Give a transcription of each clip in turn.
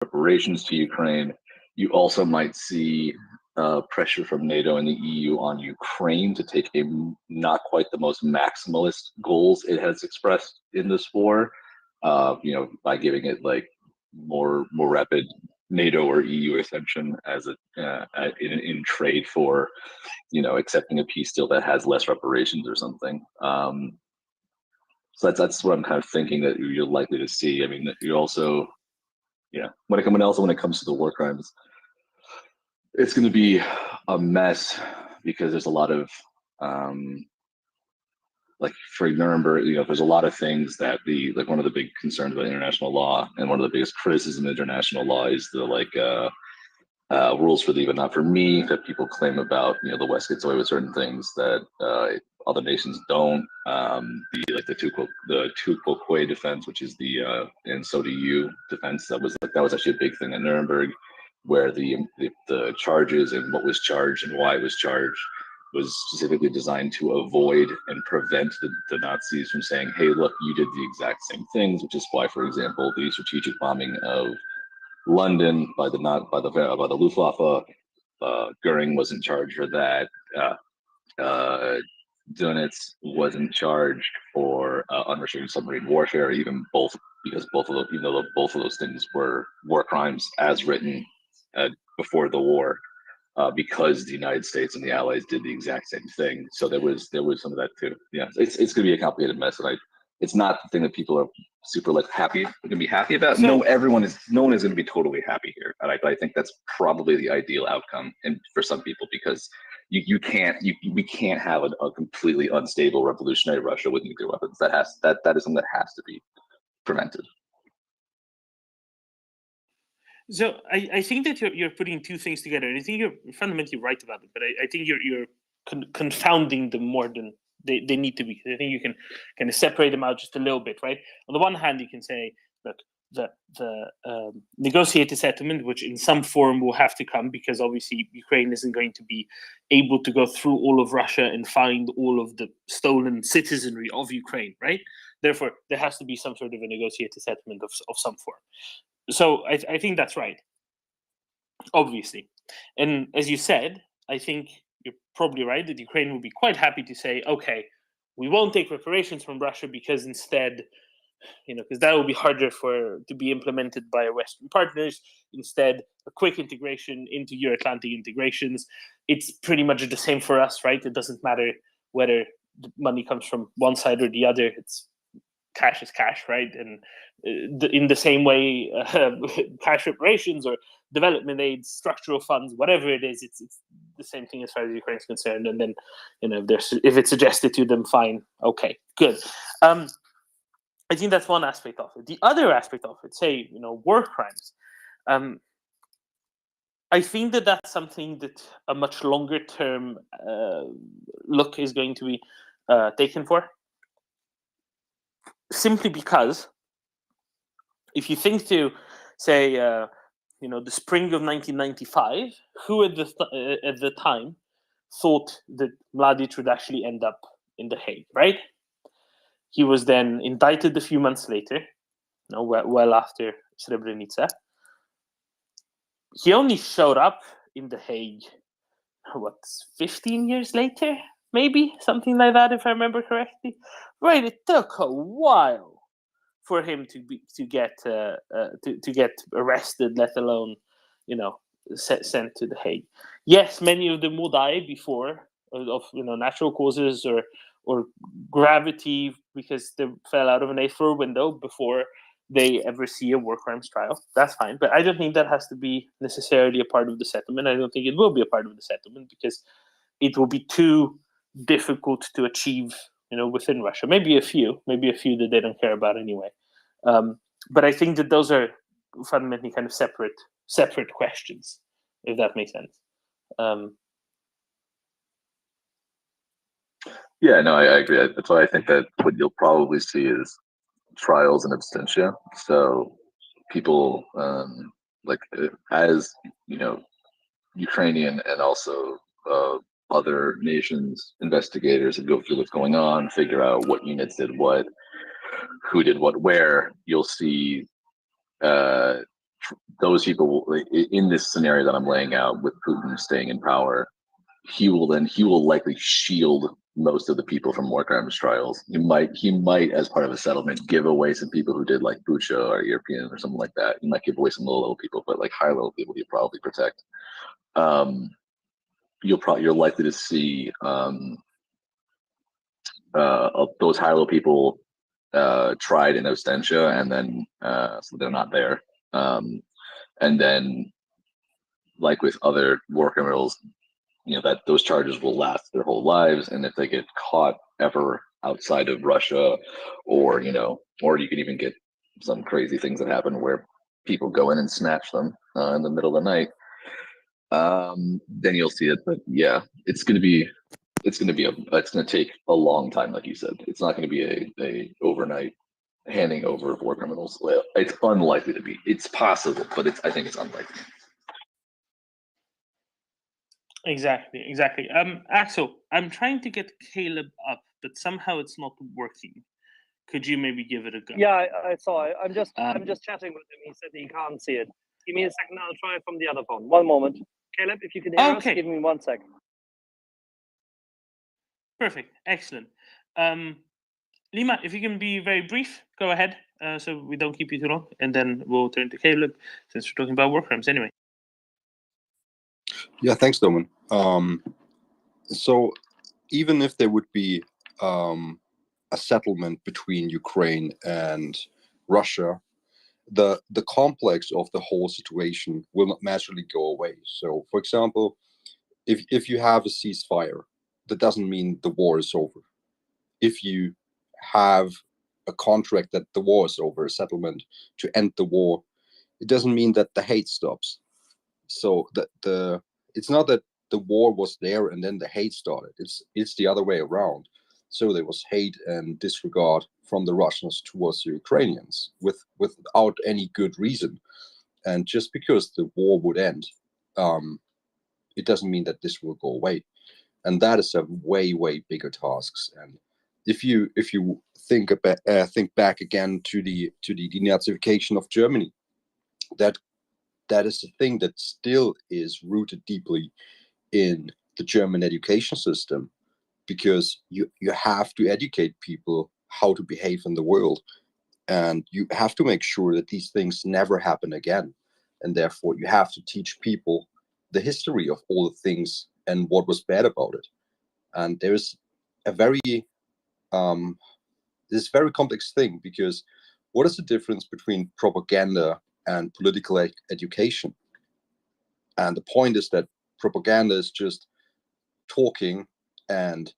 reparations to Ukraine. You also might see pressure from NATO and the EU on Ukraine to take a not quite the most maximalist goals it has expressed in this war, by giving it like more rapid NATO or EU accession as in trade for, accepting a peace deal that has less reparations or something. So that's what I'm kind of thinking that you're likely to see. I mean, you also, when it comes to the war crimes, it's going to be a mess because there's a lot of like for Nuremberg, there's a lot of things that one of the big concerns about international law and one of the biggest criticisms of international law is the rules for thee but not for me that people claim about, the West gets away with certain things that other nations don't. The tu quoque defense, which is the and so do you defense, that was actually a big thing at Nuremberg, where the charges and what was charged and why it was charged was specifically designed to avoid and prevent the Nazis from saying, hey, look, you did the exact same things, which is why, for example, the strategic bombing of London by the Luftwaffe, Goering wasn't charged for that. Dönitz wasn't charged for unrestricted submarine warfare, even though both of those things were war crimes as written before the war. Because the United States and the Allies did the exact same thing, so there was some of that too. Yeah, it's going to be a complicated mess, and it's not the thing that people are super happy. They're going to be happy about. So, no one is going to be totally happy here, and I think that's probably the ideal outcome, and for some people, because we can't have a completely unstable revolutionary Russia with nuclear weapons. That is something that has to be prevented. So I think that you're putting two things together, and I think you're fundamentally right about it. But I think you're confounding them more than they need to be. I think you can kind of separate them out just a little bit, right? On the one hand, you can say, look, the negotiated settlement, which in some form will have to come, because obviously Ukraine isn't going to be able to go through all of Russia and find all of the stolen citizenry of Ukraine, right? Therefore, there has to be some sort of a negotiated settlement of some form. So I think that's right, obviously. And as you said, I think you're probably right that Ukraine will be quite happy to say, okay, we won't take reparations from Russia because instead, because that will be harder to be implemented by our Western partners. Instead, a quick integration into Euro-Atlantic integrations. It's pretty much the same for us, right? It doesn't matter whether the money comes from one side or the other. It's cash is cash, right? And in the same way, cash reparations or development aid, structural funds, whatever it is, it's the same thing as far as Ukraine is concerned. And then, if it's suggested to them, fine, okay, good. I think that's one aspect of it. The other aspect of it, say, war crimes. I think that that's something that a much longer term look is going to be taken for. Simply because if you think to, say, the spring of 1995, who at the time thought that Mladic would actually end up in The Hague, right? He was then indicted a few months later, well after Srebrenica. He only showed up in The Hague, 15 years later? Maybe something like that, if I remember correctly. Right, it took a while for him to get arrested, let alone sent to The Hague. Yes, many of them will die before of natural causes or gravity because they fell out of an 8th floor window before they ever see a war crimes trial. That's fine, but I don't think that has to be necessarily a part of the settlement. I don't think it will be a part of the settlement because it will be too difficult to achieve, within Russia. Maybe a few that they don't care about anyway. But I think that those are fundamentally kind of separate questions, if that makes sense. Yeah, no, I agree. That's why I think that what you'll probably see is trials in absentia. So people as Ukrainian and also other nations investigators and go through what's going on, figure out what units did what, who did what where. You'll see those people in this scenario that I'm laying out with Putin staying in power, he will likely shield most of the people from war crimes trials. He might as part of a settlement give away some people who did like Bucha or European or something like that. He might give away some low level people, but like high level people he'll probably protect. You're likely to see those high level people tried in Ostentia, and then so they're not there. And then, like with other war criminals, that those charges will last their whole lives, and if they get caught ever outside of Russia, or or you could even get some crazy things that happen where people go in and snatch them in the middle of the night, then you'll see it. But yeah, it's going to take a long time, like you said. It's not going to be a overnight handing over of war criminals. Well, it's unlikely to be. It's possible, but I think it's unlikely. Exactly. Axel, I'm trying to get Caleb up, but somehow it's not working. Could you maybe give it a go? Yeah, I saw it. I'm just chatting with him. He said he can't see it. Give me a second. I'll try it from the other phone. One moment. Caleb, if you can hear us, give me 1 second. Perfect. Excellent. Lima, if you can be very brief, go ahead, so we don't keep you too long, and then we'll turn to Caleb, since we're talking about war crimes anyway. Yeah, thanks, Doman. So even if there would be a settlement between Ukraine and Russia, the complex of the whole situation will not naturally go away. So, for example, if you have a ceasefire, that doesn't mean the war is over. If you have a contract that the war is over, a settlement to end the war, it doesn't mean that the hate stops. So it's not that the war was there and then the hate started. It's the other way around. So there was hate and disregard from the Russians towards the Ukrainians without any good reason. And just because the war would end, it doesn't mean that this will go away. And that is a way, way bigger task. And if you think back again to the denazification of Germany, that is the thing that still is rooted deeply in the German education system, because you have to educate people how to behave in the world, and you have to make sure that these things never happen again, and therefore you have to teach people the history of all the things and what was bad about it. And there's a very this very complex thing, because what is the difference between propaganda and political education? And the point is that propaganda is just talking and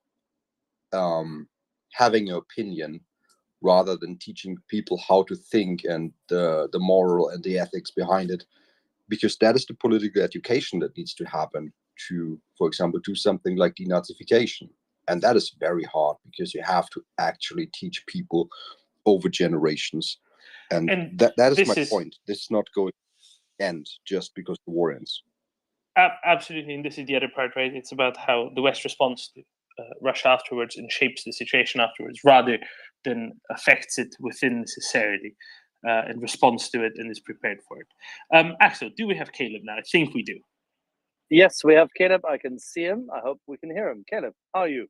having an opinion, rather than teaching people how to think and the moral and the ethics behind it, because that is the political education that needs to happen to, for example, do something like denazification. And that is very hard, because you have to actually teach people over generations. And that is my point. This is not going to end just because the war ends. Absolutely, and this is the other part, right? It's about how the West responds to Russia afterwards and shapes the situation afterwards, rather than affects it within necessarily, and responds to it and is prepared for it. Axel, do we have Caleb now? I think we do. Yes, we have Caleb. I can see him. I hope we can hear him. Caleb, how are you?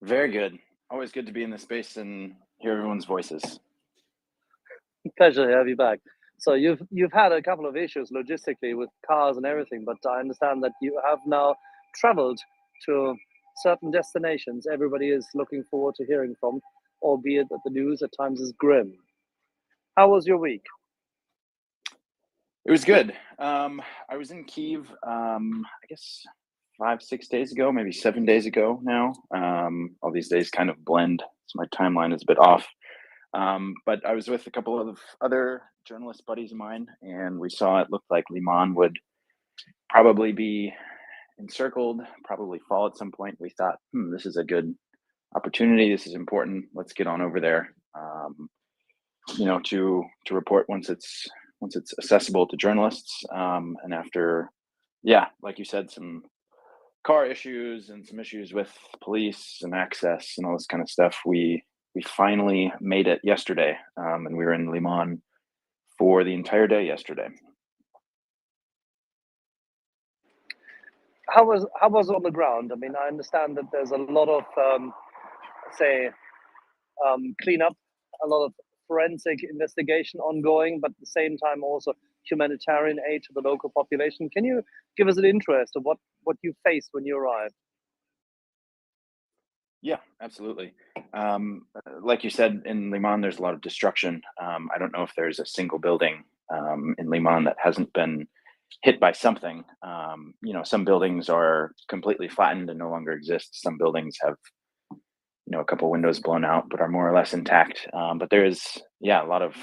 Very good. Always good to be in this space and hear everyone's voices. Pleasure to have you back. So you've had a couple of issues logistically with cars and everything, but I understand that you have now traveled to certain destinations everybody is looking forward to hearing from, albeit that the news at times is grim. How was your week? It was good. I was in Kyiv, I guess 5-6 days ago, maybe 7 days ago now. All these days kind of blend, so my timeline is a bit off. But I was with a couple of other journalist buddies of mine, and we saw it looked like Liman would probably be encircled, probably fall at some point. We thought, this is a good opportunity. This is important. Let's get on over there, to report once it's accessible to journalists. And after, like you said, some car issues and some issues with police and access and all this kind of stuff, we finally made it yesterday, and we were in Liman for the entire day yesterday. How was it on the ground? I mean, I understand that there's a lot of cleanup, a lot of forensic investigation ongoing, but at the same time also humanitarian aid to the local population. Can you give us an interest of what you faced when you arrived? Yeah, absolutely. Like you said, in Liman, there's a lot of destruction. I don't know if there's a single building in Liman that hasn't been hit by something. Some buildings are completely flattened and no longer exist. Some buildings have, a couple windows blown out, but are more or less intact. But there is, a lot of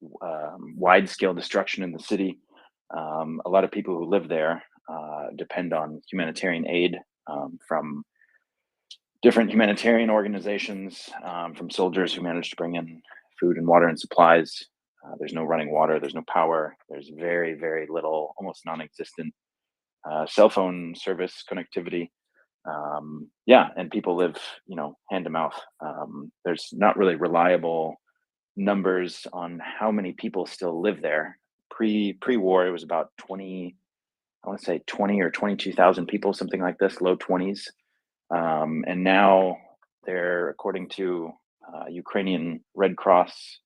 wide-scale destruction in the city. A lot of people who live there depend on humanitarian aid from different humanitarian organizations, from soldiers who manage to bring in food and water and supplies. There's no running water, there's no power, there's very, very little, almost non-existent cell phone service connectivity. And people live, hand to mouth. There's not really reliable numbers on how many people still live there. Pre-war, it was about 20, I want to say 20 or 22,000 people, something like this, low 20s. And now they're, according to Ukrainian Red Cross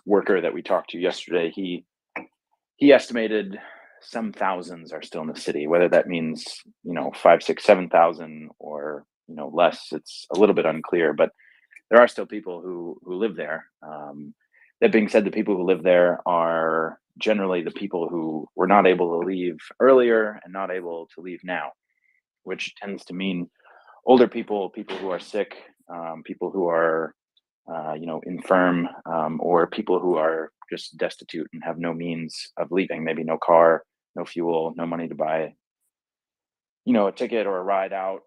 worker that we talked to yesterday, he estimated some thousands are still in the city. Whether that means 5, 6, 7,000 or less, it's a little bit unclear. But there are still people who live there. That being said, the people who live there are generally the people who were not able to leave earlier and not able to leave now, which tends to mean older people who are sick, people who are, infirm, or people who are just destitute and have no means of leaving, maybe no car, no fuel, no money to buy, a ticket or a ride out.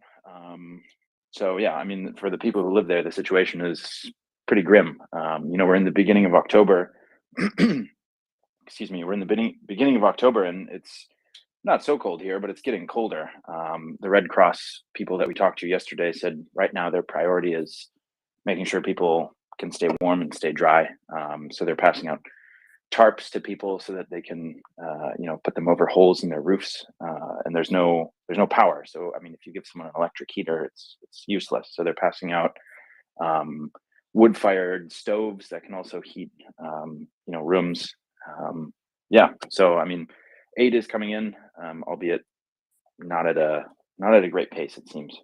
For the people who live there, the situation is pretty grim. We're in the beginning of October. Excuse me, we're in the beginning of October, and it's not so cold here, but it's getting colder. The Red Cross people that we talked to yesterday said right now their priority is making sure people can stay warm and stay dry. So they're passing out tarps to people so that they can, put them over holes in their roofs. And there's no power. So if you give someone an electric heater, it's useless. So they're passing out wood-fired stoves that can also heat, rooms. Aid is coming in, albeit not at a great pace, it seems.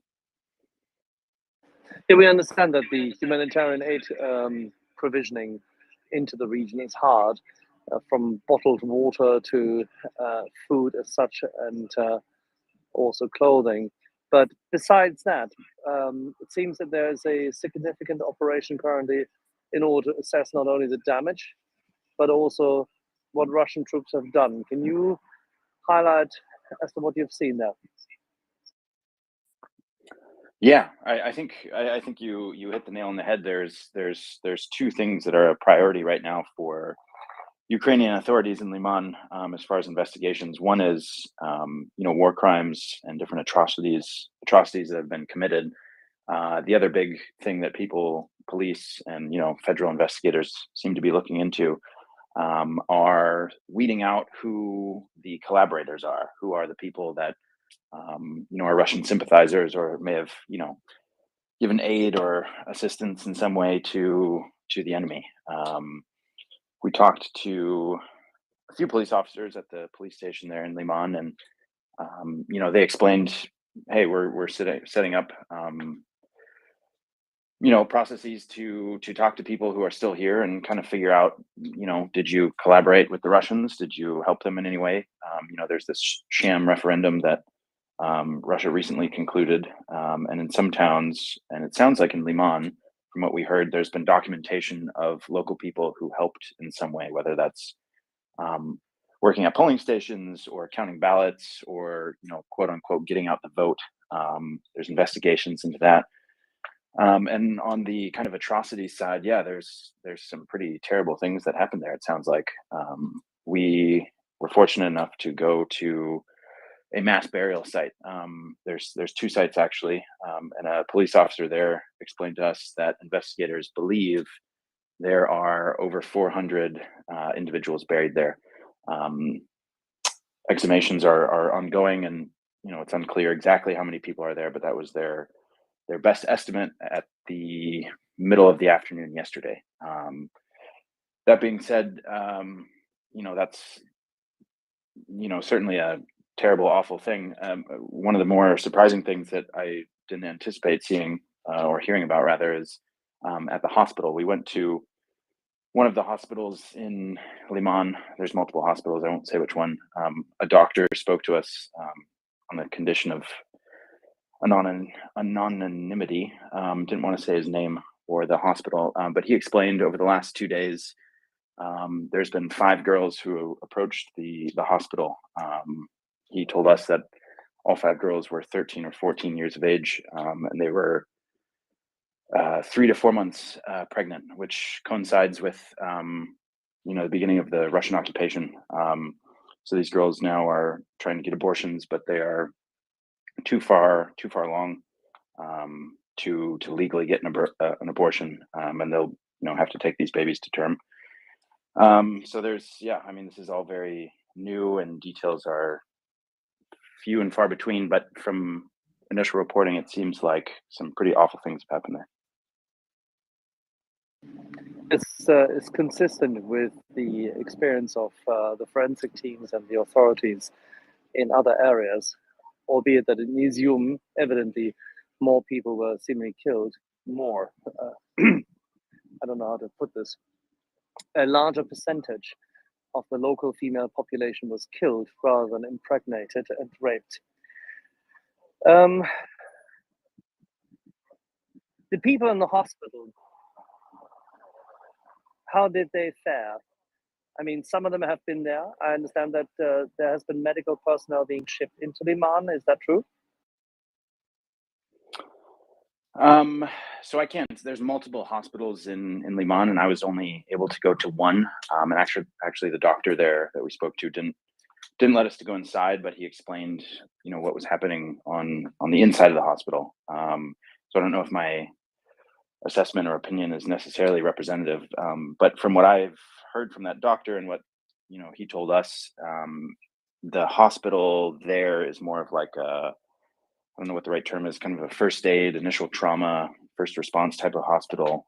Yeah, we understand that the humanitarian aid provisioning into the region is hard, from bottled water to food as such, and also clothing. But besides that, it seems that there is a significant operation currently in order to assess not only the damage, but also what Russian troops have done. Can you highlight as to what you've seen there? Yeah, I think you hit the nail on the head. There's two things that are a priority right now for Ukrainian authorities in Liman, as far as investigations. One is war crimes and different atrocities that have been committed. The other big thing that police and federal investigators seem to be looking into are weeding out who the collaborators are, who are the people that are Russian sympathizers or may have given aid or assistance in some way to the enemy. We talked to a few police officers at the police station there in Liman, and they explained, hey, we're setting up processes to talk to people who are still here and kind of figure out, did you collaborate with the Russians? Did you help them in any way? There's this sham referendum that Russia recently concluded, and in some towns, and it sounds like in Liman, from what we heard, there's been documentation of local people who helped in some way, whether that's working at polling stations or counting ballots or, quote unquote, getting out the vote. There's investigations into that. And on the kind of atrocity side, there's some pretty terrible things that happened there. It sounds like we were fortunate enough to go to a mass burial site. There's two sites actually, and a police officer there explained to us that investigators believe there are over 400 individuals buried there. Exhumations are ongoing, and it's unclear exactly how many people are there, but that was their best estimate at the middle of the afternoon yesterday. That being said, that's certainly a terrible, awful thing. One of the more surprising things that I didn't anticipate seeing or hearing about, rather, is at the hospital. We went to one of the hospitals in Liman. There's multiple hospitals. I won't say which one. A doctor spoke to us on the condition of anonymity. Didn't want to say his name or the hospital, but he explained over the last 2 days, there's been 5 girls who approached the hospital. He told us that all 5 girls were 13 or 14 years of age, and they were 3 to 4 months pregnant, which coincides with the beginning of the Russian occupation. So these girls now are trying to get abortions, but they are too far along to legally get an abortion, and they'll have to take these babies to term. So this is all very new, and details are few and far between, but from initial reporting, it seems like some pretty awful things have happened there. It's consistent with the experience of the forensic teams and the authorities in other areas, albeit that in Izium, evidently, more people were seemingly killed. More, I don't know how to put this. A larger percentage of the local female population was killed rather than impregnated and raped. The people in the hospital, how did they fare? I mean, some of them have been there. I understand that there has been medical personnel being shipped into Liman. Is that true? So I can't. There's multiple hospitals in Liman, and I was only able to go to one. And actually, the doctor there that we spoke to didn't let us to go inside, but he explained, what was happening on the inside of the hospital. So I don't know if my assessment or opinion is necessarily representative, but from what I've heard from that doctor and what he told us, the hospital there is more of like I don't know what the right term is, kind of a first aid, initial trauma, first response type of hospital.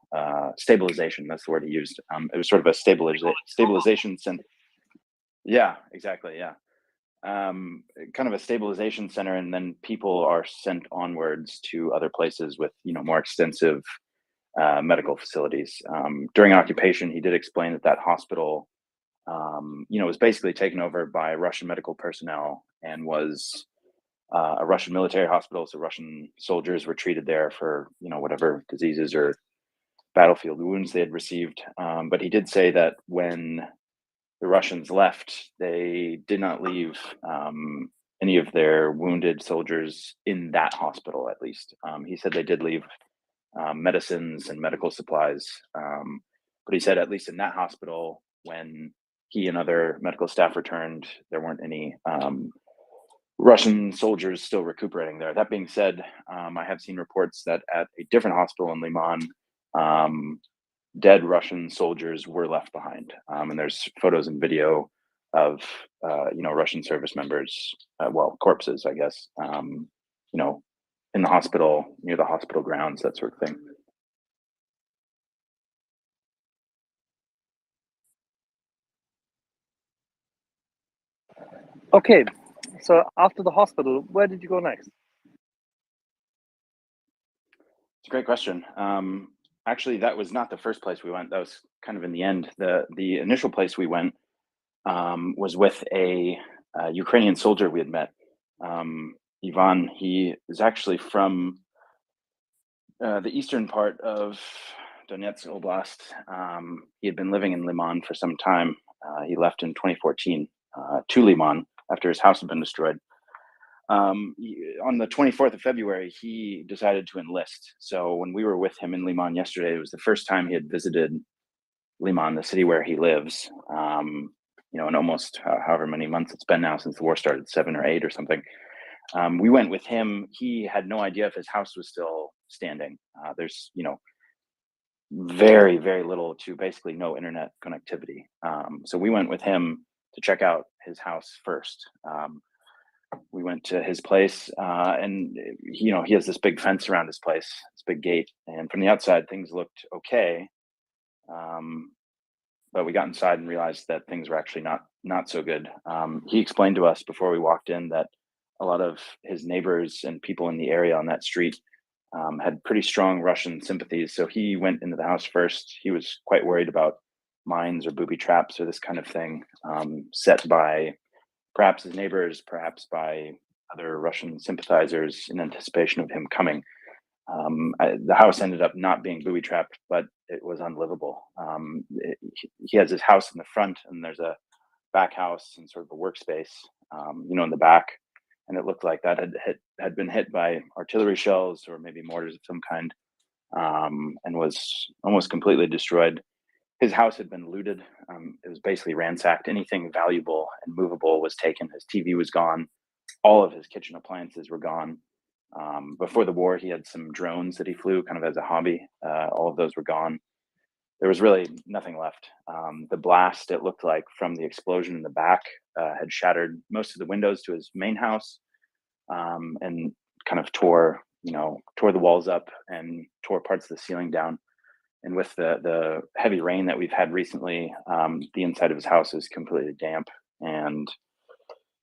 Stabilization, that's the word he used. It was sort of a stabilization center. Yeah, exactly. Yeah. Kind of a stabilization center, and then people are sent onwards to other places with, more extensive medical facilities. During occupation, he did explain that hospital, was basically taken over by Russian medical personnel and was a Russian military hospital. So Russian soldiers were treated there for, whatever diseases or battlefield wounds they had received. But he did say that when the Russians left, they did not leave any of their wounded soldiers in that hospital, at least. He said they did leave medicines and medical supplies. But he said, at least in that hospital, when he and other medical staff returned, there weren't any Russian soldiers still recuperating there. That being said, I have seen reports that at a different hospital in Liman, dead Russian soldiers were left behind. And there's photos and video of, Russian service members, corpses, I guess, in the hospital, near the hospital grounds, that sort of thing. Okay, so after the hospital, where did you go next? It's a great question. Actually, that was not the first place we went. That was kind of in the end. The initial place we went was with a Ukrainian soldier we had met. Ivan, he is actually from the eastern part of Donetsk Oblast. He had been living in Liman for some time. He left in 2014 to Liman after his house had been destroyed. On the 24th of February, he decided to enlist. So when we were with him in Liman yesterday, it was the first time he had visited Liman, the city where he lives. In almost however many months it's been now since the war started, 7 or 8 or something. We went with him. He had no idea if his house was still standing. There's, very, very little to basically no internet connectivity. So we went with him to check out his house first. We went to his place, and he has this big fence around his place, this big gate, and from the outside things looked okay. But we got inside and realized that things were actually not so good. He explained to us before we walked in that a lot of his neighbors and people in the area on that street had pretty strong Russian sympathies. So he went into the house first. He was quite worried about mines or booby traps or this kind of thing, set by perhaps his neighbors, perhaps by other Russian sympathizers in anticipation of him coming. The house ended up not being booby trapped, but it was unlivable. He has his house in the front, and there's a back house and sort of a workspace, in the back, and it looked like that had been hit by artillery shells or maybe mortars of some kind, and was almost completely destroyed. His house had been looted. It was basically ransacked. Anything valuable and movable was taken. His TV was gone. All of his kitchen appliances were gone. Before the war, he had some drones that he flew kind of as a hobby. All of those were gone. There was really nothing left. The blast, it looked like, from the explosion in the back had shattered most of the windows to his main house, and kind of tore the walls up and tore parts of the ceiling down. And with the heavy rain that we've had recently, the inside of his house is completely damp. And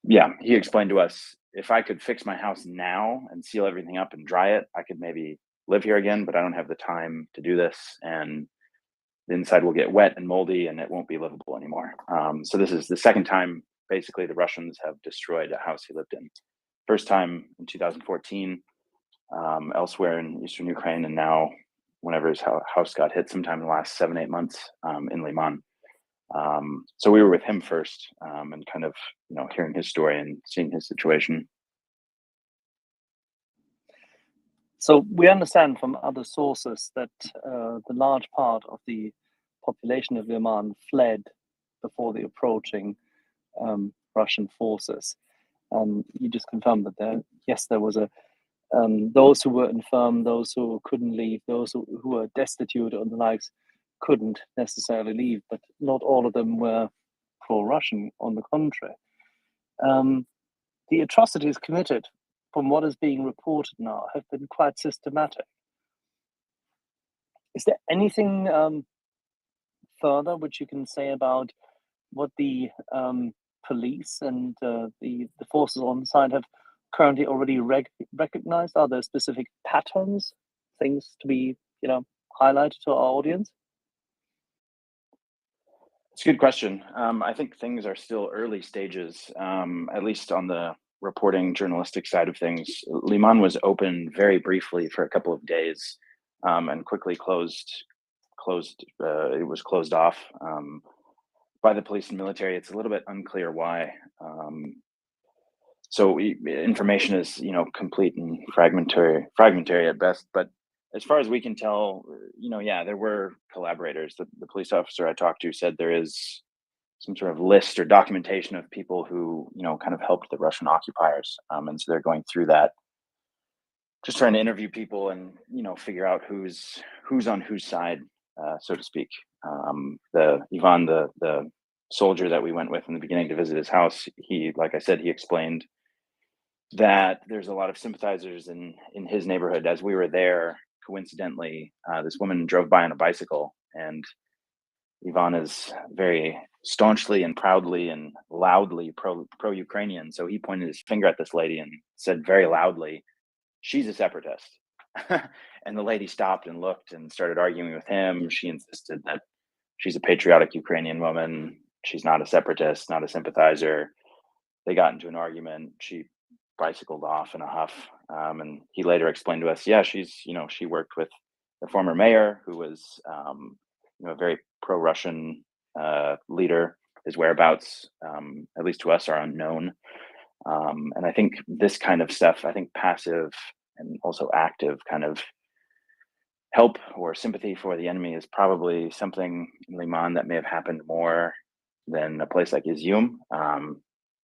yeah, he explained to us, if I could fix my house now and seal everything up and dry it, I could maybe live here again, but I don't have the time to do this. And the inside will get wet and moldy and it won't be livable anymore. So this is the second time, basically, the Russians have destroyed a house he lived in. First time in 2014, elsewhere in eastern Ukraine, and now whenever his house got hit sometime in the last 7-8 months, in Liman. So we were with him first, and kind of hearing his story and seeing his situation. So we understand from other sources that the large part of the population of Oman fled before the approaching Russian forces. You just confirmed that there was those who were infirm, those who couldn't leave, those who were destitute and the likes couldn't necessarily leave, but not all of them were pro-Russian. On the contrary, the atrocities committed, from what is being reported now, have been quite systematic. Is there anything further which you can say about what the police and the forces on site have currently already recognized? Are there specific patterns, things to be highlighted to our audience? It's a good question. I think things are still early stages, at least on the reporting journalistic side of things. Liman was open very briefly for a couple of days, and quickly closed. It was closed off by the police and military. It's a little bit unclear why. So information is complete and fragmentary at best. But as far as we can tell, there were collaborators. The police officer I talked to said there is some sort of list or documentation of people who kind of helped the Russian occupiers, and so they're going through that, just trying to interview people and figure out who's on whose side, so to speak. The Ivan, the soldier that we went with in the beginning to visit his house, like I said, he explained that there's a lot of sympathizers in his neighborhood. As we were there, coincidentally, this woman drove by on a bicycle, and Ivan is very staunchly and proudly and loudly pro-Ukrainian. So he pointed his finger at this lady and said very loudly, "She's a separatist." And the lady stopped and looked and started arguing with him. She insisted that she's a patriotic Ukrainian woman. She's not a separatist, not a sympathizer. They got into an argument. She bicycled off in a huff. And he later explained to us, she worked with the former mayor, who was, a very pro-Russian leader. His whereabouts, at least to us, are unknown. And I think this kind of stuff, passive and also active kind of help or sympathy for the enemy is probably something in Liman that may have happened more than a place like Izium.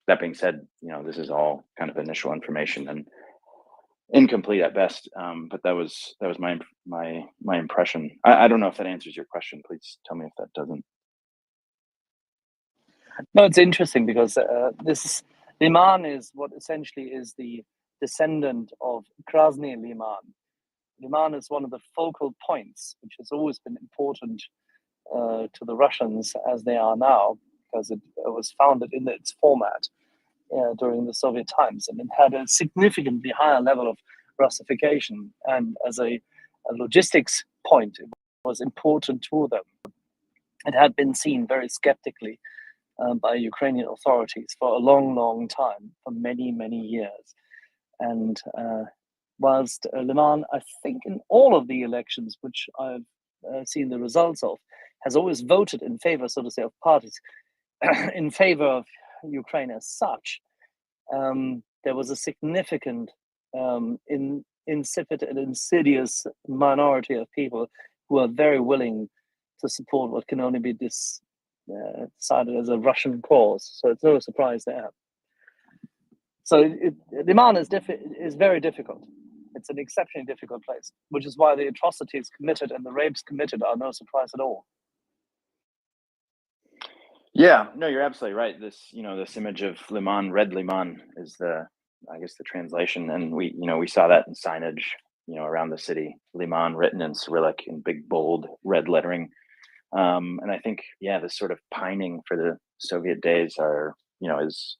That being said, this is all kind of initial information, and incomplete at best. But that was my impression. I don't know if that answers your question. Please tell me if that doesn't. No, it's interesting because Liman is what essentially is the descendant of Krasny Liman. Liman is one of the focal points, which has always been important to the Russians as they are now, because it was founded in its format during the Soviet times, and it had a significantly higher level of Russification. And as a logistics point, it was important to them. It had been seen very skeptically by Ukrainian authorities for a long, long time, for many, many years. And whilst Liman, I think in all of the elections which I've seen the results of, has always voted in favor, so to say, of parties in favor of Ukraine as such, there was a significant insipid and insidious minority of people who are very willing to support what can only be decided as a Russian cause. So it's no surprise there. So Liman is very difficult. It's an exceptionally difficult place, which is why the atrocities committed and the rapes committed are no surprise at all. Yeah, no, you're absolutely right. This image of Liman, Red Liman, is I guess the translation, and we saw that in signage, around the city. Liman written in Cyrillic in big bold red lettering, and I think this sort of pining for the Soviet days is,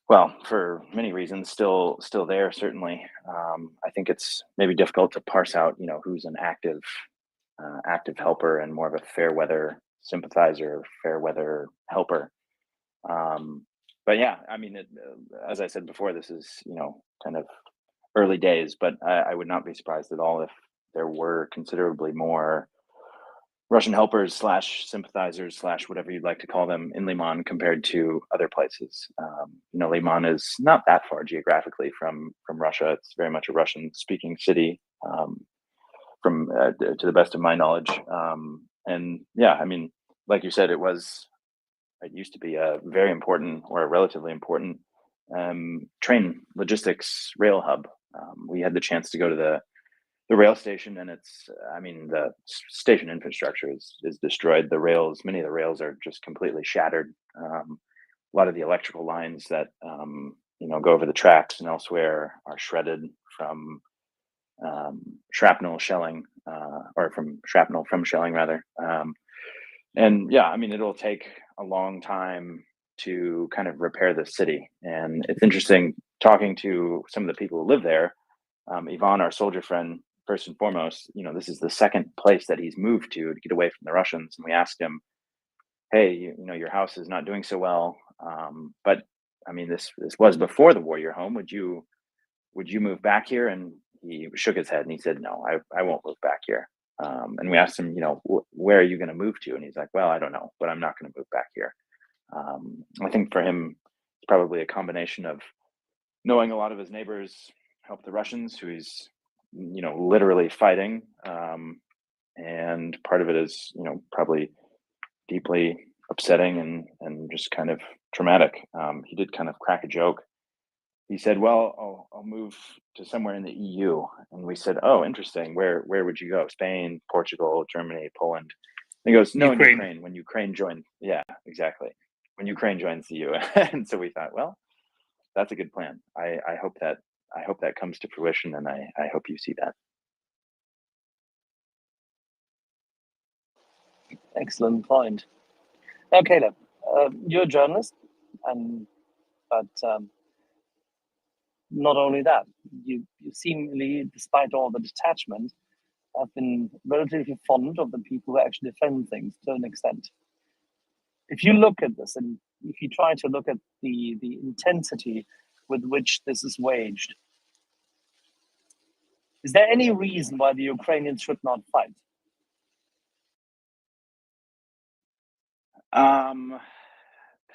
well, for many reasons, still there. Certainly, I think it's maybe difficult to parse out, who's an active helper and more of a fair weather sympathizer, fair weather helper. But yeah, I mean, as I said before, this is kind of early days, but I would not be surprised at all if there were considerably more Russian helpers / sympathizers / whatever you'd like to call them in Liman compared to other places. Liman is not that far geographically from Russia. It's very much a Russian-speaking city, to the best of my knowledge. And yeah, I mean, like you said, it used to be a very important, or a relatively important, train logistics rail hub. We had the chance to go to the rail station, and the station infrastructure is destroyed. Many of the rails are just completely shattered. A lot of the electrical lines that go over the tracks and elsewhere are shredded from shrapnel shelling, or from shrapnel from shelling rather. And yeah, I mean, it'll take a long time to kind of repair the city. And it's interesting talking to some of the people who live there. Ivan, our soldier friend, first and foremost, this is the second place that he's moved to get away from the Russians. And we asked him, hey, your house is not doing so well. But I mean, this was before the war, your home. Would you move back here? And he shook his head and he said, no, I won't move back here. And we asked him, where are you going to move to? And he's like, well, I don't know, but I'm not going to move back here. I think for him, it's probably a combination of knowing a lot of his neighbors help the Russians, who he's, literally fighting. And part of it is, probably deeply upsetting and just kind of traumatic. He did kind of crack a joke. He said, well, I'll move to somewhere in the EU. And we said, oh, interesting. Where would you go? Spain, Portugal, Germany, Poland? And he goes, no, Ukraine. When Ukraine joins. Yeah, exactly. When Ukraine joins the EU. And so we thought, well, that's a good plan. I hope that comes to fruition, and I hope you see that. Excellent point. Now, Caleb, you're a journalist, but not only that, you seemingly, despite all the detachment, have been relatively fond of the people who actually defend things to an extent. If you look at this, and if you try to look at the intensity with which this is waged, is there any reason why the Ukrainians should not fight?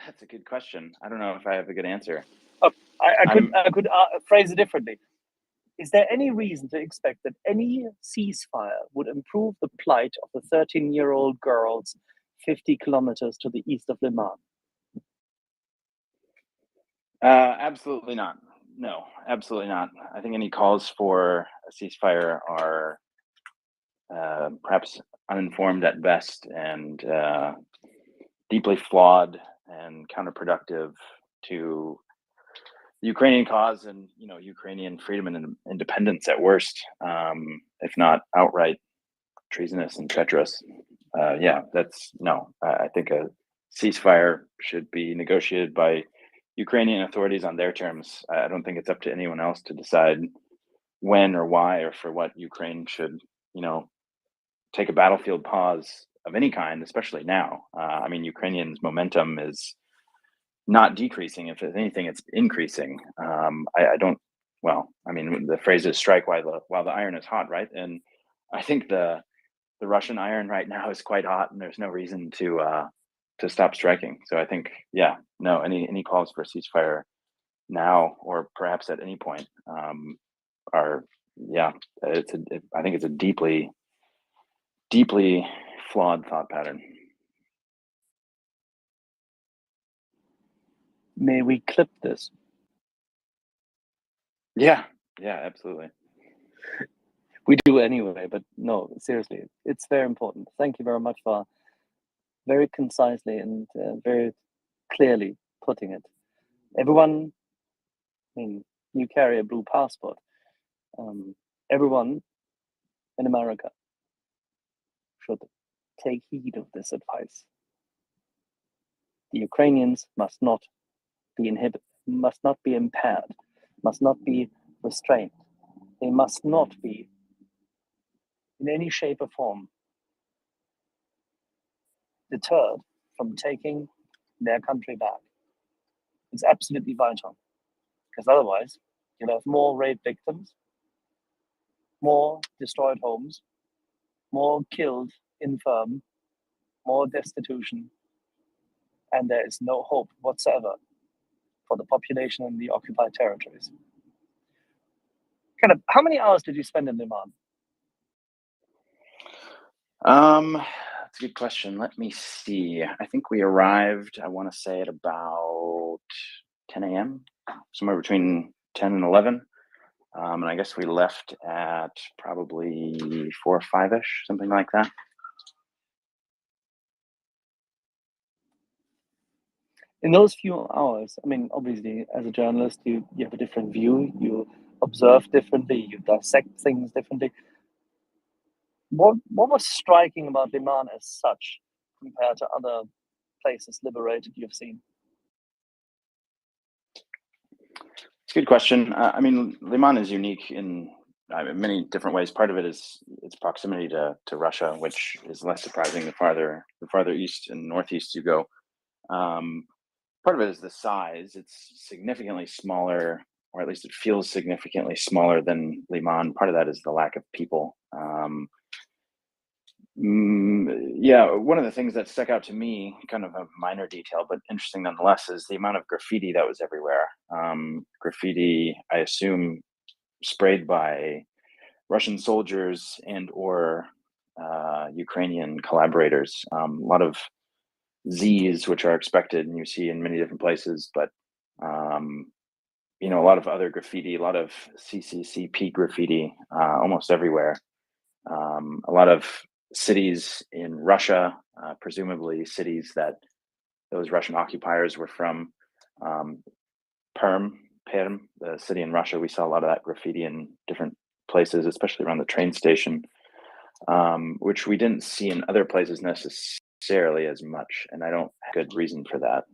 That's a good question. I don't know if I have a good answer. Oh, I could phrase it differently. Is there any reason to expect that any ceasefire would improve the plight of the 13-year-old girls 50 kilometers to the east of Liman? Absolutely not. No, absolutely not. I think any calls for a ceasefire are perhaps uninformed at best and deeply flawed and counterproductive to the Ukrainian cause and Ukrainian freedom and independence at worst, if not outright treasonous and treacherous. Yeah, that's no. I think a ceasefire should be negotiated by Ukrainian authorities on their terms. I don't think it's up to anyone else to decide when or why or for what Ukraine should, take a battlefield pause of any kind, especially now. I mean, Ukrainians' momentum is not decreasing. If anything, it's increasing. I don't. Well, I mean, the phrase is "strike while the iron is hot," right? And I think the Russian iron right now is quite hot, and there's no reason to stop striking. So I think, yeah, no, any calls for a ceasefire now or perhaps at any point are, yeah, I think it's a deeply flawed thought pattern. May we clip this? Yeah, absolutely. We do anyway, but no, seriously, it's very important. Thank you very much for very concisely and very clearly putting it. Everyone, I mean, you carry a blue passport. Everyone in America should take heed of this advice. The Ukrainians must not be must not be impaired, must not be restrained. They must not be, in any shape or form, deterred from taking their country back. It's absolutely vital, because otherwise you'll have more rape victims, more destroyed homes, more killed, infirm, more destitution, and there is no hope whatsoever for the population in the occupied territories. Kind of, how many hours did you spend in Oman? That's a good question. Let me see. I think we arrived, I want to say, at about 10 a.m., somewhere between 10 and 11. And I guess we left at probably 4 or 5-ish, something like that. In those few hours, I mean, obviously, as a journalist, you have a different view, you observe differently, you dissect things differently. What was striking about Liman as such compared to other places liberated you've seen? It's a good question. I mean, Liman is unique in many different ways. Part of it is its proximity to Russia, which is less surprising the farther east and northeast you go. Part of it is the size. It's significantly smaller, or at least it feels significantly smaller than Liman. Part of that is the lack of people. Yeah, one of the things that stuck out to me, kind of a minor detail, but interesting nonetheless, is the amount of graffiti that was everywhere. Graffiti, I assume, sprayed by Russian soldiers and or Ukrainian collaborators. A lot of Z's, which are expected, and you see in many different places, but a lot of other graffiti, a lot of CCCP graffiti, almost everywhere. A lot of cities in Russia, presumably cities that those Russian occupiers were from. Perm, the city in Russia, we saw a lot of that graffiti in different places, especially around the train station, which we didn't see in other places necessarily as much, and I don't have good reason for that.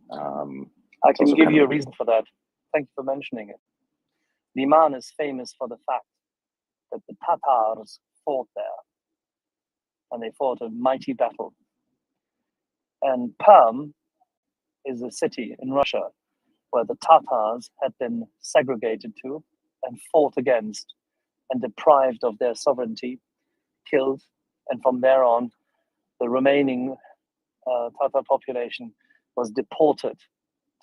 I can give you a reason for that. Thank you for mentioning it. Liman is famous for the fact that the Tatars fought there, and they fought a mighty battle. And Perm is a city in Russia where the Tatars had been segregated to and fought against and deprived of their sovereignty, killed, and from there on, the remaining Tatar population was deported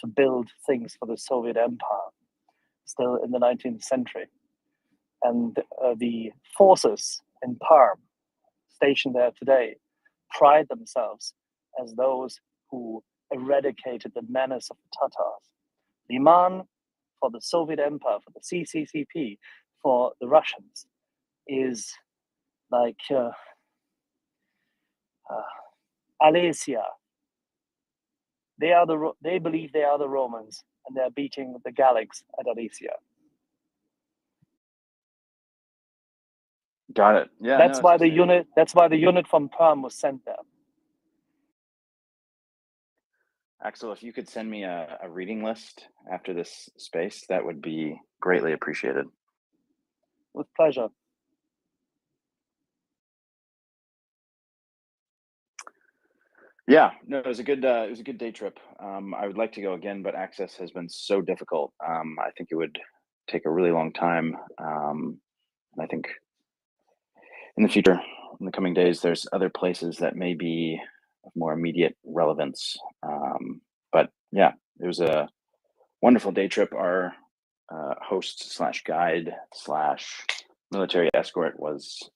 to build things for the Soviet Empire, still in the 19th century. And the forces in Perm, stationed there today, pride themselves as those who eradicated the menace of the Tatars. Liman, for the Soviet Empire, for the CCCP, for the Russians, is like Alesia. They believe they are the Romans, and they're beating the Gallics at Alesia. Got it. Yeah, That's no, why it's the unit. That's why the unit from Perm was sent there. Axel, if you could send me a reading list after this space, that would be greatly appreciated. With pleasure. Yeah, no, it was a good day trip. I would like to go again, but access has been so difficult. I think it would take a really long time. And I think in the future, in the coming days, there's other places that may be of more immediate relevance. But yeah, it was a wonderful day trip. Our host / guide / military escort was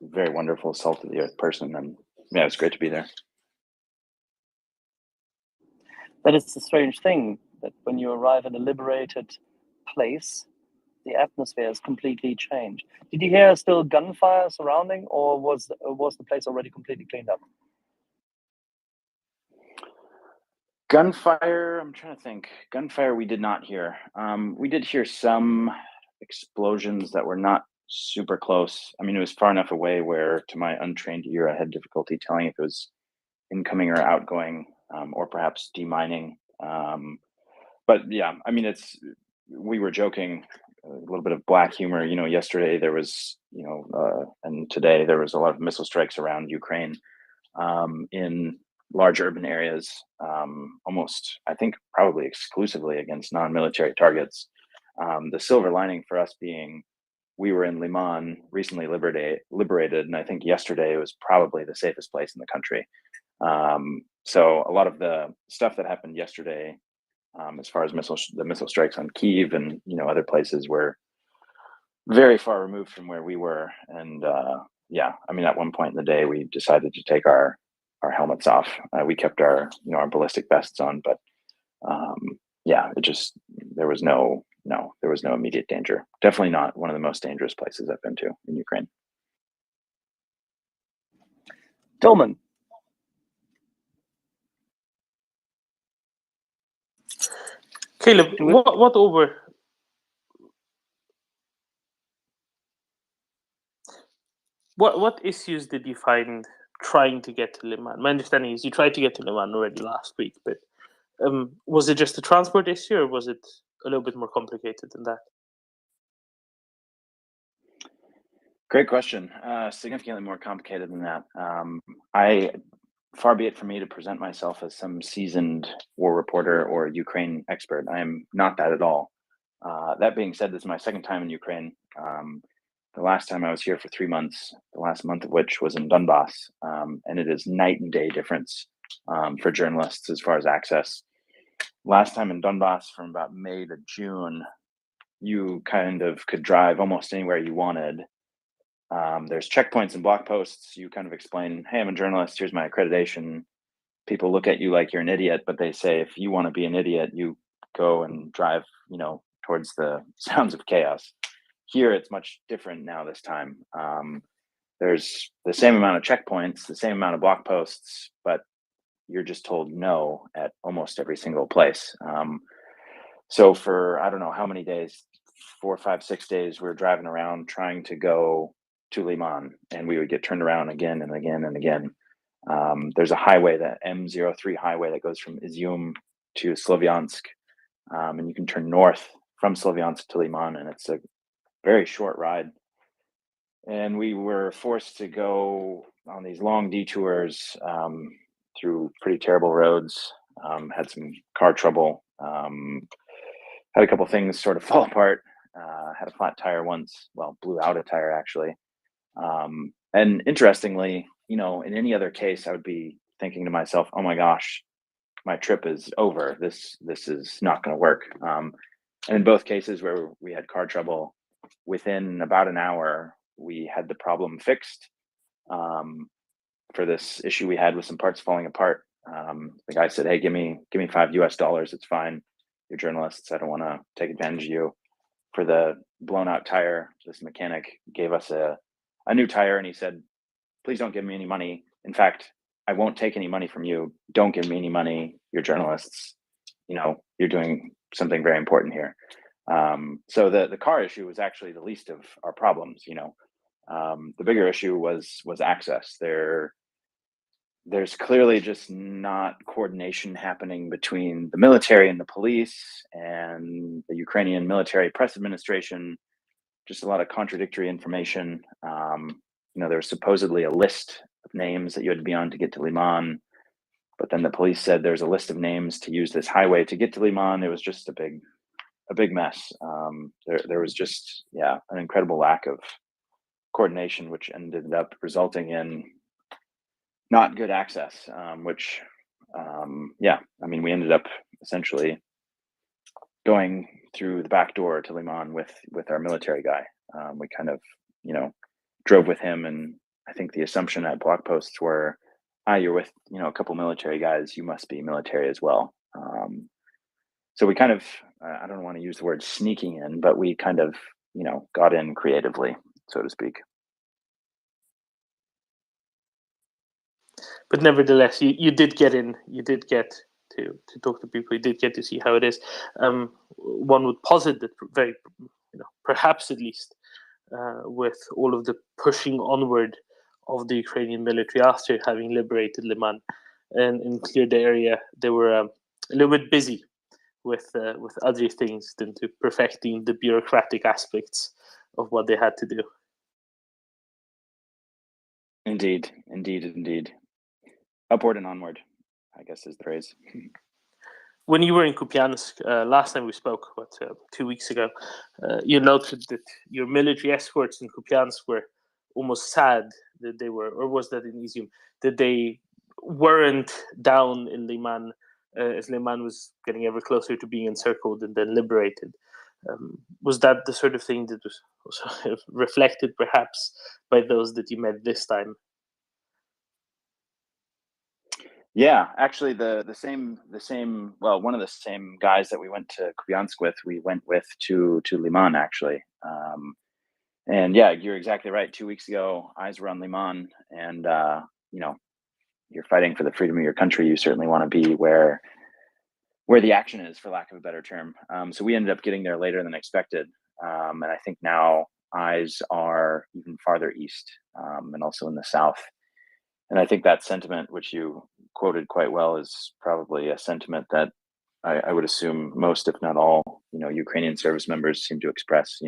a very wonderful, salt of the earth person, and yeah, it was great to be there. That is the strange thing, that when you arrive in a liberated place, the atmosphere is completely changed. Did you hear still gunfire surrounding, or was the place already completely cleaned up? Gunfire, I'm trying to think. Gunfire we did not hear. We did hear some explosions that were not super close. I mean, it was far enough away where, to my untrained ear, I had difficulty telling if it was incoming or outgoing, or perhaps demining. But yeah, I mean, we were joking, a little bit of black humor. You know, yesterday there was, and today there was a lot of missile strikes around Ukraine, in large urban areas, almost, I think, probably exclusively against non-military targets. The silver lining for us being we were in Liman, recently liberated, and I think yesterday was probably the safest place in the country. So a lot of the stuff that happened yesterday, as far as the missile strikes on Kyiv and other places, were very far removed from where we were. And yeah, I mean, at one point in the day, we decided to take our helmets off. We kept our our ballistic vests on, but yeah, there was no immediate danger. Definitely not one of the most dangerous places I've been to in Ukraine. Dolman. Caleb, what issues did you find trying to get to Liman? My understanding is you tried to get to Liman already last week, but was it just a transport issue, or was it a little bit more complicated than that? Great question. Significantly more complicated than that. Far be it from me to present myself as some seasoned war reporter or Ukraine expert. I am not that at all. That being said, this is my second time in Ukraine. The last time I was here for 3 months, the last month of which was in Donbass, and it is night and day difference for journalists as far as access. Last time in Donbass, from about May to June, you kind of could drive almost anywhere you wanted. There's checkpoints and block posts. You kind of explain, hey, I'm a journalist, here's my accreditation. People look at you like you're an idiot, but they say, if you want to be an idiot, you go and drive, towards the sounds of chaos. Here, it's much different now this time. There's the same amount of checkpoints, the same amount of block posts, but you're just told no at almost every single place. So for, I don't know how many days, 4, 5, 6 days, we were driving around trying to go to Liman, and we would get turned around again and again and again. There's a highway, that M03 highway, that goes from Izium to Slovyansk, and you can turn north from Slovyansk to Liman, and it's a very short ride. And we were forced to go on these long detours through pretty terrible roads. Had some car trouble. Had a couple things sort of fall apart. Had a flat tire once. Well, blew out a tire actually. And interestingly, in any other case, I would be thinking to myself, "Oh my gosh, my trip is over. This is not going to work." And in both cases where we had car trouble, within about an hour, we had the problem fixed. For this issue we had with some parts falling apart, the guy said, "Hey, give me $5 US. It's fine." you're journalists. I don't want to take advantage of you. For the blown out tire, this mechanic gave us a new tire, and he said, please don't give me any money. In fact, I won't take any money from you. Don't give me any money. You're journalists. You're doing something very important here. So the car issue was actually the least of our problems. The bigger issue was access. There's clearly just not coordination happening between the military and the police and the Ukrainian military press administration. Just a lot of contradictory information. There was supposedly a list of names that you had to be on to get to Liman, but then the police said there's a list of names to use this highway to get to Liman. It was just a big mess. There was just an incredible lack of coordination, which ended up resulting in not good access, which we ended up essentially going through the back door to Liman with our military guy. We kind of drove with him, and I think the assumption at blog posts were, you're with a couple military guys, you must be military as well. So we kind of, I don't want to use the word sneaking in, but we kind of got in creatively, so to speak. But nevertheless, you did get in. You did get to talk to people. You did get to see how it is. One would posit that very, perhaps at least, with all of the pushing onward of the Ukrainian military after having liberated Liman and cleared the area, they were a little bit busy with other things than to perfecting the bureaucratic aspects of what they had to do. Indeed. Upward and onward, I guess is the phrase. When you were in Kupiansk, last time we spoke, 2 weeks ago, you noted that your military escorts in Kupiansk were almost sad that they were, or was that in Izium, that they weren't down in Liman as Liman was getting ever closer to being encircled and then liberated. Was that the sort of thing that was also reflected perhaps by those that you met this time? Yeah, actually the same one of the same guys that we went to Kupiansk with, we went with to Liman actually. And yeah, you're exactly right. 2 weeks ago, eyes were on Liman, and you're fighting for the freedom of your country. You certainly want to be where the action is, for lack of a better term. So we ended up getting there later than expected. And I think now eyes are even farther east, and also in the south. And I think that sentiment, which you quoted quite well, is probably a sentiment that I would assume most, if not all, Ukrainian service members seem to express.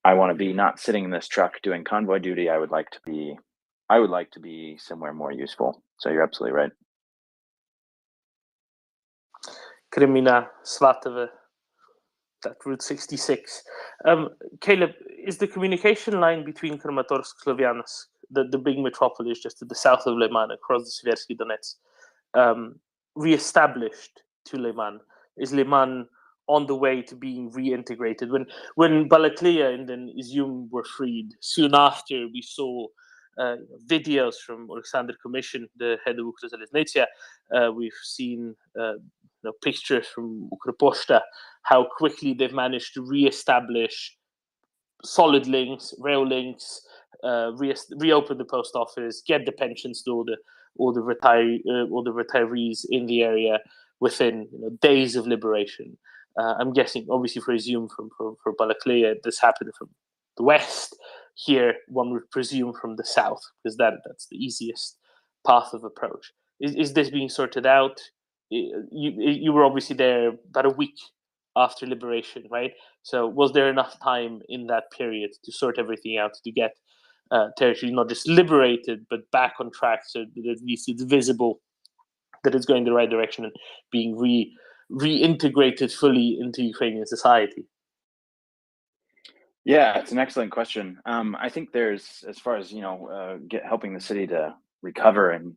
I want to be not sitting in this truck doing convoy duty. I would like to be somewhere more useful. So you're absolutely right. Kremina, Svatove, that Route 66. Caleb, is the communication line between Kramatorsk and Sloviansk, the big metropolis just to the south of Liman, across the Seversky Donets, reestablished to Liman? Is Liman on the way to being reintegrated? When Balaklia and then Izium were freed, soon after we saw videos from Alexander Commission, the head of Ukrzaliznytsia. We've seen pictures from Ukroposhta, how quickly they've managed to reestablish solid links, rail links, reopen the post office, get the pensions to all the retirees in the area within days of liberation. I'm guessing, obviously, for Izium, for Balaklia, this happened from the west. Here, one would presume from the south, because that's the easiest path of approach. Is this being sorted out? You were obviously there about a week after liberation, right? So was there enough time in that period to sort everything out, to get territory not just liberated, but back on track, so that at least it's visible that it's going in the right direction and being reintegrated fully into Ukrainian society? Yeah, it's an excellent question. I think there's, as far as helping the city to recover and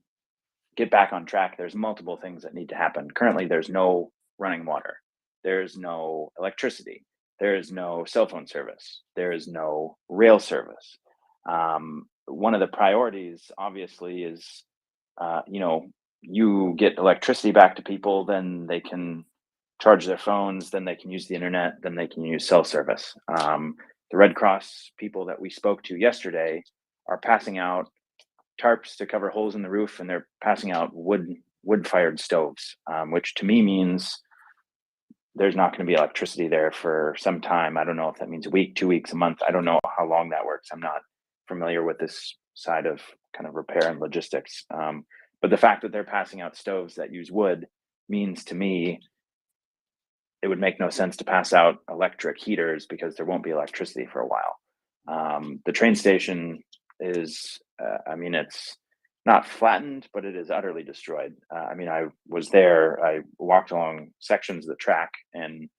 get back on track, there's multiple things that need to happen. Currently, there's no running water, there's no electricity, there is no cell phone service, there is no rail service. One of the priorities, obviously, is you get electricity back to people, then they can charge their phones, then they can use the internet, then they can use cell service. The Red Cross people that we spoke to yesterday are passing out tarps to cover holes in the roof, and they're passing out wood-fired stoves, which to me means there's not going to be electricity there for some time. I don't know if that means a week, 2 weeks, a month. I don't know how long that works. I'm not familiar with this side of kind of repair and logistics. But the fact that they're passing out stoves that use wood means to me it would make no sense to pass out electric heaters because there won't be electricity for a while. The train station is, it's not flattened, but it is utterly destroyed. I was there, I walked along sections of the track, and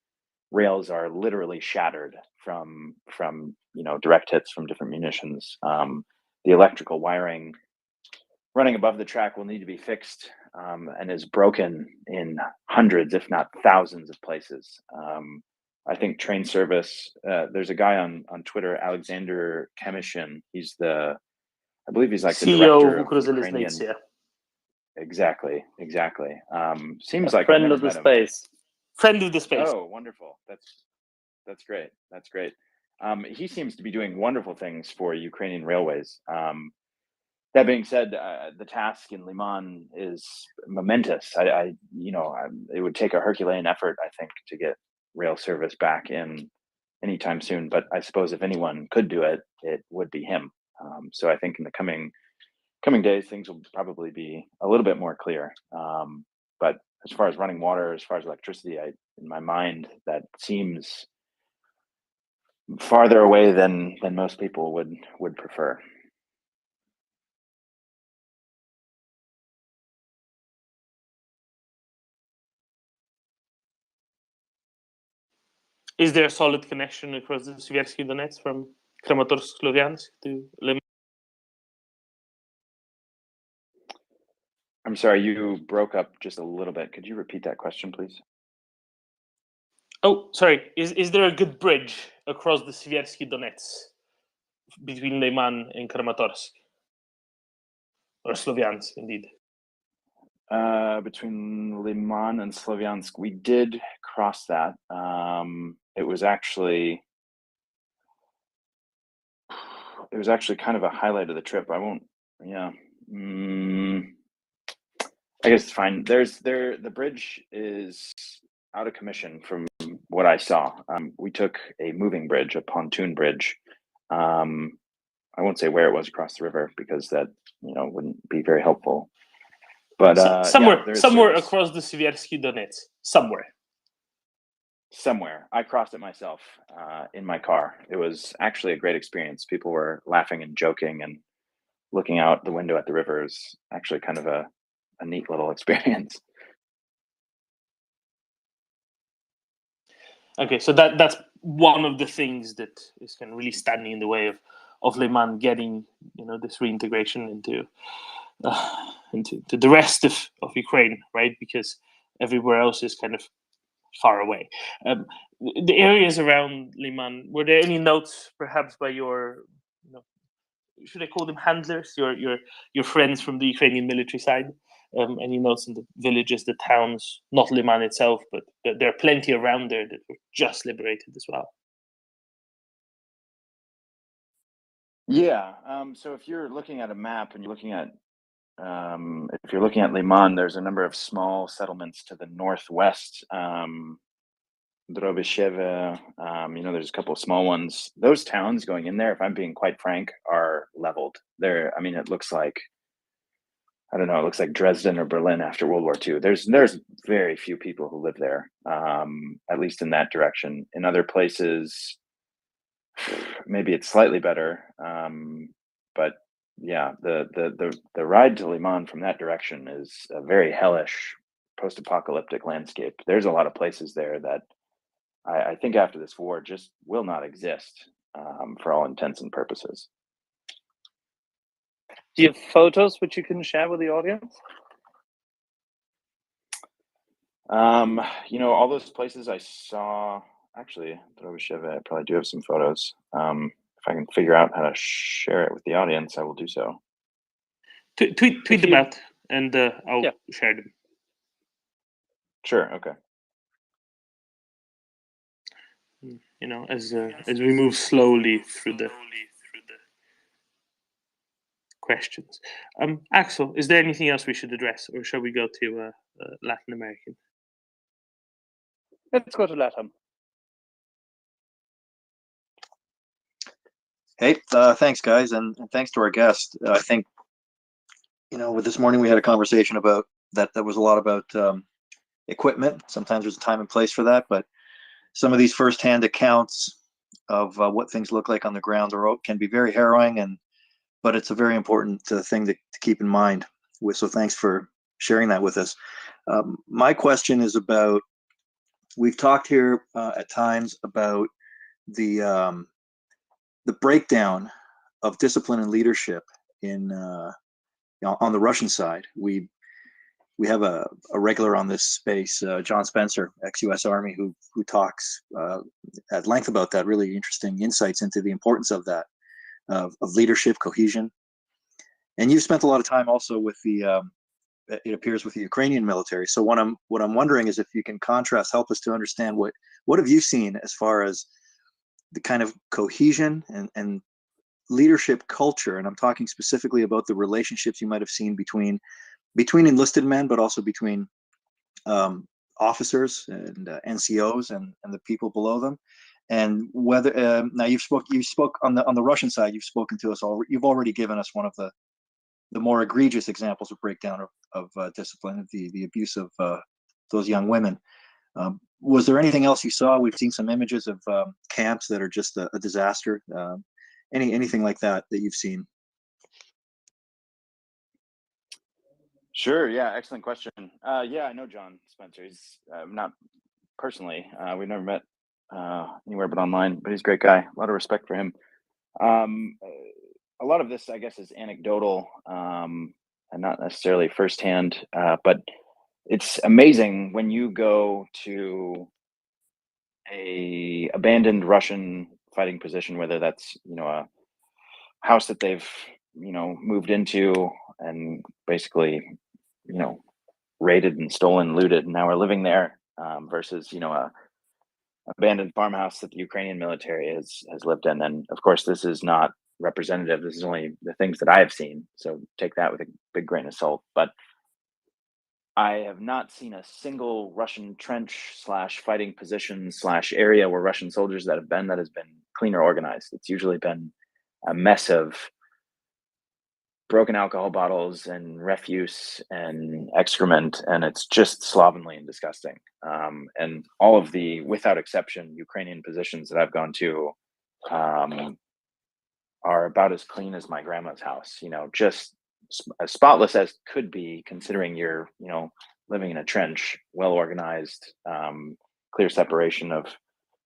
rails are literally shattered from direct hits from different munitions. The electrical wiring running above the track will need to be fixed, and is broken in hundreds, if not thousands of places. I think train service, there's a guy on Twitter, Alexander Kemishin. I believe he's like the CEO director of Ukrainian. yeah. Exactly. Seems A like friend I've of never the met him. space. Friend of the space. Oh, wonderful. That's great. He seems to be doing wonderful things for Ukrainian railways. That being said, the task in Liman is momentous. It would take a Herculean effort, I think, to get rail service back in anytime soon. But I suppose if anyone could do it, it would be him. So I think in the coming days, things will probably be a little bit more clear. But as far as running water, as far as electricity, in my mind, that seems farther away than most people would prefer. Is there a solid connection across the Svirsky Donetsk from Kramatorsk, Sloviansk to Liman? I'm sorry, you broke up just a little bit. Could you repeat that question, please? Oh, sorry. Is there a good bridge across the Svirsky Donetsk between Liman and Kramatorsk? Or Sloviansk, indeed. Between Liman and Sloviansk, we did cross that. It was actually kind of a highlight of the trip. I guess it's fine. The bridge is out of commission from what I saw. We took a moving bridge, a pontoon bridge. I won't say where it was across the river because that wouldn't be very helpful. But somewhere across the Svirsky Donetsk, somewhere. I crossed it myself in my car. It was actually a great experience. People were laughing and joking and looking out the window at the river. It was actually kind of a neat little experience. Okay, so that's one of the things that is kind of really standing in the way of Liman getting this reintegration into the rest of Ukraine, right? Because everywhere else is kind of far away. The areas around Liman, were there any notes perhaps by your, should I call them handlers, your friends from the Ukrainian military side? Any notes in the villages, the towns, not Liman itself, but there are plenty around there that were just liberated as well? Yeah. So if you're looking at a map and you're looking at Liman, there's a number of small settlements to the northwest. Drobisheve, there's a couple of small ones. Those towns going in there, if I'm being quite frank, are leveled. It looks like, I don't know, it looks like Dresden or Berlin after World War II. There's very few people who live there, at least in that direction. In other places, maybe it's slightly better, but yeah, the ride to Liman from that direction is a very hellish post-apocalyptic landscape. There's a lot of places there that I think after this war just will not exist for all intents and purposes. Do you have photos which you can share with the audience? All those places I saw. Actually, I probably do have some photos. If I can figure out how to share it with the audience, I will do so. Tweet them out, and I'll share them. Sure. Okay. as we move slowly through the questions. Axel, is there anything else we should address, or shall we go to Latin American? Let's go to Latin. Hey, thanks, guys, and thanks to our guest. I think, with this morning we had a conversation about that. That was a lot about equipment. Sometimes there's a time and place for that, but some of these firsthand accounts of what things look like on the ground can be very harrowing, but it's a very important thing to keep in mind. So thanks for sharing that with us. My question is about, we've talked here at times about the breakdown of discipline and leadership on the Russian side. We have a regular on this space, John Spencer, ex-US Army, who talks at length about that. Really interesting insights into the importance of that, of leadership, cohesion. And you've spent a lot of time also with it appears, with the Ukrainian military. So what I'm wondering is if you can help us to understand what have you seen as far as the kind of cohesion and leadership culture, and I'm talking specifically about the relationships you might have seen between enlisted men, but also between officers and NCOs and the people below them, and whether now you spoke on the Russian side. You've spoken to us all. You've already given us one of the more egregious examples of breakdown of discipline, the abuse of those young women. Was there anything else you saw? We've seen some images of camps that are just a disaster. Anything like that you've seen? Sure. Yeah. Excellent question. Yeah, I know John Spencer. He's not personally. We've never met anywhere but online, but he's a great guy. A lot of respect for him. A lot of this, I guess, is anecdotal and not necessarily firsthand, but it's amazing when you go to a abandoned Russian fighting position, whether that's a house that they've moved into and basically raided and stolen, looted, and now are living there, versus a abandoned farmhouse that the Ukrainian military has lived in. And of course, this is not representative. This is only the things that I have seen, so take that with a big grain of salt. But I have not seen a single Russian trench / fighting position / area where Russian soldiers that has been clean or organized. It's usually been a mess of broken alcohol bottles and refuse and excrement, and it's just slovenly and disgusting. And all of the, without exception, Ukrainian positions that I've gone to are about as clean as my grandma's house. Just as spotless as could be, considering you're living in a trench, well organized, clear separation of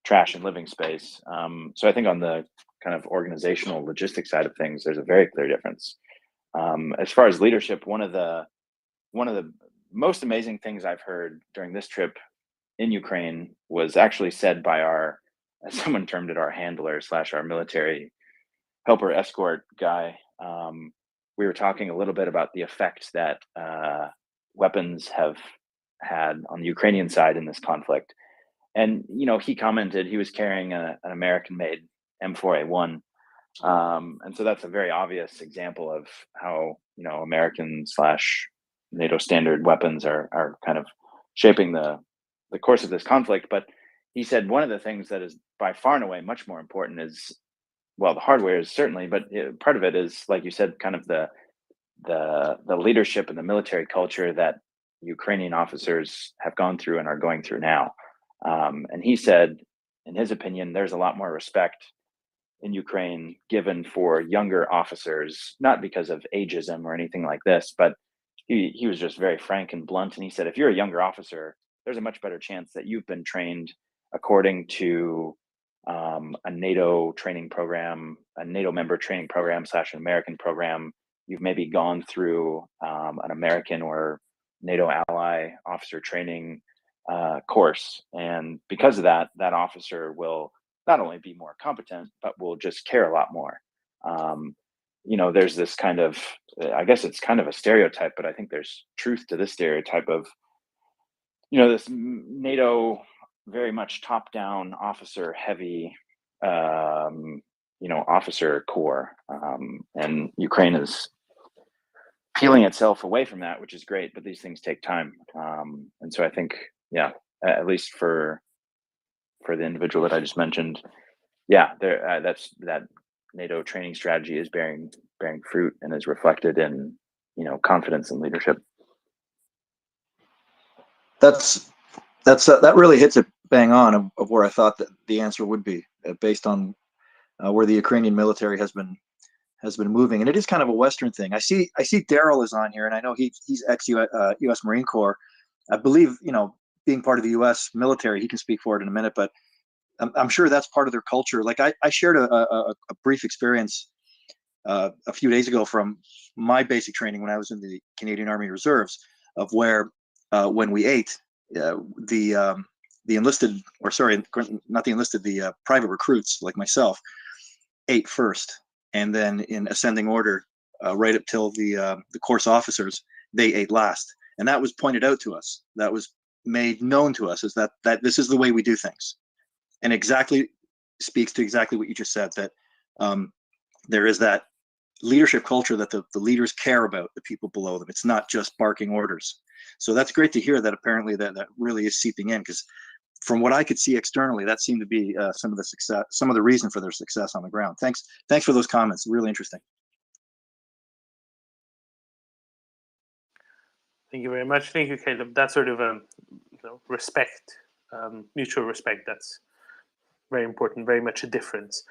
trash and living space. So I think on the kind of organizational logistic side of things, there's a very clear difference. As far as leadership, one of the most amazing things I've heard during this trip in Ukraine was actually said by as someone termed it, our handler / our military helper escort guy. We were talking a little bit about the effect that weapons have had on the Ukrainian side in this conflict. And, he commented he was carrying an American-made M4A1. And so that's a very obvious example of how, American / NATO standard weapons are kind of shaping the course of this conflict. But he said one of the things that is by far and away much more important is, well, the hardware is certainly, but part of it is, like you said, kind of the leadership and the military culture that Ukrainian officers have gone through and are going through now. And he said, in his opinion, there's a lot more respect in Ukraine given for younger officers, not because of ageism or anything like this, but he was just very frank and blunt. And he said, if you're a younger officer, there's a much better chance that you've been trained according to a NATO training program, a NATO member training program / an American program. You've maybe gone through an American or NATO ally officer training course. And because of that, that officer will not only be more competent, but will just care a lot more. There's this kind of, I guess it's kind of a stereotype, but I think there's truth to this stereotype of, this NATO very much top-down, officer-heavy, officer corps, and Ukraine is peeling itself away from that, which is great. But these things take time, and so I think, at least for the individual that I just mentioned, that NATO training strategy is bearing fruit and is reflected in confidence and leadership. That really hits it bang on of where I thought that the answer would be, based on where the Ukrainian military has been moving, and it is kind of a Western thing. I see Daryl is on here, and I know he's ex-U.S. Marine Corps. I believe, being part of the U.S. military, he can speak for it in a minute, but I'm sure that's part of their culture. Like I shared a brief experience a few days ago from my basic training when I was in the Canadian Army Reserves, of where when we ate, the enlisted, or sorry, not the enlisted, the private recruits like myself ate first, and then in ascending order, right up till the course officers, they ate last, and that was pointed out to us. That was made known to us, is that this is the way we do things, and exactly speaks to exactly what you just said, that there is that leadership culture that the leaders care about the people below them. It's not just barking orders. So that's great to hear that apparently that really is seeping in, because from what I could see externally, that seemed to be some of the reason for their success on the ground. Thanks for those comments. Really interesting. Thank you very much. Thank you, Caleb. That sort of respect, mutual respect. That's very important. Very much a difference.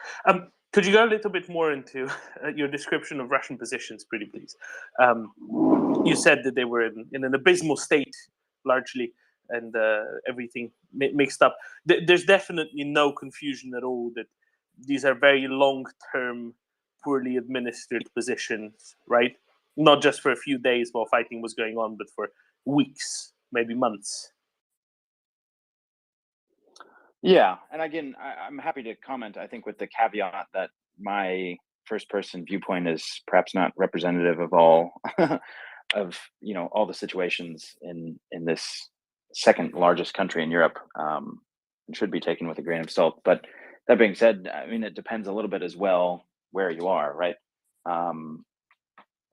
Could you go a little bit more into your description of Russian positions, pretty please? You said that they were in an abysmal state, largely, and everything mixed up. There's definitely no confusion at all that these are very long-term, poorly administered positions, right? Not just for a few days while fighting was going on, but for weeks, maybe months. Yeah, and again, I'm happy to comment, I think, with the caveat that my first-person viewpoint is perhaps not representative of all of all the situations in this second largest country in Europe, and should be taken with a grain of salt. But that being said, I mean, it depends a little bit as well where you are, right?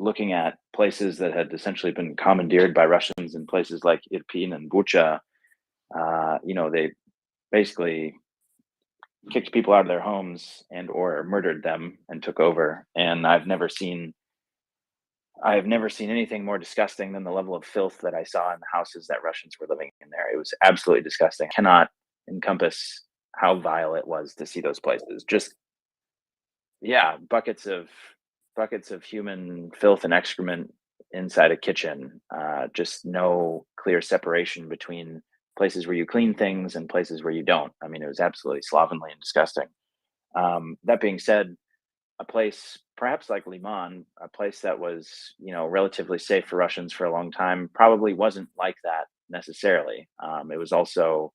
Looking at places that had essentially been commandeered by Russians in places like Irpin and Bucha, they basically kicked people out of their homes and or murdered them and took over. And I have never seen anything more disgusting than the level of filth that I saw in the houses that Russians were living in there. It was absolutely disgusting. I cannot encompass how vile it was to see those places. Just, buckets of human filth and excrement inside a kitchen. Just no clear separation between places where you clean things and places where you don't. I mean, it was absolutely slovenly and disgusting. That being said, a place perhaps like Liman, a place that was, relatively safe for Russians for a long time, probably wasn't like that necessarily. It was also,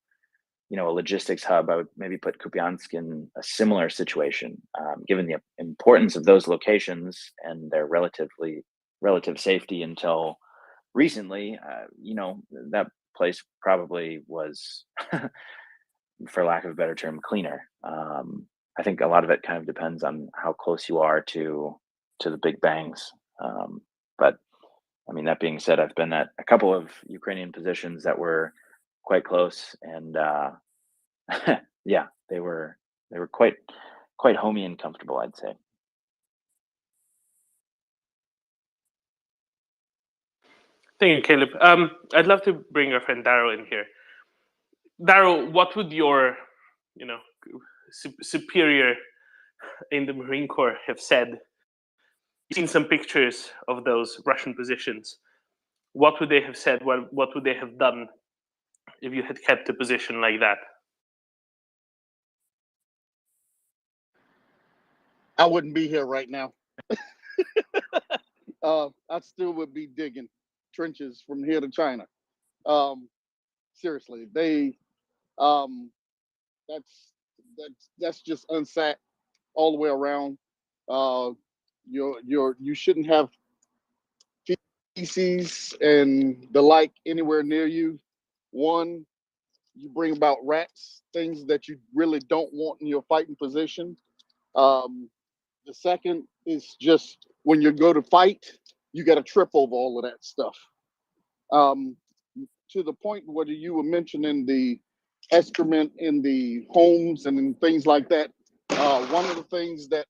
a logistics hub. I would maybe put Kupiansk in a similar situation, given the importance of those locations and their relative safety until recently. That place probably was, for lack of a better term, cleaner. I think a lot of it kind of depends on how close you are to the big bangs. But I mean, that being said, I've been at a couple of Ukrainian positions that were quite close, and they were quite homey and comfortable, I'd say. Thank you, Caleb. I'd love to bring our friend Daryl in here. Daryl, what would your, superior in the Marine Corps have said? You've seen some pictures of those Russian positions. What would they have said? What would they have done if you had kept a position like that? I wouldn't be here right now. I still would be digging trenches from here to China. Seriously, that's just unsat all the way around. You shouldn't have feces and the like anywhere near you. One, you bring about rats, things that you really don't want in your fighting position. The second is just when you go to fight, you got to trip over all of that stuff. To the point where you were mentioning the excrement in the homes and things like that. One of the things that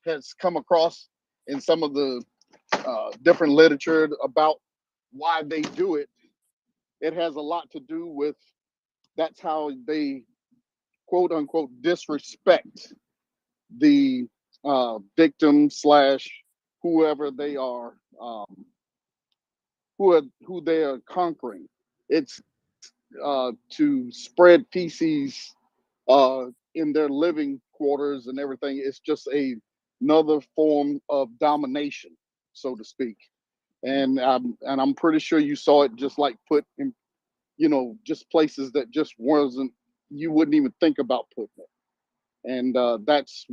has come across in some of the different literature about why they do it, it has a lot to do with that's how they quote unquote disrespect the victim slash whoever they are, who they are conquering. It's to spread feces in their living quarters and everything. It's just another form of domination, so to speak. And I'm pretty sure you saw it just like put in, just places that just wasn't, you wouldn't even think about putting it. And that's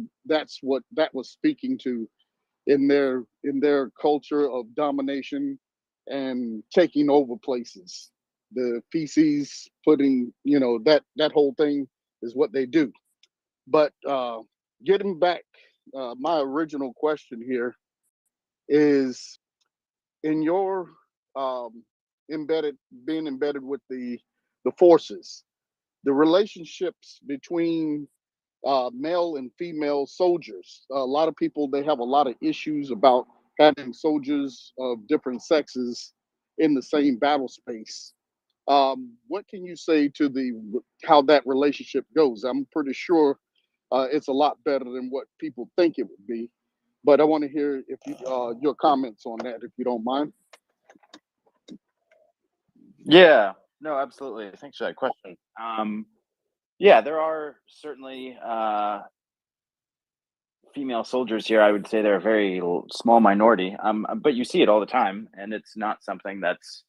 what that was speaking to in their culture of domination and taking over places. The feces, putting, that whole thing is what they do. But getting back, my original question here is, in your being embedded with the forces, the relationships between male and female soldiers. A lot of people, they have a lot of issues about having soldiers of different sexes in the same battle space. What can you say to how that relationship goes? I'm pretty sure it's a lot better than what people think it would be, but I want to hear if your comments on that, if you don't mind. Yeah, no, absolutely. Thanks for that question. Yeah, there are certainly female soldiers here. I would say they're a very small minority, but you see it all the time, and it's not something that's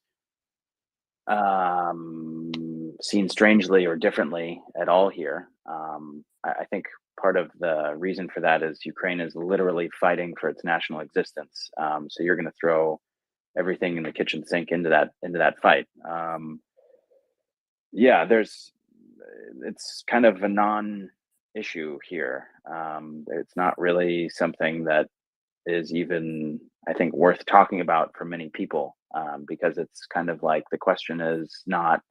seen strangely or differently at all here. I think part of the reason for that is Ukraine is literally fighting for its national existence. So you're going to throw everything in the kitchen sink into that fight. Yeah, it's kind of a non-issue here. It's not really something that is even, I think, worth talking about for many people, because it's kind of like the question is not,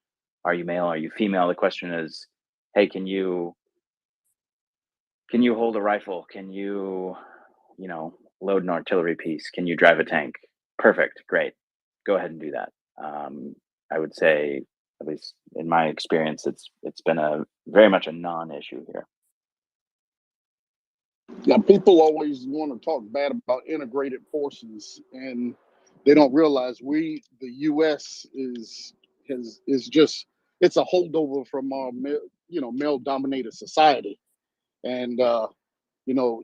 are you male, are you female? The question is, hey, can you hold a rifle? Can you load an artillery piece? Can you drive a tank? Perfect, great, go ahead and do that. I would say, at least in my experience, it's been very much a non-issue here. Yeah, people always want to talk bad about integrated forces, and they don't realize the U.S. is just, it's a holdover from our male-dominated society, and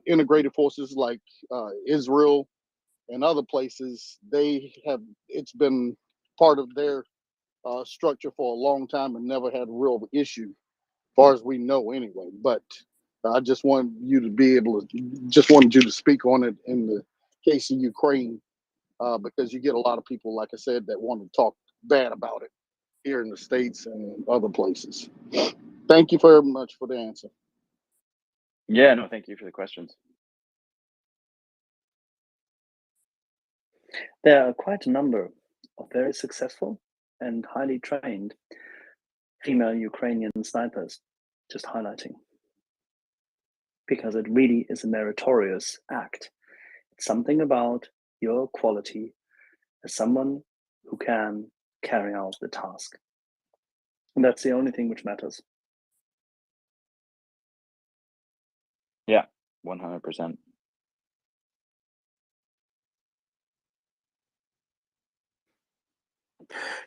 integrated forces like Israel and other places, it's been part of their structure for a long time and never had a real issue, as far as we know anyway. But I just wanted you to speak on it in the case of Ukraine, because you get a lot of people, like I said, that want to talk bad about it here in the States and other places. Thank you very much for the answer. Yeah, no, thank you for the questions. There are quite a number of very successful and highly trained female Ukrainian snipers, just highlighting, because it really is a meritorious act. It's something about your quality as someone who can carry out the task. And that's the only thing which matters. Yeah, 100%.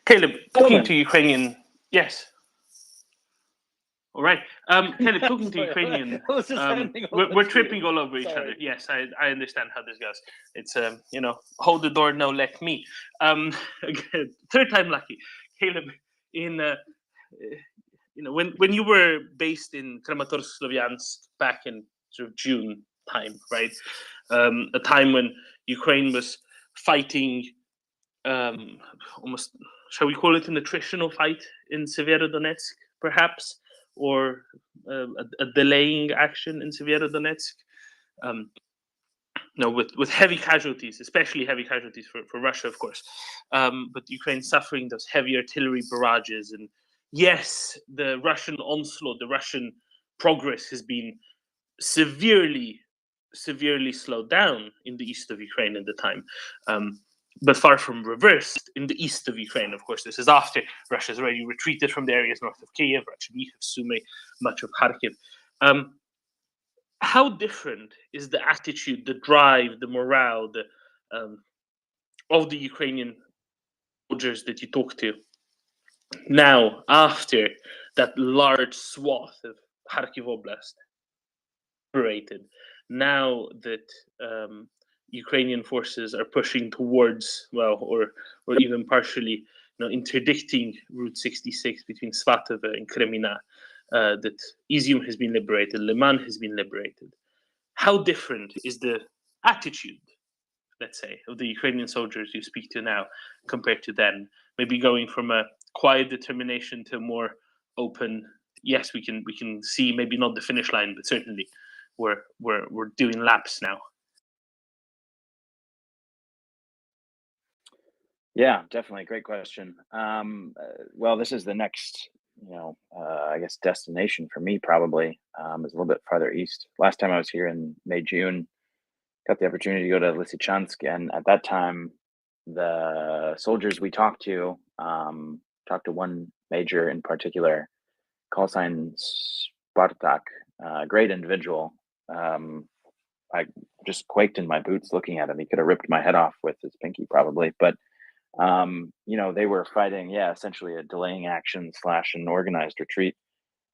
Caleb, talking Gentlemen. to Ukrainian, yes. All right. Caleb, talking to Ukrainian, we're tripping all over each other. Yes, I understand how this goes. It's, hold the door, no, let me. Third time lucky. Caleb, when you were based in Kramatorsk, Sloviansk back in sort of June time, right? A time when Ukraine was fighting almost shall we call it an attritional fight in Severodonetsk, perhaps, or a delaying action in Severodonetsk. With heavy casualties, especially heavy casualties for Russia, of course. But Ukraine suffering those heavy artillery barrages. And yes, the Russian onslaught, the Russian progress has been severely slowed down in the east of Ukraine at the time. But far from reversed in the east of Ukraine. Of course, this is after Russia's already retreated from the areas north of Kiev, Rachaniv, Sumy, much of Kharkiv. How different is the attitude, the drive, the morale of the Ukrainian soldiers that you talk to now, after that large swath of Kharkiv Oblast liberated, now that Ukrainian forces are pushing towards, or even partially, interdicting Route 66 between Svatove and Kremina, that Izium has been liberated, Liman has been liberated. How different is the attitude, let's say, of the Ukrainian soldiers you speak to now compared to then? Maybe going from a quiet determination to a more open, yes, we can see maybe not the finish line, but certainly we're doing laps now. Yeah, definitely. Great question. Well, this is the next, I guess, destination for me, probably, is a little bit farther east. Last time I was here in May, June, got the opportunity to go to Lysychansk. And at that time, the soldiers we talked to one major in particular, call sign Spartak, great individual. I just quaked in my boots looking at him. He could have ripped my head off with his pinky, probably. But they were fighting, essentially a delaying action / an organized retreat.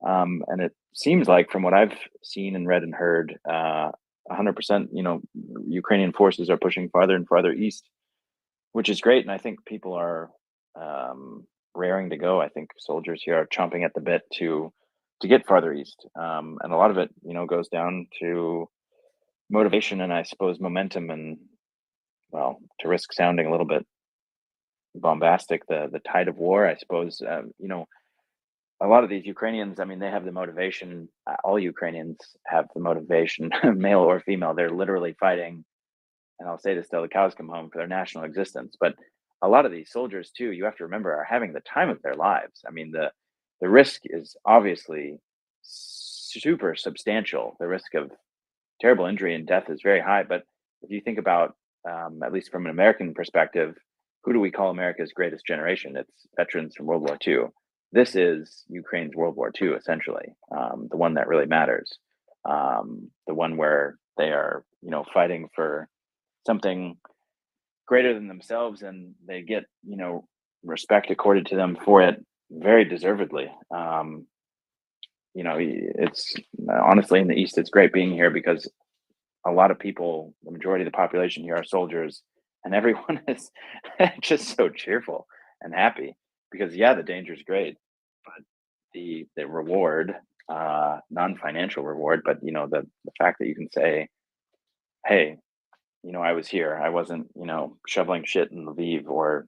And it seems like, from what I've seen and read and heard, 100%, Ukrainian forces are pushing farther and farther east, which is great. And I think people are raring to go. I think soldiers here are chomping at the bit to get farther east. And a lot of it, goes down to motivation and, I suppose, momentum, and, to risk sounding a little bit bombastic, the tide of war, I suppose. A lot of these Ukrainians, they have the motivation. All Ukrainians have the motivation, male or female. They're literally fighting, and I'll say this till the cows come home, for their national existence. But a lot of these soldiers, too, you have to remember, are having the time of their lives. The risk is obviously super substantial. The risk of terrible injury and death is very high. But if you think about, at least from an American perspective, who do we call America's greatest generation? It's veterans from World War II. This is Ukraine's World War II, essentially, the one that really matters, the one where they are, fighting for something greater than themselves, and they get, respect accorded to them for it, very deservedly. It's honestly, in the East, it's great being here, because a lot of people, the majority of the population here, are soldiers. And everyone is just so cheerful and happy, because, the danger is great, but the reward, non-financial reward, but, the fact that you can say, hey, I was here. I wasn't, shoveling shit in Lviv or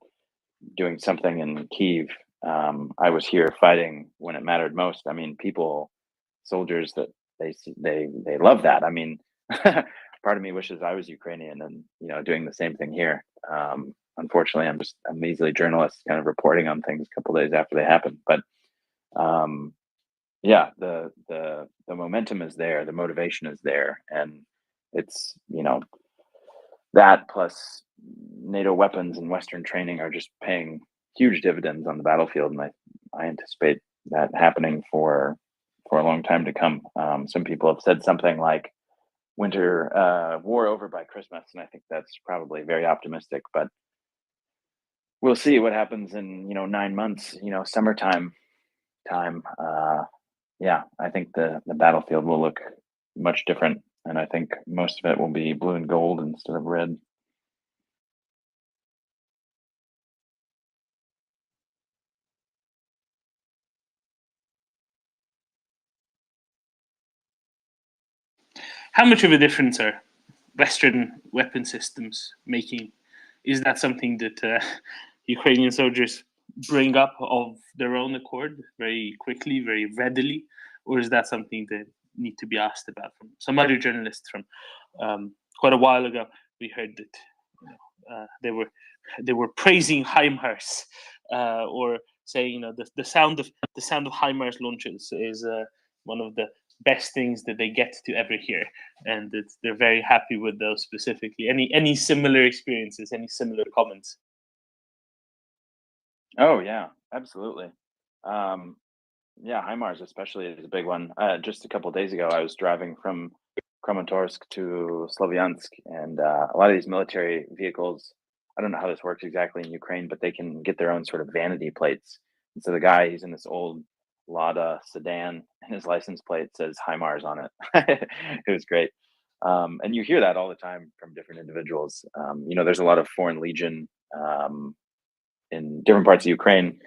doing something in Kyiv. I was here fighting when it mattered most. Soldiers, that they love that. Part of me wishes I was Ukrainian and, doing the same thing here. Unfortunately, I'm a measly journalist, kind of reporting on things a couple of days after they happen. But the momentum is there, the motivation is there, and it's, that plus NATO weapons and Western training are just paying huge dividends on the battlefield, and I anticipate that happening for a long time to come. Some people have said something like winter war over by Christmas, and I think that's probably very optimistic, but we'll see what happens in 9 months, summertime time. I think the battlefield will look much different, and I think most of it will be blue and gold instead of red. How much of a difference are Western weapon systems making? Is that something that Ukrainian soldiers bring up of their own accord very quickly, very readily, or is that something that need to be asked about? From some other journalists from quite a while ago, we heard that they were praising HIMARS or saying the sound of HIMARS launches is one of the best things that they get to ever hear, and they're very happy with those specifically. Any similar experiences? Any similar comments? Oh yeah, absolutely. Yeah, HIMARS especially is a big one. Just a couple of days ago, I was driving from Kramatorsk to Slavyansk, and a lot of these military vehicles, I don't know how this works exactly in Ukraine, but they can get their own sort of vanity plates. And so the guy, he's in this old Lada sedan, and his license plate says HIMARS on it. It was great. And you hear that all the time from different individuals. There's a lot of Foreign Legion in different parts of Ukraine.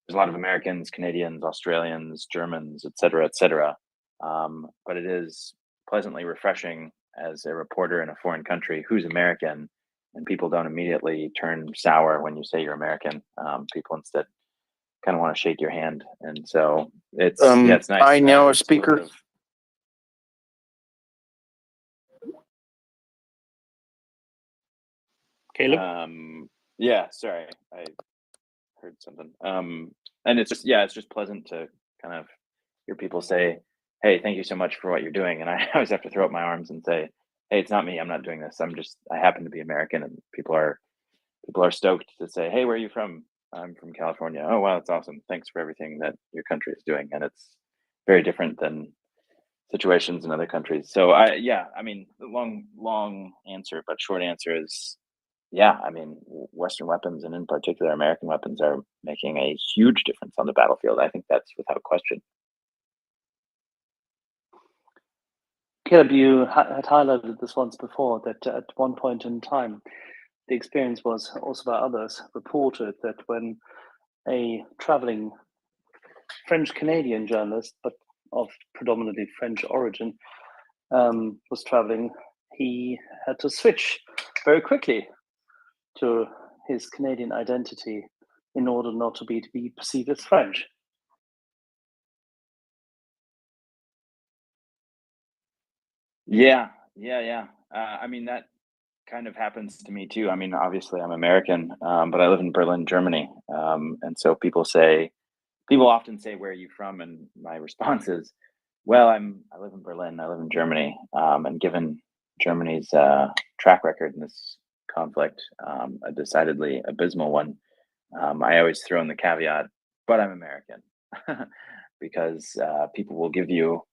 There's a lot of Americans, Canadians, Australians, Germans, et cetera, but it is pleasantly refreshing as a reporter in a foreign country who's American, and people don't immediately turn sour when you say you're American. People instead kind of want to shake your hand, and so it's it's nice. I know a speaker. Caleb? Yeah, sorry, I heard something. And it's just pleasant to kind of hear people say, "Hey, thank you so much for what you're doing." And I always have to throw up my arms and say, "Hey, it's not me. I'm not doing this. I happen to be American." And people are stoked to say, "Hey, where are you from?" "I'm from California." "Oh, wow, that's awesome. Thanks for everything that your country is doing." And it's very different than situations in other countries. So the long answer, but short answer is, yeah, I mean, Western weapons, and in particular American weapons, are making a huge difference on the battlefield. I think that's without question. Caleb, you had highlighted this once before, that at one point in time, the experience was also by others reported that when a traveling French-Canadian journalist, but of predominantly French origin, was traveling, he had to switch very quickly to his Canadian identity in order not to be perceived as French. Yeah. I mean, that kind of happens to me too. I mean, obviously I'm American, but I live in Berlin, Germany. And so people often say, "Where are you from?" And my response is, well, I live in Berlin, I live in Germany. And given Germany's track record in this conflict, a decidedly abysmal one, I always throw in the caveat, but I'm American, because people will give you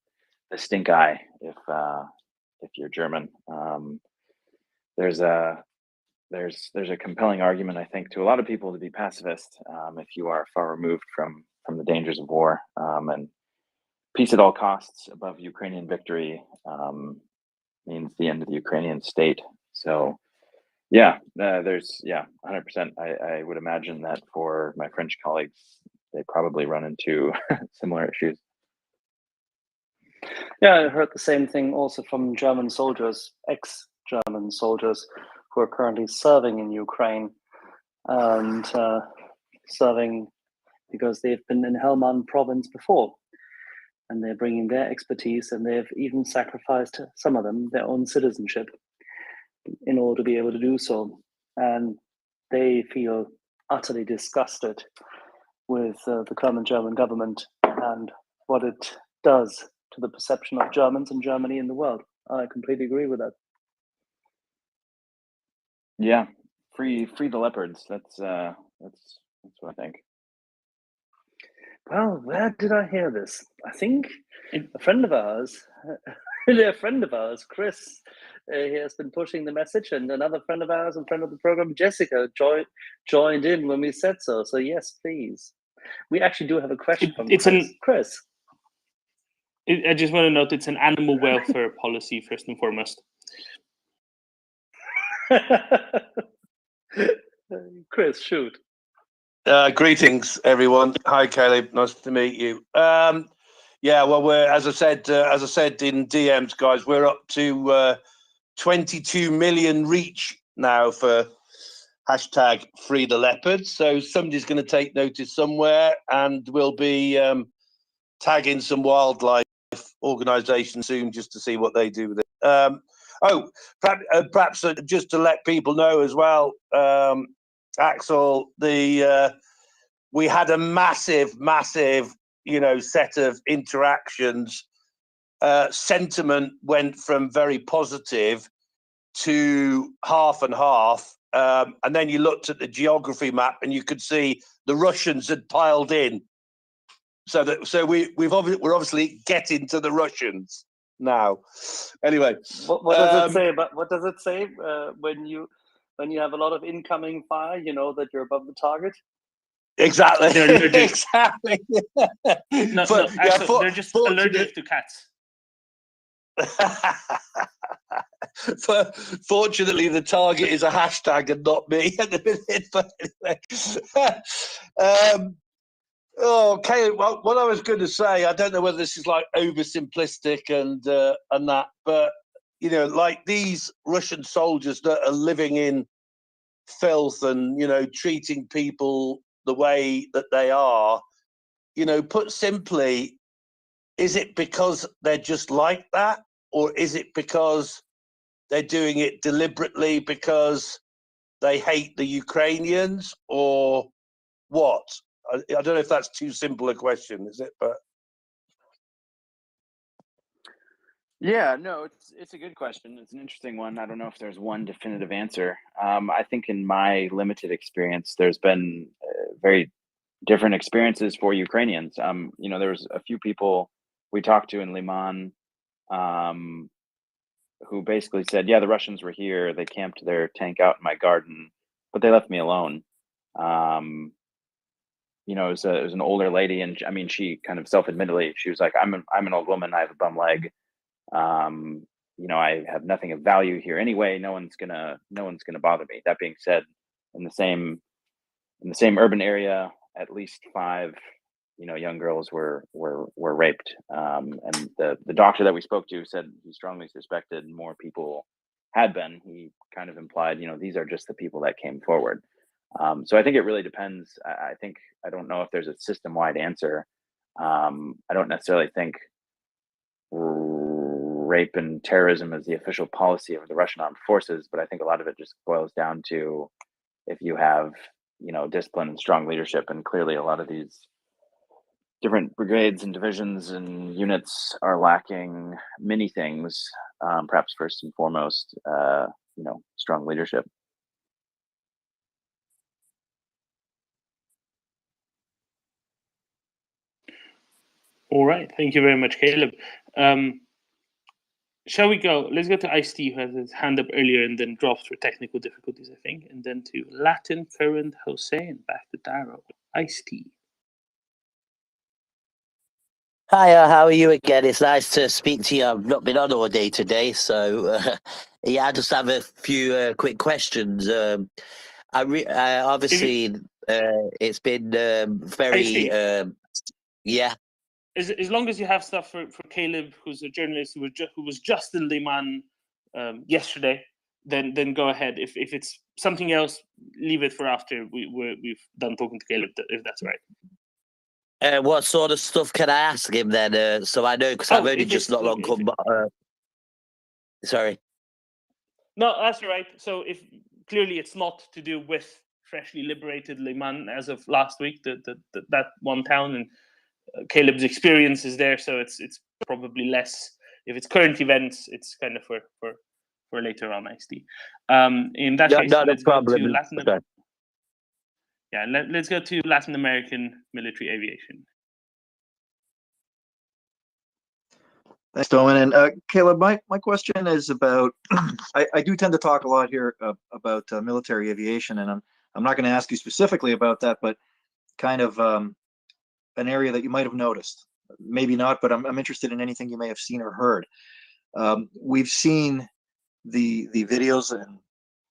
the stink eye if you're German. There's a compelling argument, I think, to a lot of people to be pacifist if you are far removed from the dangers of war, and peace at all costs above Ukrainian victory means the end of the Ukrainian state. So there's 100%. I would imagine that for my French colleagues, they probably run into similar issues. Yeah, I heard the same thing also from German soldiers, ex-German soldiers, who are currently serving in Ukraine, and serving because they've been in Helmand province before, and they're bringing their expertise, and they've even sacrificed, some of them, their own citizenship in order to be able to do so. And they feel utterly disgusted with the current German government and what it does to the perception of Germans and Germany in the world. I completely agree with that. Yeah, free the leopards. That's what I think. Well, where did I hear this? I think a friend of ours, Chris, he has been pushing the message, and another friend of ours and friend of the program, Jessica, joined in when we said so. So yes, please. We actually do have a question from Chris. I just want to note it's an animal welfare policy first and foremost. Chris, shoot. Greetings, everyone. Hi, Caleb. Nice to meet you. Well, we're as I said in DMs, guys, we're up to 22 million reach now for hashtag free the leopards. So somebody's going to take notice somewhere, and we'll be tagging some wildlife organisations soon just to see what they do with it. Perhaps just to let people know as well, Axel, we had a massive, set of interactions. Sentiment went from very positive to half and half, and then you looked at the geography map and you could see the Russians had piled in. So we're obviously getting to the Russians now. Anyway, what does it say about when you have a lot of incoming fire? You know that you're above the target. Exactly. They're allergic. Exactly. Actually, they're just allergic to cats. Fortunately, the target is a hashtag and not me at the minute. But anyway, okay. Well, what I was going to say, I don't know whether this is like oversimplistic and that, but like these Russian soldiers that are living in filth and treating people the way that they are, put simply, is it because they're just like that, or is it because they're doing it deliberately because they hate the Ukrainians, or what? I don't know if that's too simple a question, is it? But yeah, no, it's a good question. It's an interesting one. I don't know if there's one definitive answer. I think in my limited experience, there's been very different experiences for Ukrainians. There was a few people we talked to in Liman who basically said, yeah, the Russians were here. They camped their tank out in my garden, but they left me alone. It was an older lady, and I mean, she kind of self-admittedly, she was like, I'm an old woman. I have a bum leg. I have nothing of value here anyway. No one's gonna bother me. That being said, in the same urban area, at least 5 young girls were raped, and the doctor that we spoke to said he strongly suspected more people had been. He kind of implied these are just the people that came forward. So I think it really depends. I don't know if there's a system-wide answer. I don't necessarily think rape and terrorism is the official policy of the Russian armed forces, but I think a lot of it just boils down to if you have discipline and strong leadership. And clearly a lot of these different brigades and divisions and units are lacking many things, perhaps first and foremost strong leadership. All right, thank you very much, Caleb. Shall we go? Let's go to Ice-T, who has his hand up earlier and then dropped for technical difficulties, I think, and then to Latin Current Jose and back to Daro. Ice-T. Hiya, how are you again? It's nice to speak to you. I've not been on all day today, so yeah, I just have a few quick questions. Obviously, it's been very, yeah. As long as you have stuff for Caleb, who's a journalist who was just in Liman yesterday, then go ahead. If it's something else, leave it for after we've done talking to Caleb, if that's right. What sort of stuff can I ask him then? So I know, because I've only just not long come back. Sorry. No, that's right. So if clearly it's not to do with freshly liberated Liman as of last week, that one town, and Caleb's experience is there, so it's probably less. If it's current events, it's kind of for later on, Ice-T. In that case, let's go to Latin America. Yeah, let's go to Latin American military aviation. Thanks, Doman. And Caleb, my question is about, I do tend to talk a lot here about military aviation, and I'm not going to ask you specifically about that, but kind of an area that you might have noticed. Maybe not, but I'm interested in anything you may have seen or heard. We've seen the videos and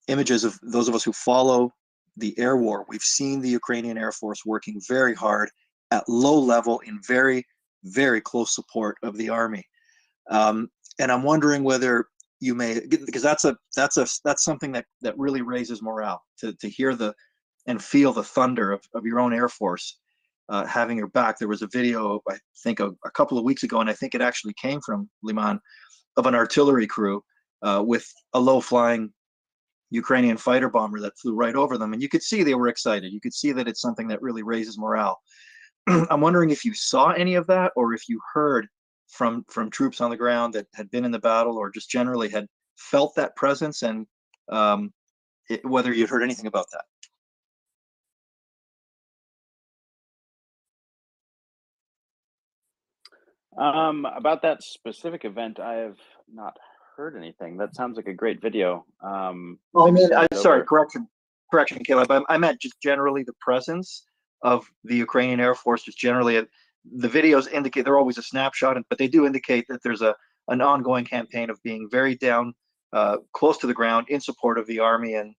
images of those of us who follow the air war. We've seen the Ukrainian Air Force working very hard at low level in very, very close support of the army. And I'm wondering whether you may, because that's something that really raises morale, to hear and feel the thunder of your own Air Force having your back. There was a video, I think, a couple of weeks ago, and I think it actually came from Liman, of an artillery crew with a low-flying Ukrainian fighter bomber that flew right over them, and you could see they were excited. You could see that it's something that really raises morale. I'm wondering if you saw any of that, or if you heard from troops on the ground that had been in the battle, or just generally had felt that presence, and whether you'd heard anything about that. About that specific event, I have not heard anything. That sounds like a great video. Well, I mean, sorry, correction, Caleb. I meant just generally the presence of the Ukrainian Air Force. Just generally, the videos indicate, they're always a snapshot, but they do indicate that there's an ongoing campaign of being very down, close to the ground, in support of the army. And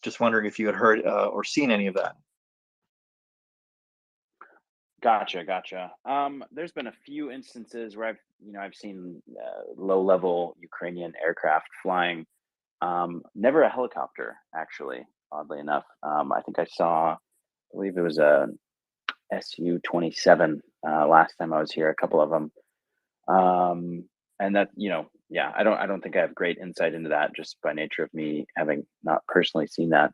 just wondering if you had heard or seen any of that. Gotcha. There's been a few instances where I've seen low-level Ukrainian aircraft flying. Never a helicopter, actually. Oddly enough, I think I believe it was a Su-27 last time I was here. A couple of them, and that I don't think I have great insight into that, just by nature of me having not personally seen that.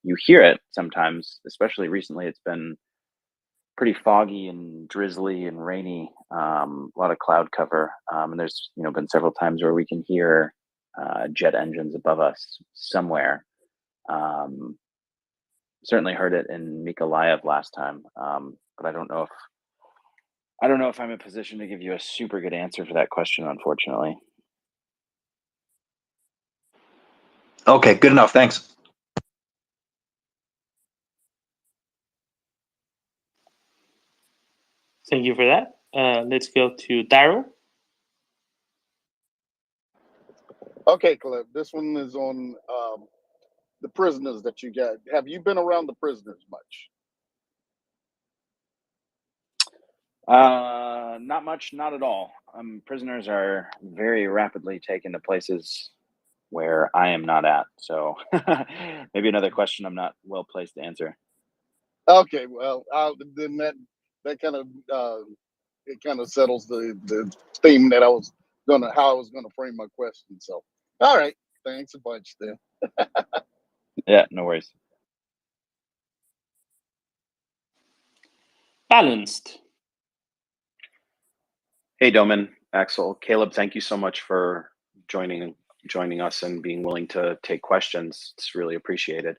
You hear it sometimes, especially recently. It's been pretty foggy and drizzly and rainy, a lot of cloud cover, and there's been several times where we can hear jet engines above us somewhere. Certainly heard it in Mykolaiv last time, but I don't know if I'm in a position to give you a super good answer for that question, unfortunately. Okay, good enough. Thanks. Thank you for that. Let's go to Daryl. Okay, Caleb, this one is on the prisoners that you got. Have you been around the prisoners much? Not much, not at all. Prisoners are very rapidly taken to places where I am not at. So maybe another question I'm not well placed to answer. Okay, well, then that kind of it kind of settles the theme that how I was gonna frame my question. So, all right, thanks a bunch then. Yeah, no worries. Balanced. Hey, Doman, Axel, Caleb, thank you so much for joining us and being willing to take questions. It's really appreciated.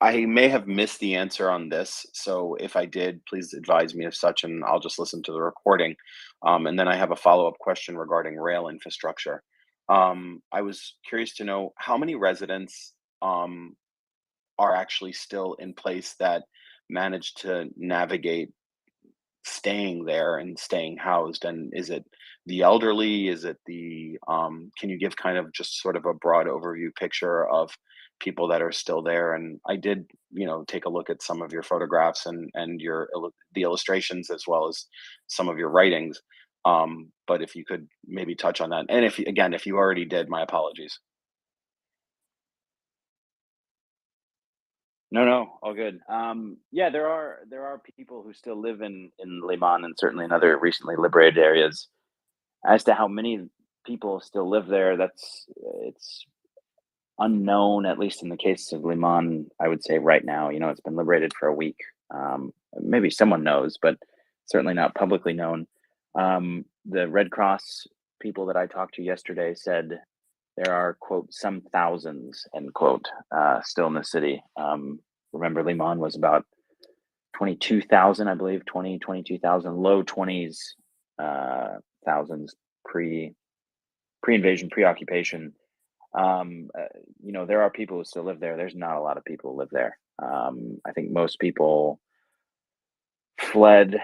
I may have missed the answer on this, so if I did, please advise me of such, and I'll just listen to the recording. And then I have a follow-up question regarding rail infrastructure. I was curious to know how many residents are actually still in place that managed to navigate staying there and staying housed, and is it the elderly, is it the can you give kind of just sort of a broad overview picture of people that are still there? And I did take a look at some of your photographs and the illustrations, as well as some of your writings, but if you could maybe touch on that, and if you already did, my apologies. No, all good. Yeah, there are people who still live in Liman, and certainly in other recently liberated areas. As to how many people still live there, it's unknown, at least in the case of Liman. I would say right now, it's been liberated for a week. Maybe someone knows, but certainly not publicly known. The Red Cross people that I talked to yesterday said there are, quote, some thousands, end quote, still in the city. Remember, Liman was about 22,000, I believe, 22,000, low 20s, thousands pre-invasion, pre-occupation. There are people who still live there. There's not a lot of people who live there. I think most people fled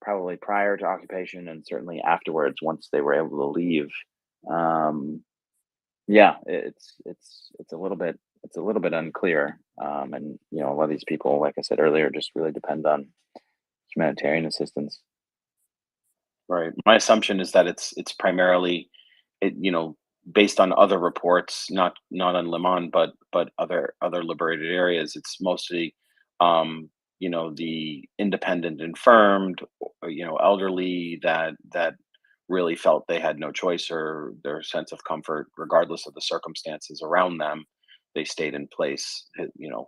probably prior to occupation, and certainly afterwards, once they were able to leave. Yeah, it's a little bit unclear, and a lot of these people, like I said earlier, just really depend on humanitarian assistance. Right. My assumption is that it's primarily based on other reports, not on Liman, but other liberated areas, it's mostly the independent infirmed, elderly that really felt they had no choice, or their sense of comfort, regardless of the circumstances around them, they stayed in place,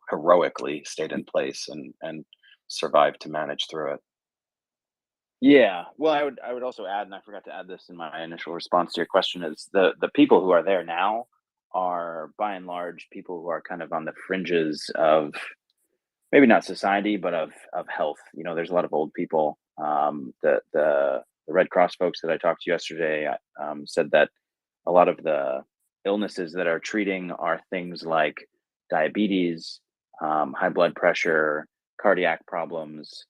heroically stayed in place and survived to manage through it. Yeah, well, I would also add, and I forgot to add this in my initial response to your question, is the people who are there now are by and large people who are kind of on the fringes of maybe not society, but of health. There's a lot of old people. The Red Cross folks that I talked to yesterday said that a lot of the illnesses that are treating are things like diabetes, high blood pressure, cardiac problems,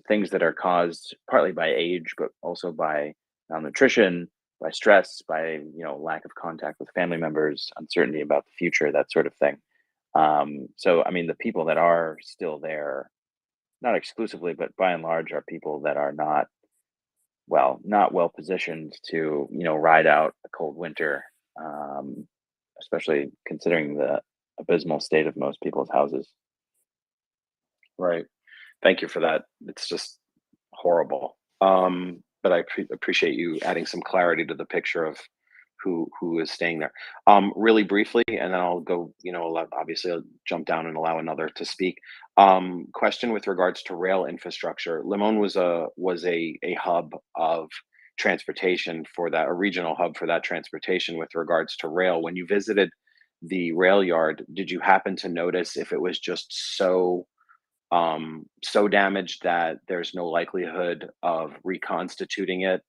things that are caused partly by age, but also by malnutrition, by stress, by lack of contact with family members, uncertainty about the future, that sort of thing. So I mean, the people that are still there, not exclusively, but by and large, are people that are not well positioned to ride out a cold winter, especially considering the abysmal state of most people's houses. Right. Thank you for that. It's just horrible. But I appreciate you adding some clarity to the picture of who is staying there. Really briefly, and then I'll go. Obviously, I'll jump down and allow another to speak. Question with regards to rail infrastructure. Limon was a hub of transportation for that, a regional hub for that transportation with regards to rail. When you visited the rail yard, did you happen to notice if it was just so damaged that there's no likelihood of reconstituting it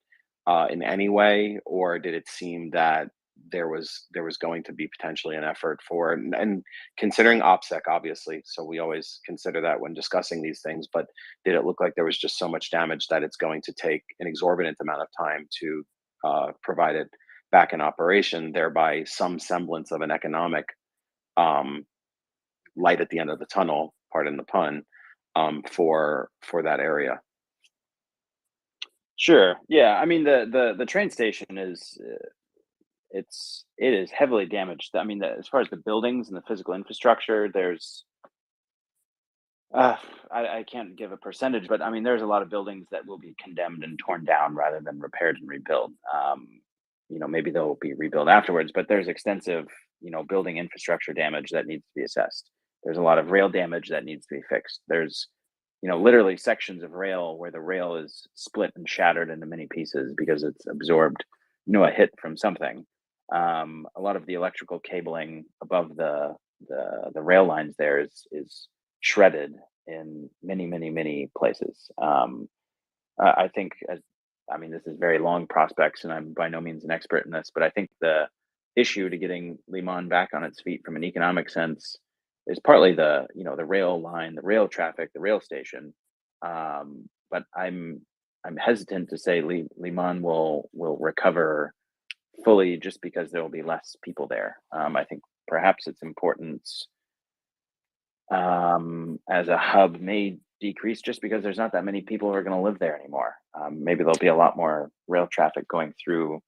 in any way, or did it seem that there was going to be potentially an effort for it? And considering OPSEC, obviously, so we always consider that when discussing these things, but did it look like there was just so much damage that it's going to take an exorbitant amount of time to provide it back in operation, thereby some semblance of an economic light at the end of the tunnel, pardon the pun, for that area? Sure. Yeah. I mean, the train station is it is heavily damaged. I mean, as far as the buildings and the physical infrastructure, there's I can't give a percentage, but I mean, there's a lot of buildings that will be condemned and torn down rather than repaired and rebuilt. Maybe they'll be rebuilt afterwards, but there's extensive, building infrastructure damage that needs to be assessed. There's a lot of rail damage that needs to be fixed. There's, literally sections of rail where the rail is split and shattered into many pieces because it's absorbed, a hit from something. A lot of the electrical cabling above the rail lines there is shredded in many places. I think, this is very long prospects, and I'm by no means an expert in this, but I think the issue to getting Liman back on its feet from an economic sense is partly the rail line, the rail traffic, the rail station. But I'm hesitant to say Liman will recover fully just because there will be less people there. I think perhaps its importance as a hub may decrease just because there's not that many people who are going to live there anymore. Maybe there'll be a lot more rail traffic going through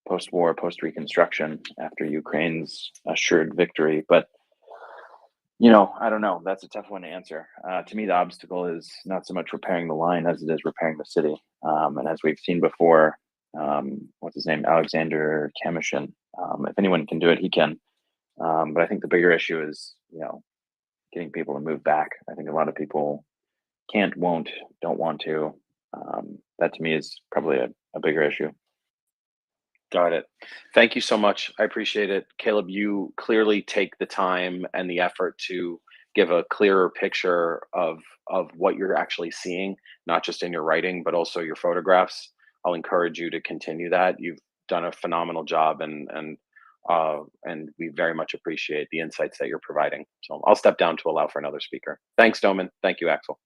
post-war, post-reconstruction after Ukraine's assured victory. But, I don't know. That's a tough one to answer. To me, the obstacle is not so much repairing the line as it is repairing the city. And as we've seen before, what's his name? Alexander Kamyshin. If anyone can do it, he can. But I think the bigger issue is, getting people to move back. I think a lot of people can't, won't, don't want to. That to me is probably a bigger issue. Got it. Thank you so much. I appreciate it. Caleb, you clearly take the time and the effort to give a clearer picture of what you're actually seeing, not just in your writing, but also your photographs. I'll encourage you to continue that. You've done a phenomenal job, and we very much appreciate the insights that you're providing. So I'll step down to allow for another speaker. Thanks, Doman. Thank you, Axel.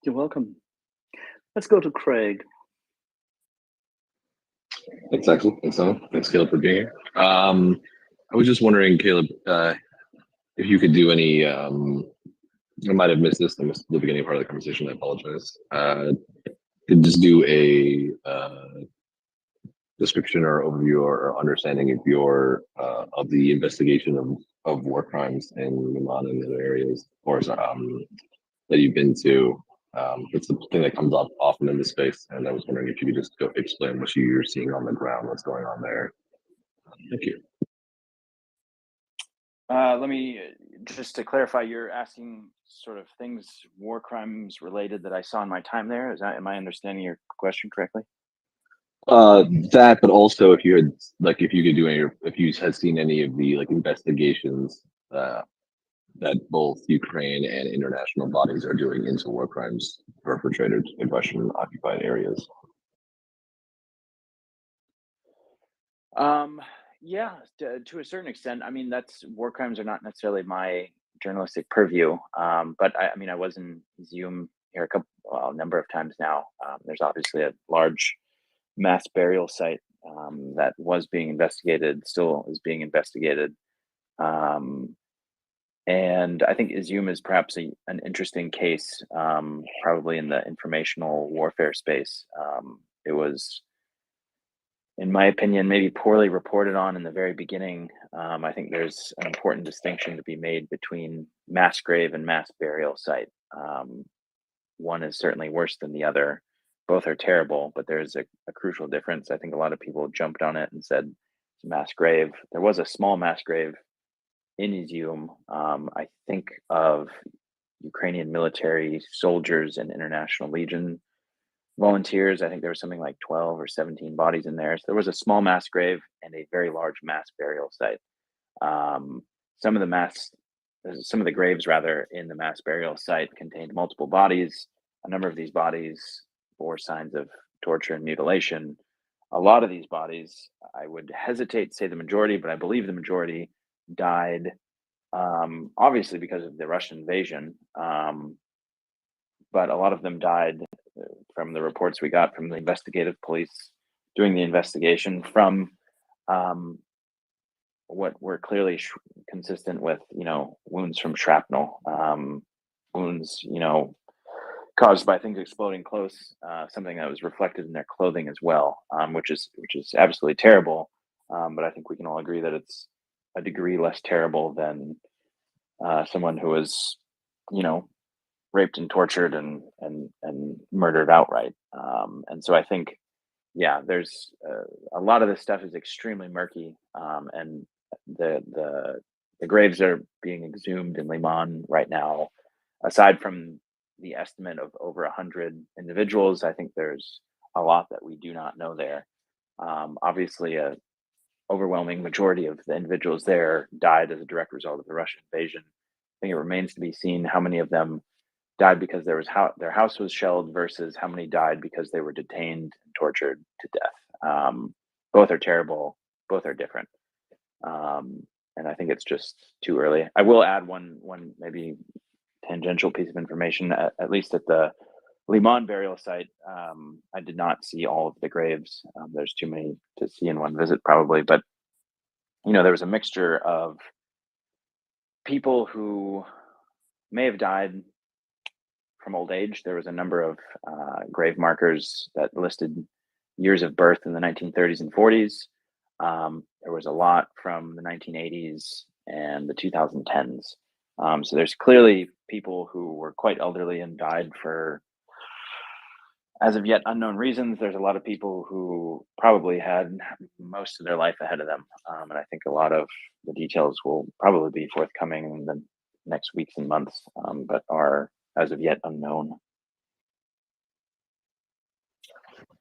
You're welcome. Let's go to Craig. Thanks, Axel. Thanks, Doman. Thanks, Caleb, for being here. I was just wondering, Caleb, if you could do any, I might have missed this. I missed the beginning part of the conversation. I apologize. Could just do a description or overview or understanding of your of the investigation of war crimes in Oman and other areas, or that you've been to. It's the thing that comes up often in this space, and I was wondering if you could just go explain what you're seeing on the ground, what's going on there. Thank you. Let me just to clarify. You're asking sort of things, war crimes related that I saw in my time there. Am I understanding your question correctly? That, but also if you had if you could do any, if you had seen any of the investigations that both Ukraine and international bodies are doing into war crimes perpetrated in Russian occupied areas. Yeah, to a certain extent. I mean, war crimes are not necessarily my journalistic purview. But I mean, I was in Zoom here a number of times now. There's obviously a large mass burial site that was being investigated, still is being investigated. And I think Izum is perhaps an interesting case, probably in the informational warfare space. It was, in my opinion, maybe poorly reported on in the very beginning. I think there's an important distinction to be made between mass grave and mass burial site. One is certainly worse than the other. Both are terrible, but there's a crucial difference. I think a lot of people jumped on it and said it's a mass grave. There was a small mass grave in Izum. I think of Ukrainian military soldiers and International Legion volunteers. I think there was something like 12 or 17 bodies in there. So there was a small mass grave and a very large mass burial site. Some of the graves rather in the mass burial site contained multiple bodies. A number of these bodies bore signs of torture and mutilation. A lot of these bodies, I would hesitate to say the majority, but I believe the majority died obviously because of the Russian invasion. But a lot of them died from the reports we got from the investigative police doing the investigation from what were clearly consistent with, wounds from shrapnel, wounds, caused by things exploding close, something that was reflected in their clothing as well, which is absolutely terrible. But I think we can all agree that it's a degree less terrible than someone who was, raped and tortured and murdered outright. And so I think, yeah, there's a lot of this stuff is extremely murky, and the graves that are being exhumed in Liman right now, aside from the estimate of over 100 individuals, I think there's a lot that we do not know there. Obviously, a overwhelming majority of the individuals there died as a direct result of the Russian invasion. I think it remains to be seen how many of them died because their house was shelled versus how many died because they were detained and tortured to death. Both are terrible. Both are different. And I think it's just too early. I will add one maybe tangential piece of information, at least at the Liman burial site. I did not see all of the graves. There's too many to see in one visit probably, but there was a mixture of people who may have died from old age. There was a number of grave markers that listed years of birth in the 1930s and 40s. There was a lot from the 1980s and the 2010s. So there's clearly people who were quite elderly and died for, as of yet, unknown reasons. There's a lot of people who probably had most of their life ahead of them. And I think a lot of the details will probably be forthcoming in the next weeks and months, but are as of yet unknown.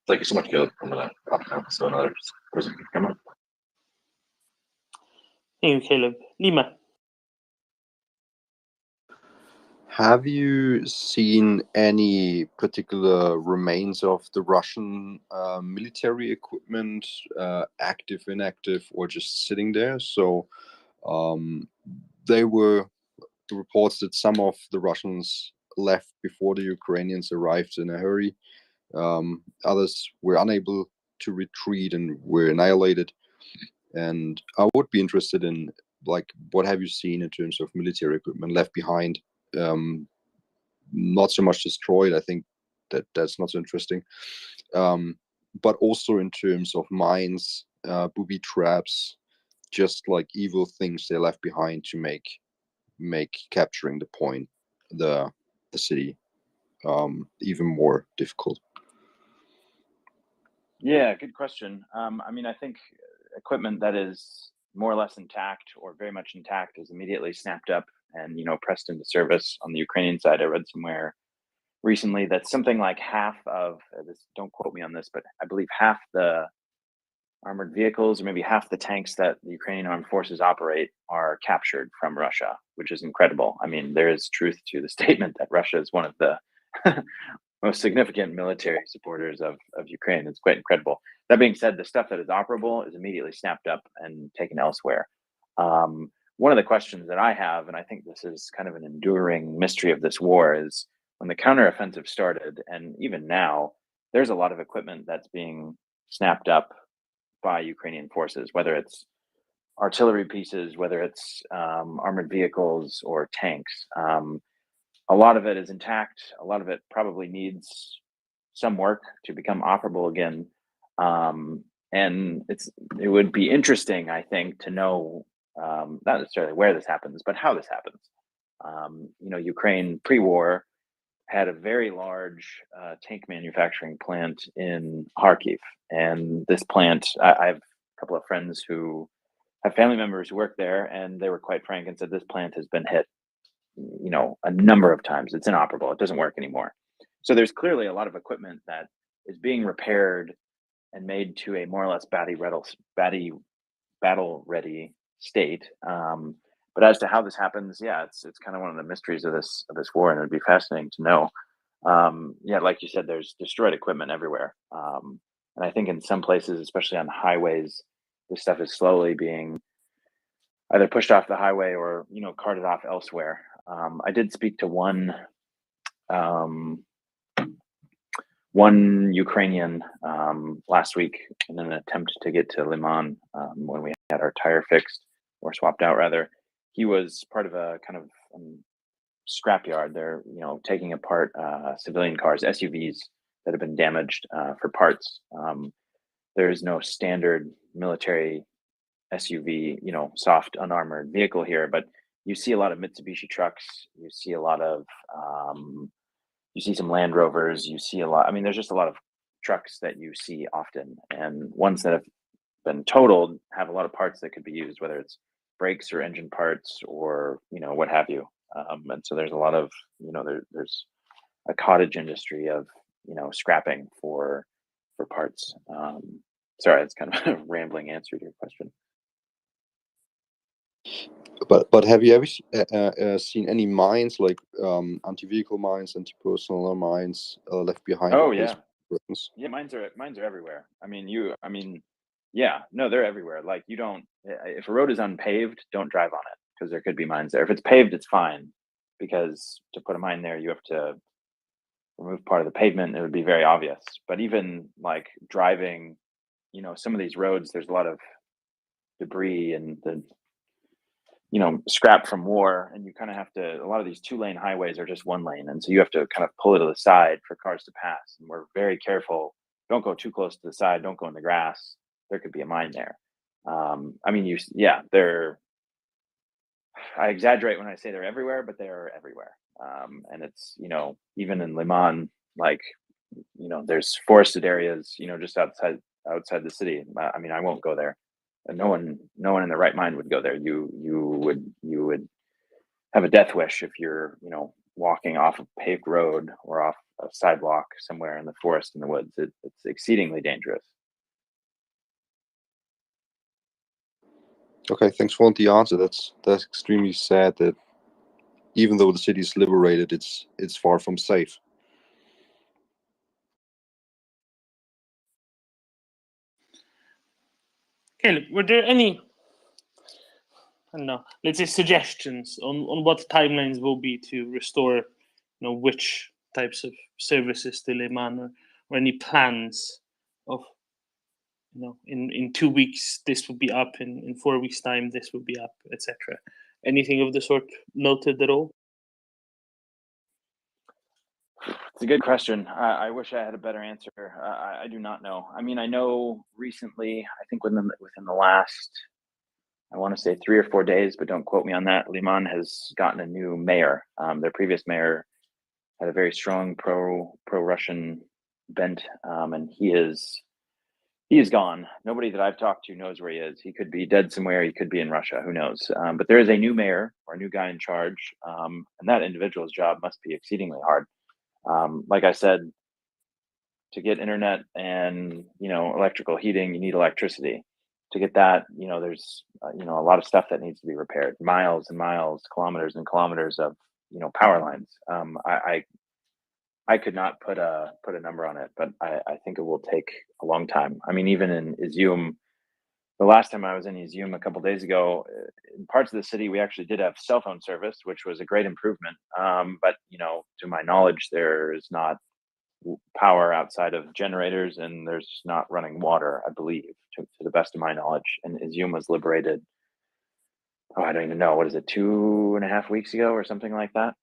Thank you so much, Caleb. I'm going to drop down so another person can come up. Thank you, Caleb. Lima. Have you seen any particular remains of the Russian military equipment, active, inactive, or just sitting there? So they were the reports that some of the Russians left before the Ukrainians arrived in a hurry. Others were unable to retreat and were annihilated. And I would be interested in, what have you seen in terms of military equipment left behind? Not so much destroyed. I think that's not so interesting. but also in terms of mines, booby traps, just like evil things they left behind to make capturing the point, the city, even more difficult. Yeah, good question. I mean, I think equipment that is more or less intact or very much intact is immediately snapped up and pressed into service. On the Ukrainian side, I read somewhere recently that something like half of this. Don't quote me on this, but I believe half the armored vehicles, or maybe half the tanks that the Ukrainian armed forces operate, are captured from Russia, which is incredible. I mean, there is truth to the statement that Russia is one of the most significant military supporters of Ukraine. It's quite incredible. That being said, the stuff that is operable is immediately snapped up and taken elsewhere. One of the questions that I have, and I think this is kind of an enduring mystery of this war, is when the counteroffensive started, and even now, there's a lot of equipment that's being snapped up by Ukrainian forces, whether it's artillery pieces, whether it's armored vehicles or tanks. A lot of it is intact. A lot of it probably needs some work to become operable again. And it would be interesting, I think, to know not necessarily where this happens, but how this happens. Ukraine pre-war had a very large tank manufacturing plant in Kharkiv, and this plant, I have a couple of friends who have family members who work there, and they were quite frank and said this plant has been hit a number of times. It's inoperable. It doesn't work anymore. So there's clearly a lot of equipment that is being repaired and made to a more or less battle ready state. But as to how this happens, yeah, it's kind of one of the mysteries of this war, and it'd be fascinating to know. Yeah, like you said, there's destroyed equipment everywhere, and I think in some places, especially on highways, this stuff is slowly being either pushed off the highway or carted off elsewhere. I did speak to one Ukrainian last week in an attempt to get to Liman when we had our tire fixed or swapped out rather. He was part of a kind of scrapyard. They're taking apart civilian cars, SUVs that have been damaged for parts. There is no standard military SUV, soft unarmored vehicle here, but you see a lot of Mitsubishi trucks. You see a lot of, you see some Land Rovers. You see a lot. I mean, there's just a lot of trucks that you see often, and ones that have been totaled have a lot of parts that could be used, whether it's brakes or engine parts or what have you. And so there's a lot of there's a cottage industry of scrapping for parts. Sorry, that's kind of a rambling answer to your question. But have you ever seen any mines, like anti-vehicle mines, anti-personnel mines left behind? Oh yeah, yeah. Mines are everywhere. Yeah, no, they're everywhere. Like if a road is unpaved, don't drive on it because there could be mines there. If it's paved, it's fine, because to put a mine there, you have to remove part of the pavement. It would be very obvious. But even like driving, some of these roads, there's a lot of debris and the scrap from war, and you kind of have to, a lot of these 2-lane highways are just 1 lane, and so you have to kind of pull it to the side for cars to pass, and we're very careful. Don't go too close to the side, don't go in the grass. There could be a mine there. They're, I exaggerate when I say they're everywhere, but they're everywhere. And it's even in Liman, like there's forested areas just outside the city. I won't go there. And no one in their right mind would go there. You would have a death wish if you're walking off a paved road or off a sidewalk somewhere in the forest in the woods. It's exceedingly dangerous. Okay, thanks for the answer. That's extremely sad that even though the city is liberated, it's far from safe. Caleb, were there any, I don't know, let's say suggestions on what timelines will be to restore, which types of services to Liman, or any plans of, in 2 weeks this will be up, in 4 weeks' time this will be up, etc. Anything of the sort noted at all? It's a good question. I wish I had a better answer. I do not know. I mean, I know recently, I think within the last, I want to say 3 or 4 days, but don't quote me on that, Liman has gotten a new mayor. Their previous mayor had a very strong pro-Russian bent, and he is gone. Nobody that I've talked to knows where he is. He could be dead somewhere. He could be in Russia. Who knows? But there is a new mayor or a new guy in charge, and that individual's job must be exceedingly hard. Like I said, to get internet and electrical heating, you need electricity. To get that, there's a lot of stuff that needs to be repaired. Miles and miles, kilometers and kilometers of power lines. I could not put a number on it, but I think it will take a long time. I mean, even in Izium, the last time I was in Izium a couple of days ago, in parts of the city, we actually did have cell phone service, which was a great improvement. But to my knowledge, there is not power outside of generators, and there's not running water, I believe, to the best of my knowledge. And Izium was liberated, I don't even know, what is it, 2.5 weeks ago or something like that.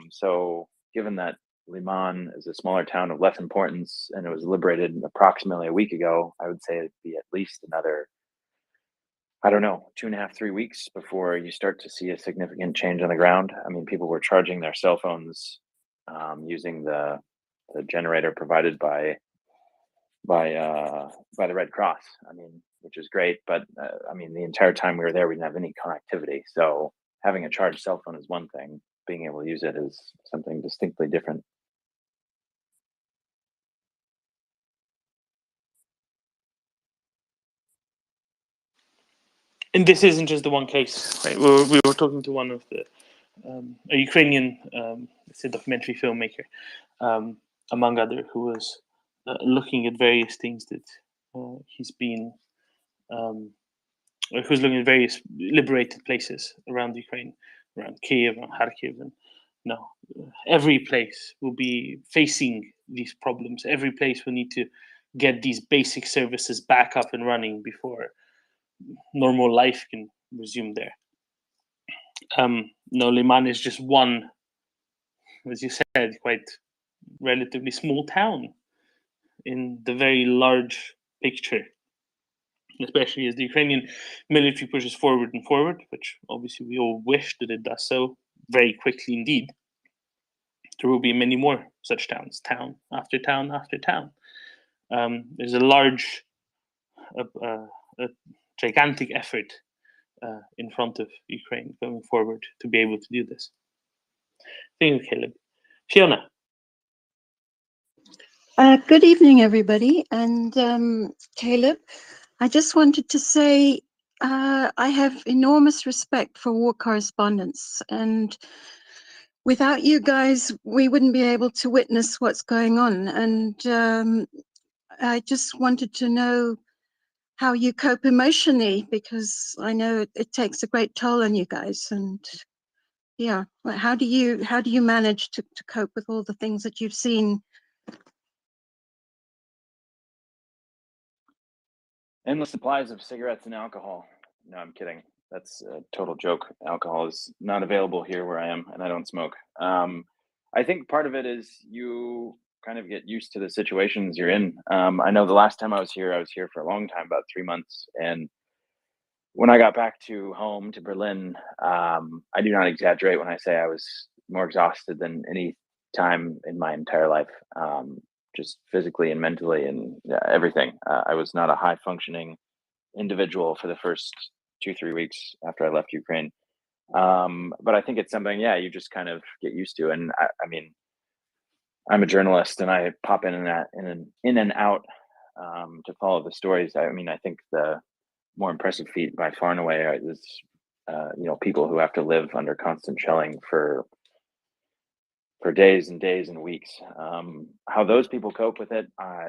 So given that Liman is a smaller town of less importance and it was liberated approximately a week ago, I would say it'd be at least another, I don't know, 2.5, 3 weeks before you start to see a significant change on the ground. I mean, people were charging their cell phones using the generator provided by the Red Cross. I mean, which is great, but I mean, the entire time we were there, we didn't have any connectivity. So having a charged cell phone is one thing. Being able to use it is something distinctly different. And this isn't just the one case, right? We were talking to one of the a Ukrainian documentary filmmaker, among other, who was looking at various things that he's been, who's looking at various liberated places around Ukraine, around Kiev, around Kharkiv, and every place will be facing these problems. Every place will need to get these basic services back up and running before normal life can resume there. Liman is just one, as you said, quite relatively small town in the very large picture, especially as the Ukrainian military pushes forward and forward, which obviously we all wish that it does so very quickly indeed. There will be many more such towns, town after town after town. There's a large, a gigantic effort in front of Ukraine going forward to be able to do this. Thank you, Caleb. Fiona. Good evening, everybody. And Caleb, I just wanted to say I have enormous respect for war correspondents. And without you guys, we wouldn't be able to witness what's going on. And I just wanted to know how you cope emotionally, because I know it takes a great toll on you guys. And yeah, how do you manage to cope with all the things that you've seen? Endless supplies of cigarettes and alcohol. No, I'm kidding. That's a total joke. Alcohol is not available here where I am, and I don't smoke. I think part of it is you kind of get used to the situations you're in. I know the last time I was here for a long time, about 3 months. And when I got back to home, to Berlin, I do not exaggerate when I say I was more exhausted than any time in my entire life. Just physically and mentally and everything. I was not a high functioning individual for the first 2-3 weeks after I left Ukraine. But I think it's something, you just kind of get used to. And I mean, I'm a journalist and I pop in and out to follow the stories. I mean, I think the more impressive feat by far and away is, people who have to live under constant shelling for days and days and weeks. How those people cope with it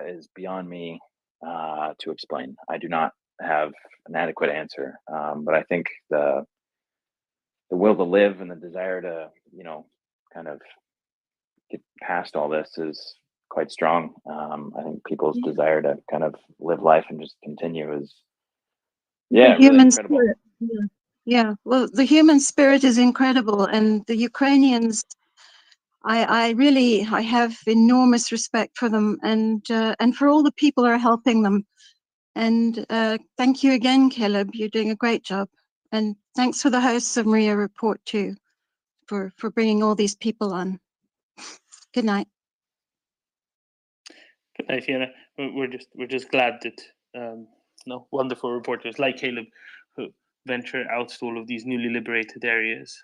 is beyond me to explain. I do not have an adequate answer, but I think the will to live and the desire to, kind of get past all this is quite strong. I think people's desire to kind of live life and just continue is, really incredible. Spirit. Yeah. Well, the human spirit is incredible, and the Ukrainians I have enormous respect for them, and for all the people who are helping them. And thank you again, Caleb. You're doing a great job. And thanks for the hosts of MriyaReport too, for bringing all these people on. Good night. Good night, Fiona. We're just glad that wonderful reporters like Caleb who venture out to all of these newly liberated areas,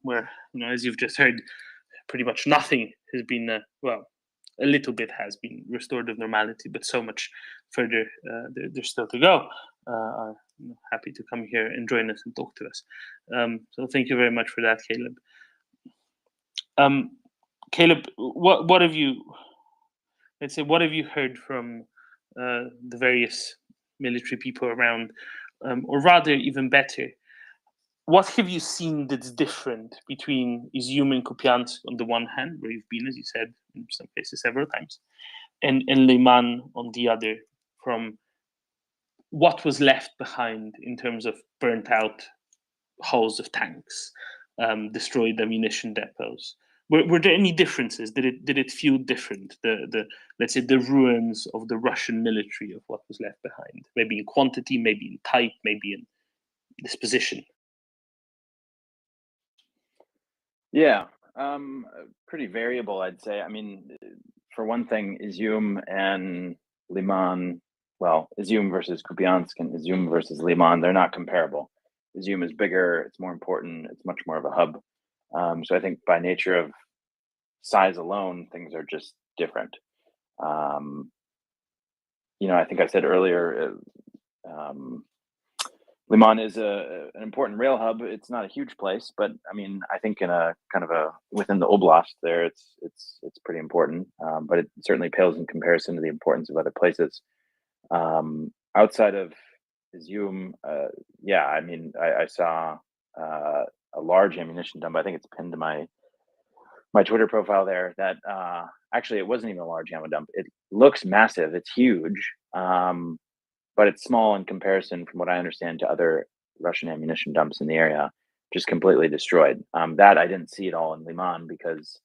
where, as you've just heard, pretty much nothing has been a little bit has been restored of normality, but so much further there's still to go. Are happy to come here and join us and talk to us. So thank you very much for that, Caleb. Caleb, what have you? Let's say, what have you heard from the various military people around, or rather, even better, what have you seen that's different between Izum and Kupiansk on the one hand, where you've been, as you said, in some cases several times, and Liman on the other, from what was left behind in terms of burnt out hulls of tanks, destroyed ammunition depots? Were there any differences? Did it feel different? The let's say the ruins of the Russian military, of what was left behind, maybe in quantity, maybe in type, maybe in disposition. Yeah, pretty variable, I'd say. I mean, for one thing, Izum and Liman, well, Izum versus Kupiansk and Izum versus Liman, they're not comparable. Izum is bigger, it's more important, it's much more of a hub. So I think by nature of size alone, things are just different. I think I said earlier, Liman is an important rail hub. It's not a huge place, but I mean, I think in a kind of within the oblast there, it's pretty important. But it certainly pales in comparison to the importance of other places. Outside of Izum, I mean, I saw a large ammunition dump. I think it's pinned to my Twitter profile there. That actually, it wasn't even a large ammo dump. It looks massive. It's huge. But it's small in comparison, from what I understand, to other Russian ammunition dumps in the area, just completely destroyed. That I didn't see at all in Liman because,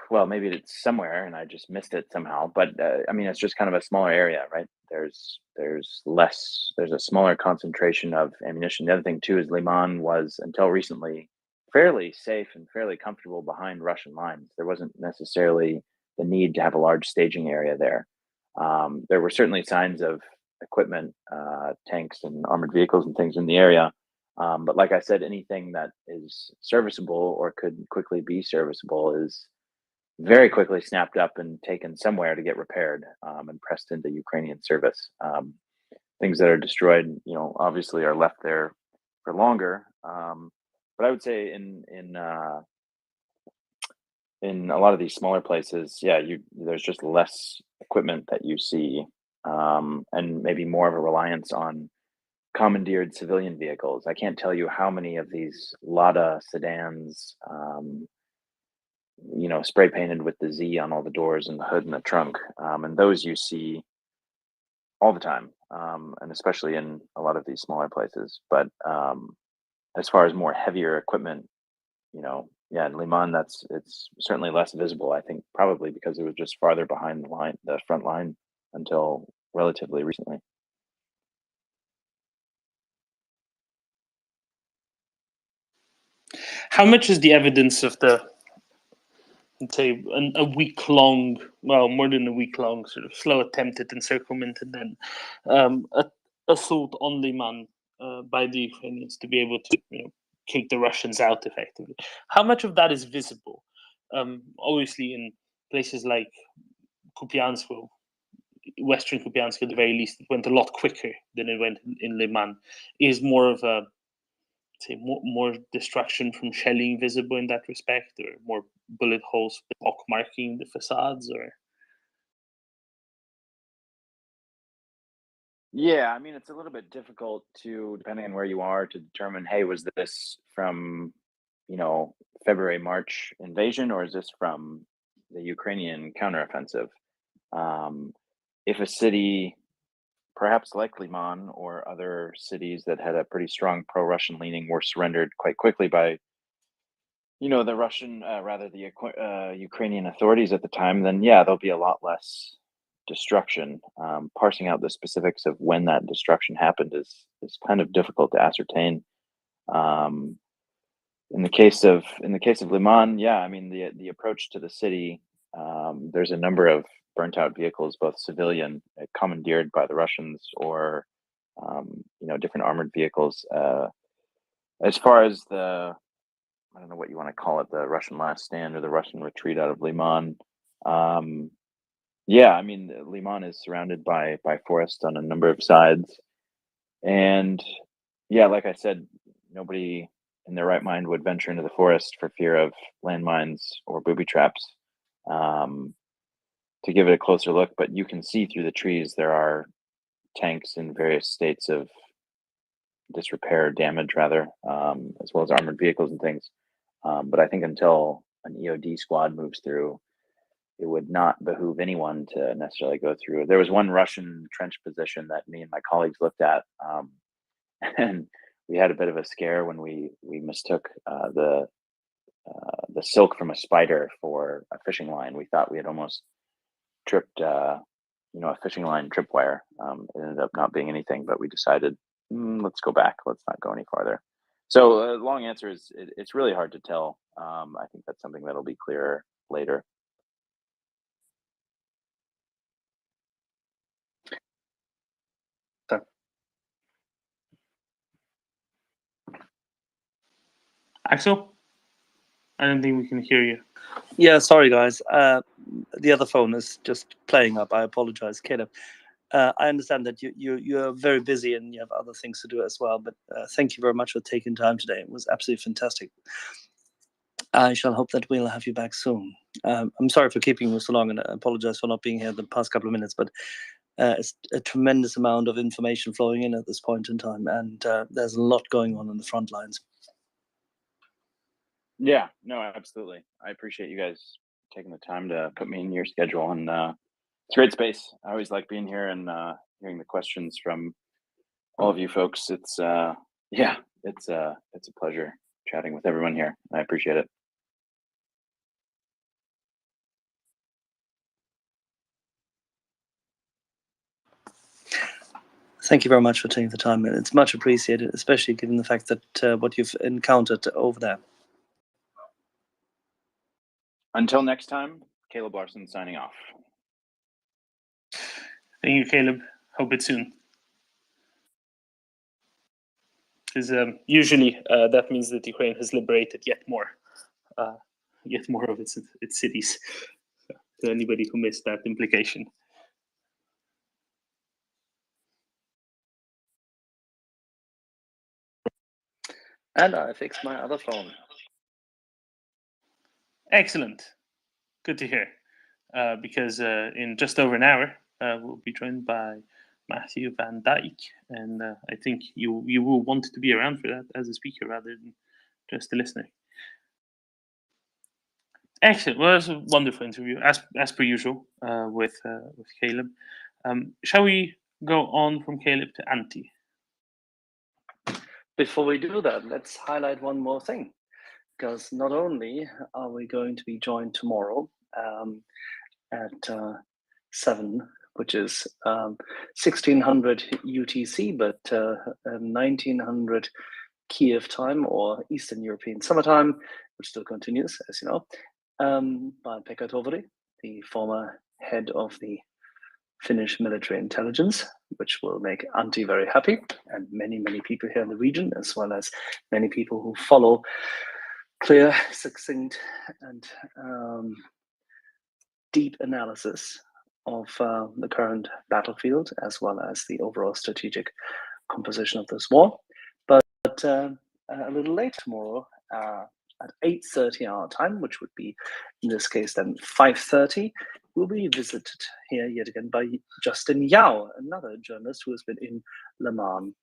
well, maybe it's somewhere and I just missed it somehow. But I mean, it's just kind of a smaller area, right? There's a smaller concentration of ammunition. The other thing too is Liman was, until recently, fairly safe and fairly comfortable behind Russian lines. There wasn't necessarily the need to have a large staging area there. There were certainly signs of equipment, tanks and armored vehicles and things in the area. But like I said, anything that is serviceable or could quickly be serviceable is very quickly snapped up and taken somewhere to get repaired, and pressed into Ukrainian service. Things that are destroyed, obviously are left there for longer. But I would say in a lot of these smaller places, there's just less equipment that you see, and maybe more of a reliance on commandeered civilian vehicles. I can't tell you how many of these Lada sedans, spray painted with the Z on all the doors and the hood and the trunk, and those you see all the time, and especially in a lot of these smaller places. But as far as more heavier equipment, in Liman, it's certainly less visible. I think probably because it was just farther behind the front line until relatively recently. How much is the evidence of the, let's say, a week-long, well, more than a week-long, sort of slow attempt at encirclement and then assault on Liman by the Ukrainians to be able to, kick the Russians out effectively? How much of that is visible? Obviously, in places like Kupiansk, Western Kupiansk at the very least, it went a lot quicker than it went in Liman. Is more of a, say, more destruction from shelling visible in that respect, or more bullet holes pockmarking the facades, or? Yeah, I mean, it's a little bit difficult to, depending on where you are, to determine, hey, was this from, February, March invasion, or is this from the Ukrainian counteroffensive? If a city, perhaps like Liman or other cities that had a pretty strong pro-Russian leaning, were surrendered quite quickly by the Russian, rather the Ukrainian authorities at the time, then yeah, there'll be a lot less destruction. Parsing out the specifics of when that destruction happened is kind of difficult to ascertain. In the case of Liman, yeah, I mean the approach to the city, there's a number of burnt out vehicles, both civilian, commandeered by the Russians, or different armored vehicles. As far as I don't know what you want to call it, the Russian last stand or the Russian retreat out of Liman. Yeah, I mean, Liman is surrounded by forest on a number of sides. And yeah, like I said, nobody in their right mind would venture into the forest for fear of landmines or booby traps. To give it a closer look, but you can see through the trees there are tanks in various states of disrepair, damage rather, as well as armored vehicles and things. But I think until an EOD squad moves through, it would not behoove anyone to necessarily go through. There was one Russian trench position that me and my colleagues looked at, and we had a bit of a scare when we mistook the silk from a spider for a fishing line. We thought we had almost tripped, a fishing line tripwire. It ended up not being anything, but we decided, let's go back. Let's not go any farther. So long answer is it's really hard to tell. I think that's something that'll be clearer later. Axel, I don't think we can hear you. Yeah, sorry guys. The other phone is just playing up. I apologize, Caleb. I understand that you're very busy and you have other things to do as well. But thank you very much for taking time today. It was absolutely fantastic. I shall hope that we'll have you back soon. I'm sorry for keeping you so long, and I apologize for not being here the past couple of minutes. But it's a tremendous amount of information flowing in at this point in time, and there's a lot going on the front lines. Yeah, no, absolutely. I appreciate you guys taking the time to put me in your schedule, and it's a great space. I always like being here and hearing the questions from all of you folks. It's it's a pleasure chatting with everyone here. I appreciate it. Thank you very much for taking the time. It's much appreciated, especially given the fact that what you've encountered over there. Until next time, Caleb Larson signing off. Thank you, Caleb. Hope it's soon. Because usually that means that Ukraine has liberated yet more of its cities. To anybody who missed that implication. And I fixed my other phone. Excellent. Good to hear. Because in just over an hour, we'll be joined by Matthew Van Dyke. And I think you will want to be around for that as a speaker rather than just a listener. Excellent. Well, it was a wonderful interview, as per usual, with Caleb. Shall we go on from Caleb to Antti? Before we do that, let's highlight one more thing, because not only are we going to be joined tomorrow at 7, which is 1600 UTC, but 1900 Kiev time or Eastern European summertime, which still continues, as you know, by Pekka Toveri, the former head of the Finnish military intelligence, which will make Antti very happy, and many, many people here in the region, as well as many people who follow clear, succinct, and deep analysis of the current battlefield, as well as the overall strategic composition of this war. But a little later tomorrow, at 8:30 our time, which would be in this case then 5:30, we'll be visited here yet again by Justin Yao, another journalist who has been in Liman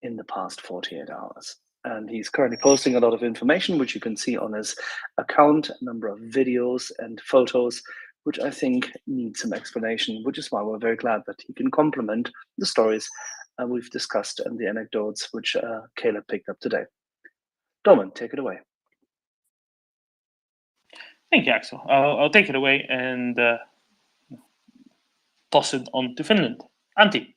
in the past 48 hours. And he's currently posting a lot of information, which you can see on his account, a number of videos and photos, which I think need some explanation, which is why we're very glad that he can complement the stories we've discussed and the anecdotes which Caleb picked up today. Doman, take it away. Thank you, Axel. I'll take it away and toss it on to Finland. Antti.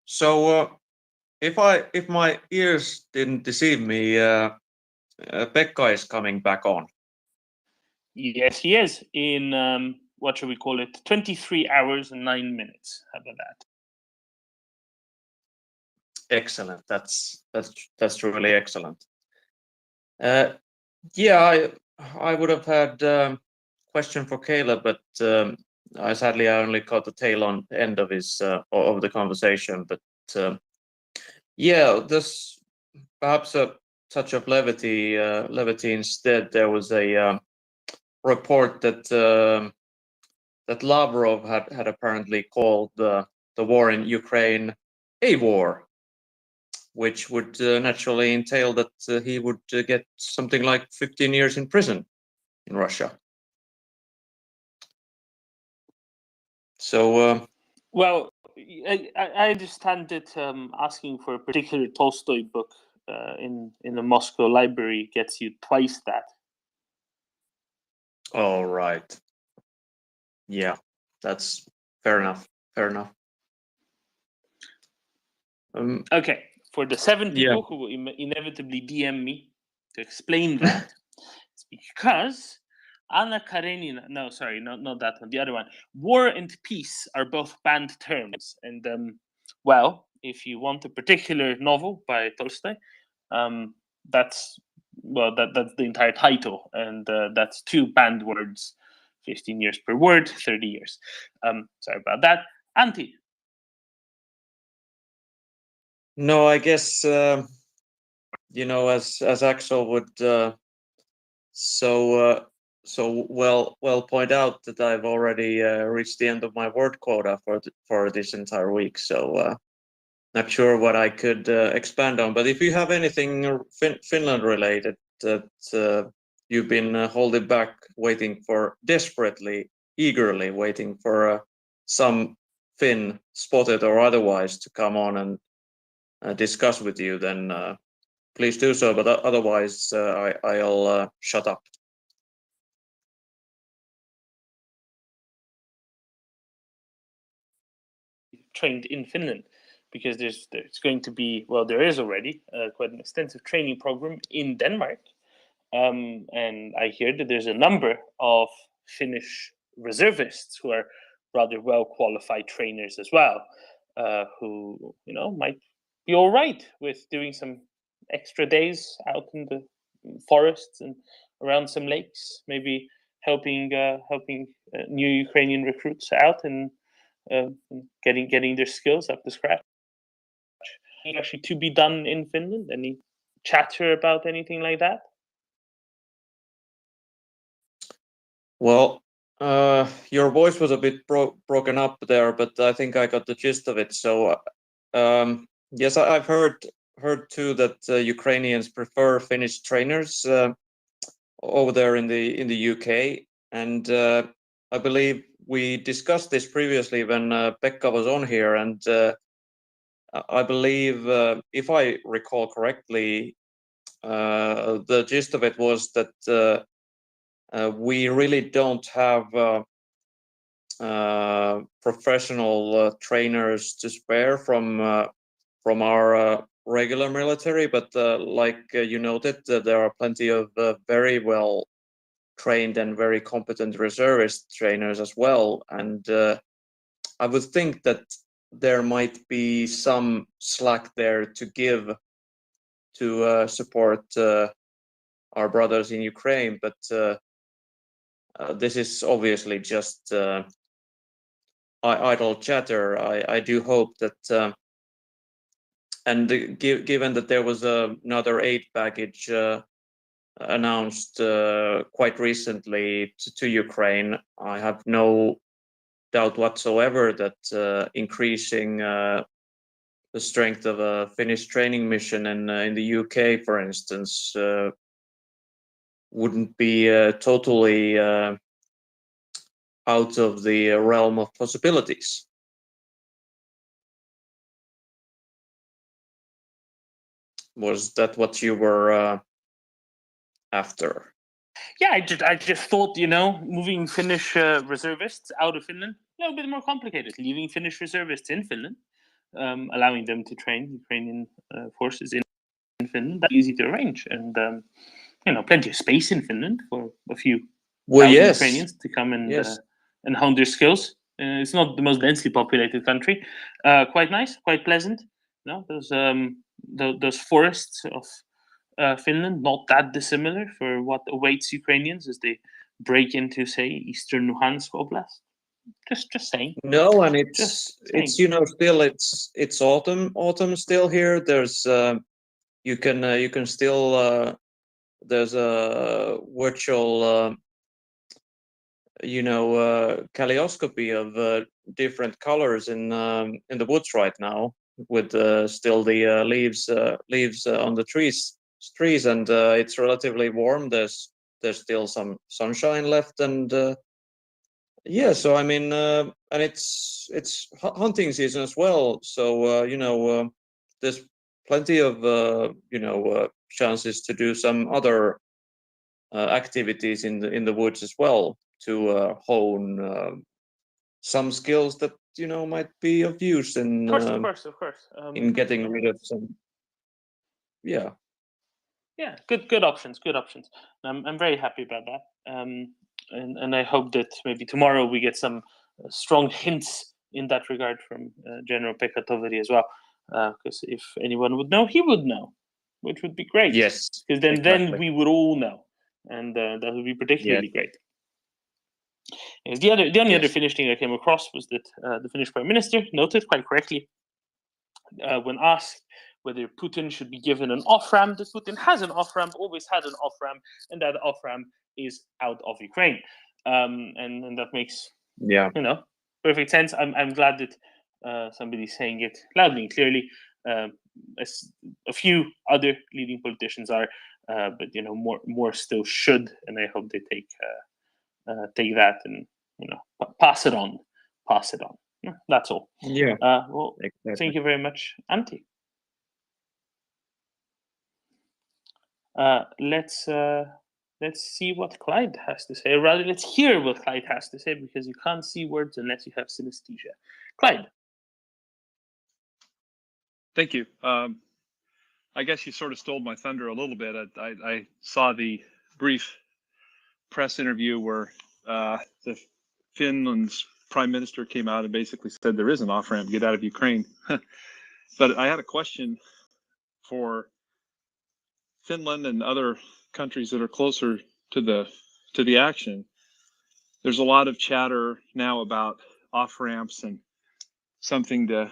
So, if my ears didn't deceive me, Pekka is coming back on. Yes, he is in what shall we call it? 23 hours and 9 minutes. How about that? Excellent. That's really excellent. Yeah, I would have had question for Caleb, but I only caught the tail on end of his of the conversation. But yeah, this perhaps a touch of levity. Levity instead. There was a report that that Lavrov had apparently called the war in Ukraine a war, which would naturally entail that he would get something like 15 years in prison in Russia. So, well, I understand that asking for a particular Tolstoy book in the Moscow library gets you twice that. all right. Yeah, that's fair enough. Fair enough. Okay, for the 7 Yeah. people who will inevitably DM me to explain that, it's because Anna Karenina, no, sorry, not that one, the other one. War and peace are both banned terms. And, well, if you want a particular novel by Tolstoy, that's the entire title. And that's 2 banned words, 15 years per word, 30 years. Sorry about that. Antti. No, I guess you know, as Axel would so well point out that I've already reached the end of my word quota for this entire week. So not sure what I could expand on. But if you have anything Finland related that you've been holding back, desperately, eagerly waiting for some Finn, spotted or otherwise, to come on and discuss with you, then please do so. But otherwise, I'll shut up. Trained in Finland, because there's going to be, well, there is already quite an extensive training program in Denmark, and I hear that there's a number of Finnish reservists who are rather well qualified trainers as well, who might be all right with doing some extra days out in the forests and around some lakes, maybe helping new Ukrainian recruits out and getting their skills up to scratch. Actually, to be done in Finland? Any chatter about anything like that? Well, your voice was a bit broken up there, but I think I got the gist of it. So, yes, I've heard too that Ukrainians prefer Finnish trainers over there in the UK, and I believe we discussed this previously when Pekka was on here, and I believe, if I recall correctly, the gist of it was that we really don't have professional trainers to spare from our regular military, but like you noted, there are plenty of very well trained and very competent reservist trainers as well, and I would think that there might be some slack there to give to support our brothers in Ukraine, but this is obviously just idle chatter. I do hope that, and given that there was another aid package announced quite recently to Ukraine, I have no doubt whatsoever that increasing the strength of a Finnish training mission in the UK, for instance, wouldn't be totally out of the realm of possibilities. Was that what you were after? Yeah, I just thought, moving Finnish reservists out of Finland, a little bit more complicated. Leaving Finnish reservists in Finland, allowing them to train Ukrainian forces in Finland, that's easy to arrange. And, plenty of space in Finland for a few thousand Ukrainians to come and hone their skills. It's not the most densely populated country. Quite nice, quite pleasant. Those forests of Finland, not that dissimilar for what awaits Ukrainians as they break into, say, eastern Luhansk Oblast. Just saying. No, and it's still it's autumn still here. There's you can still there's a virtual kaleidoscopy of different colors in the woods right now, with still the leaves on the trees, and it's relatively warm. There's still some sunshine left, and so I mean, and it's hunting season as well. So there's plenty of chances to do some other activities in the woods as well, to hone some skills that might be of use in of course. in getting rid of some. Yeah, good options. I'm very happy about that. And I hope that maybe tomorrow we get some strong hints in that regard from General Pekka Toveri as well. Because if anyone would know, he would know, which would be great. Yes, because then we would all know, and that would be particularly great. The only other Finnish thing I came across was that the Finnish Prime Minister noted quite correctly, when asked whether Putin should be given an off-ramp, that Putin has an off-ramp, always had an off-ramp, and that off-ramp is out of Ukraine. And that makes perfect sense. I'm glad that somebody's saying it loudly and clearly, as a few other leading politicians are, but more still should, and I hope they take that and pass it on. That's all. Well, exactly. Thank you very much, Antti. Let's see what Clyde has to say. Or rather, let's hear what Clyde has to say, because you can't see words unless you have synesthesia. Clyde. Thank you. I guess you sort of stole my thunder a little bit. I saw the brief press interview where the Finland's prime minister came out and basically said there is an off-ramp, get out of Ukraine. But I had a question for Finland and other countries that are closer to the action. There's a lot of chatter now about off-ramps and something to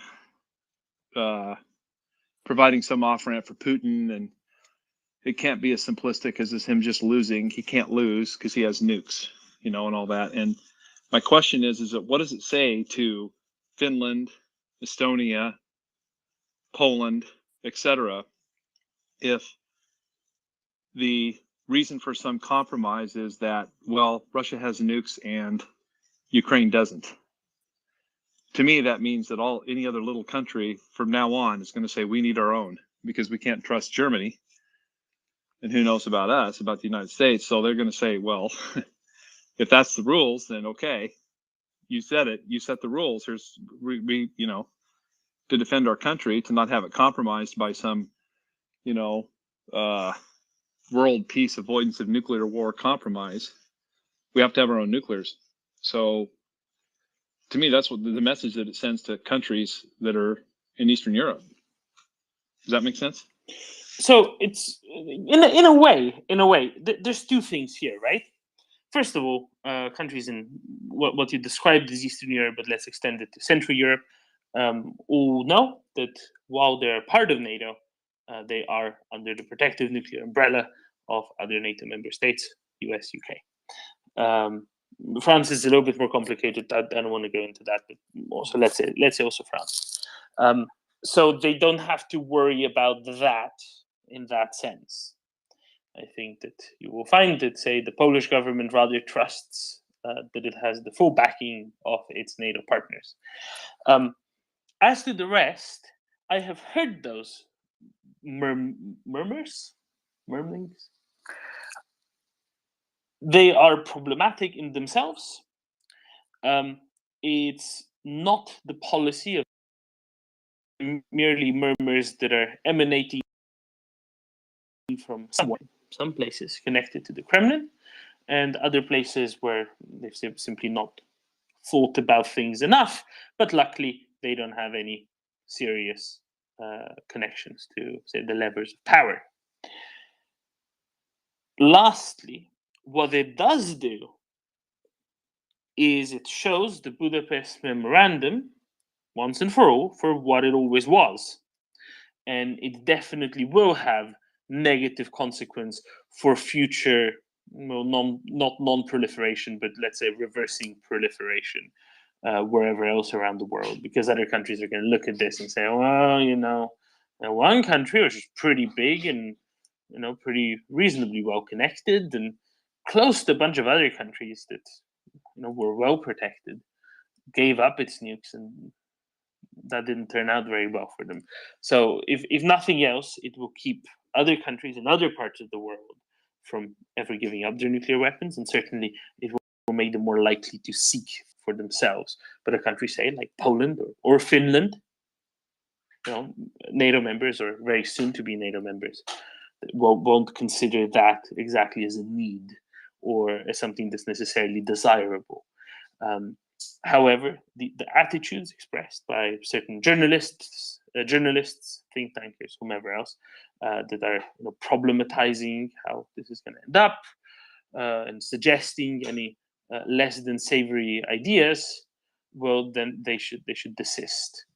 providing some off-ramp for Putin, and it can't be as simplistic as him just losing. He can't lose because he has nukes, and all that. And my question is that what does it say to Finland, Estonia, Poland, etc., if the reason for some compromise is that, well, Russia has nukes and Ukraine doesn't? To me, that means that any other little country from now on is going to say we need our own, because we can't trust Germany. And who knows about us, about the United States? So they're going to say, well, if that's the rules, then okay, you said it. You set the rules. Here's to defend our country, to not have it compromised by some, world peace, avoidance of nuclear war compromise. We have to have our own nuclears. So to me, that's what the message that it sends to countries that are in Eastern Europe. Does that make sense? So it's in a way, there's two things here, right? First of all, countries in what you described as Eastern Europe, but let's extend it to Central Europe, all know that while they're part of NATO, they are under the protective nuclear umbrella of other NATO member states, US, UK. France is a little bit more complicated. I don't want to go into that, but also let's say also France. So they don't have to worry about that in that sense. I think that you will find that, say, the Polish government rather trusts that it has the full backing of its NATO partners. As to the rest, I have heard those murmurings. They are problematic in themselves. It's not the policy of merely murmurs that are emanating from some places connected to the Kremlin, and other places where they've simply not thought about things enough, but luckily they don't have any serious connections to, say, the levers of power. Lastly, what it does do is it shows the Budapest Memorandum once and for all for what it always was. And it definitely will have negative consequence for future, well, not non-proliferation, but let's say reversing proliferation wherever else around the world, because other countries are going to look at this and say, well, one country which is pretty big and pretty reasonably well connected and close to a bunch of other countries that were well protected, gave up its nukes, and that didn't turn out very well for them. So if nothing else, it will keep other countries in other parts of the world from ever giving up their nuclear weapons, and certainly it will make them more likely to seek for themselves. But a country, say, like Poland or Finland, NATO members, or very soon to be NATO members, won't consider that exactly as a need or as something that's necessarily desirable. However, the attitudes expressed by certain journalists, think tankers, whomever else, that are problematizing how this is going to end up and suggesting any less than savory ideas, well, then they should desist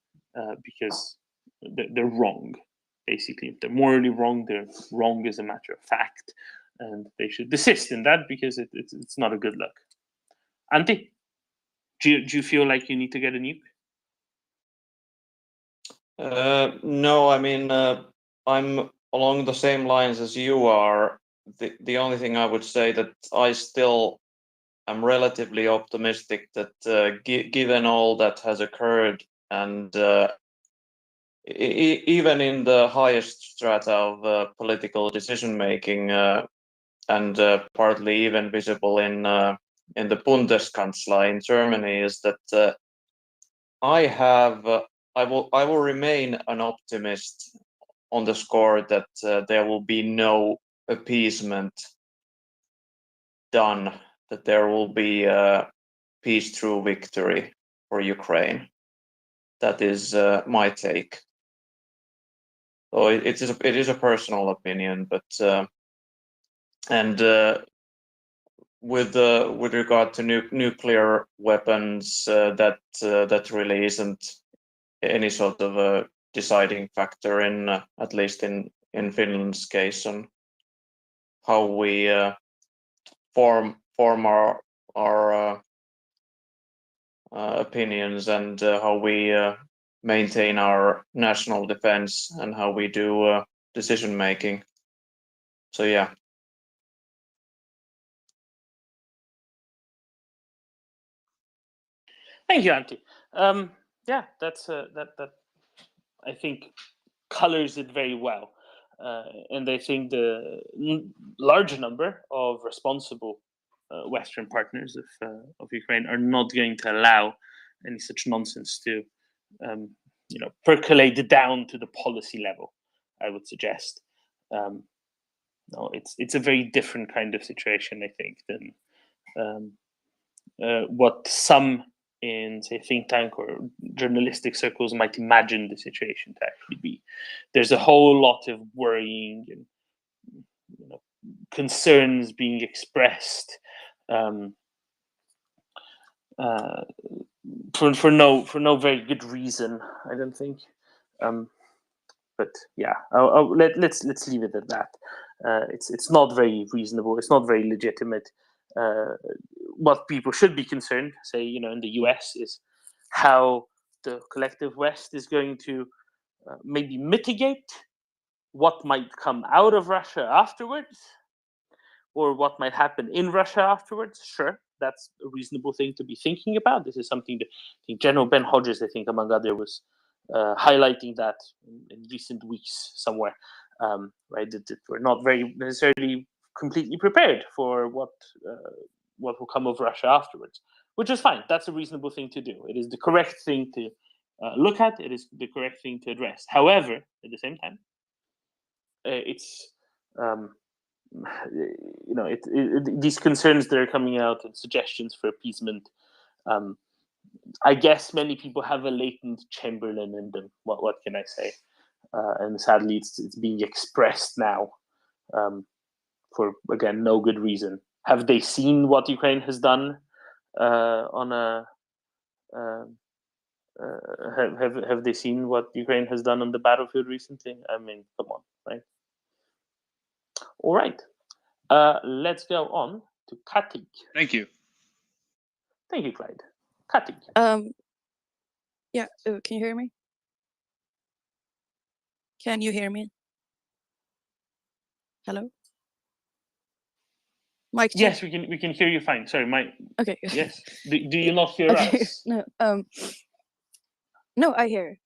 because they're wrong. Basically, if they're morally wrong, they're wrong as a matter of fact, and they should desist in that because it's not a good look. Antti, do you feel like you need to get a nuke? No, I mean, I'm along the same lines as you are. The only thing I would say that I still am relatively optimistic that given all that has occurred, and even in the highest strata of political decision making, and partly even visible in the Bundeskanzlei in Germany, is that I will remain an optimist on the score that there will be no appeasement done, that there will be peace through victory for Ukraine. That is my take. So it is a personal opinion, but with regard to nuclear weapons, that really isn't any sort of a deciding factor in at least in Finland's case, on how we form our opinions, and how we maintain our national defense, and how we do decision making. So yeah. Thank you, Antti. Yeah, that's that I think colors it very well, and I think the large number of responsible Western partners of Ukraine are not going to allow any such nonsense to percolate down to the policy level. I would suggest. No, it's a very different kind of situation, I think, than what some in, say, think tank or journalistic circles might imagine the situation to actually be. There's a whole lot of worrying and concerns being expressed for no very good reason, I don't think. But yeah, let's leave it at that. It's not very reasonable. It's not very legitimate. What people should be concerned, say, in the US, is how the collective West is going to maybe mitigate what might come out of Russia afterwards, or what might happen in Russia afterwards. Sure, that's a reasonable thing to be thinking about. This is something that I think General Ben Hodges, I think, among others, was highlighting that in recent weeks somewhere. right? That we're not very necessarily completely prepared for what will come of Russia afterwards, which is fine. That's a reasonable thing to do. It is the correct thing to look at. It is the correct thing to address. However, at the same time, it's these concerns that are coming out and suggestions for appeasement. I guess many people have a latent Chamberlain in them. What can I say? And sadly, it's being expressed now for, again, no good reason. Have they seen what Ukraine has done have they seen what Ukraine has done on the battlefield recently? I mean, come on, right? All right. Let's go on to Katik. Thank you. Thank you, Clyde. Katik. Yeah, can you hear me? Can you hear me? Hello? Mike, yes, we can hear you fine. Sorry, Mike. Okay. Yes. Do you not hear okay. us? No, I hear.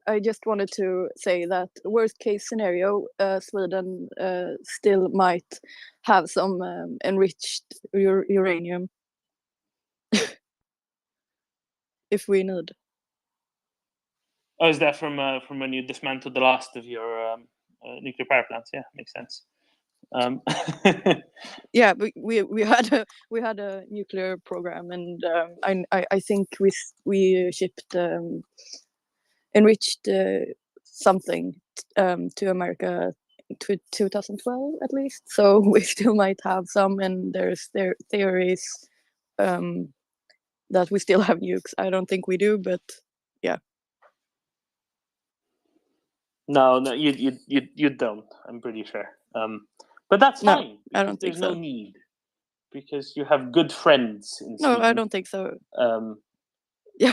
I just wanted to say that worst case scenario, Sweden still might have some enriched uranium if we need. Oh, is that from when you dismantled the last of your nuclear power plants? Yeah, makes sense. Yeah, we had a nuclear program, and I think we shipped enriched something to America to 2012 at least. So we still might have some, and there's theories that we still have nukes. I don't think we do, but yeah. No, you don't. I'm pretty sure. But that's fine. I don't think there's so. no need, because you have good friends in Sweden. No, I don't think so. Yeah.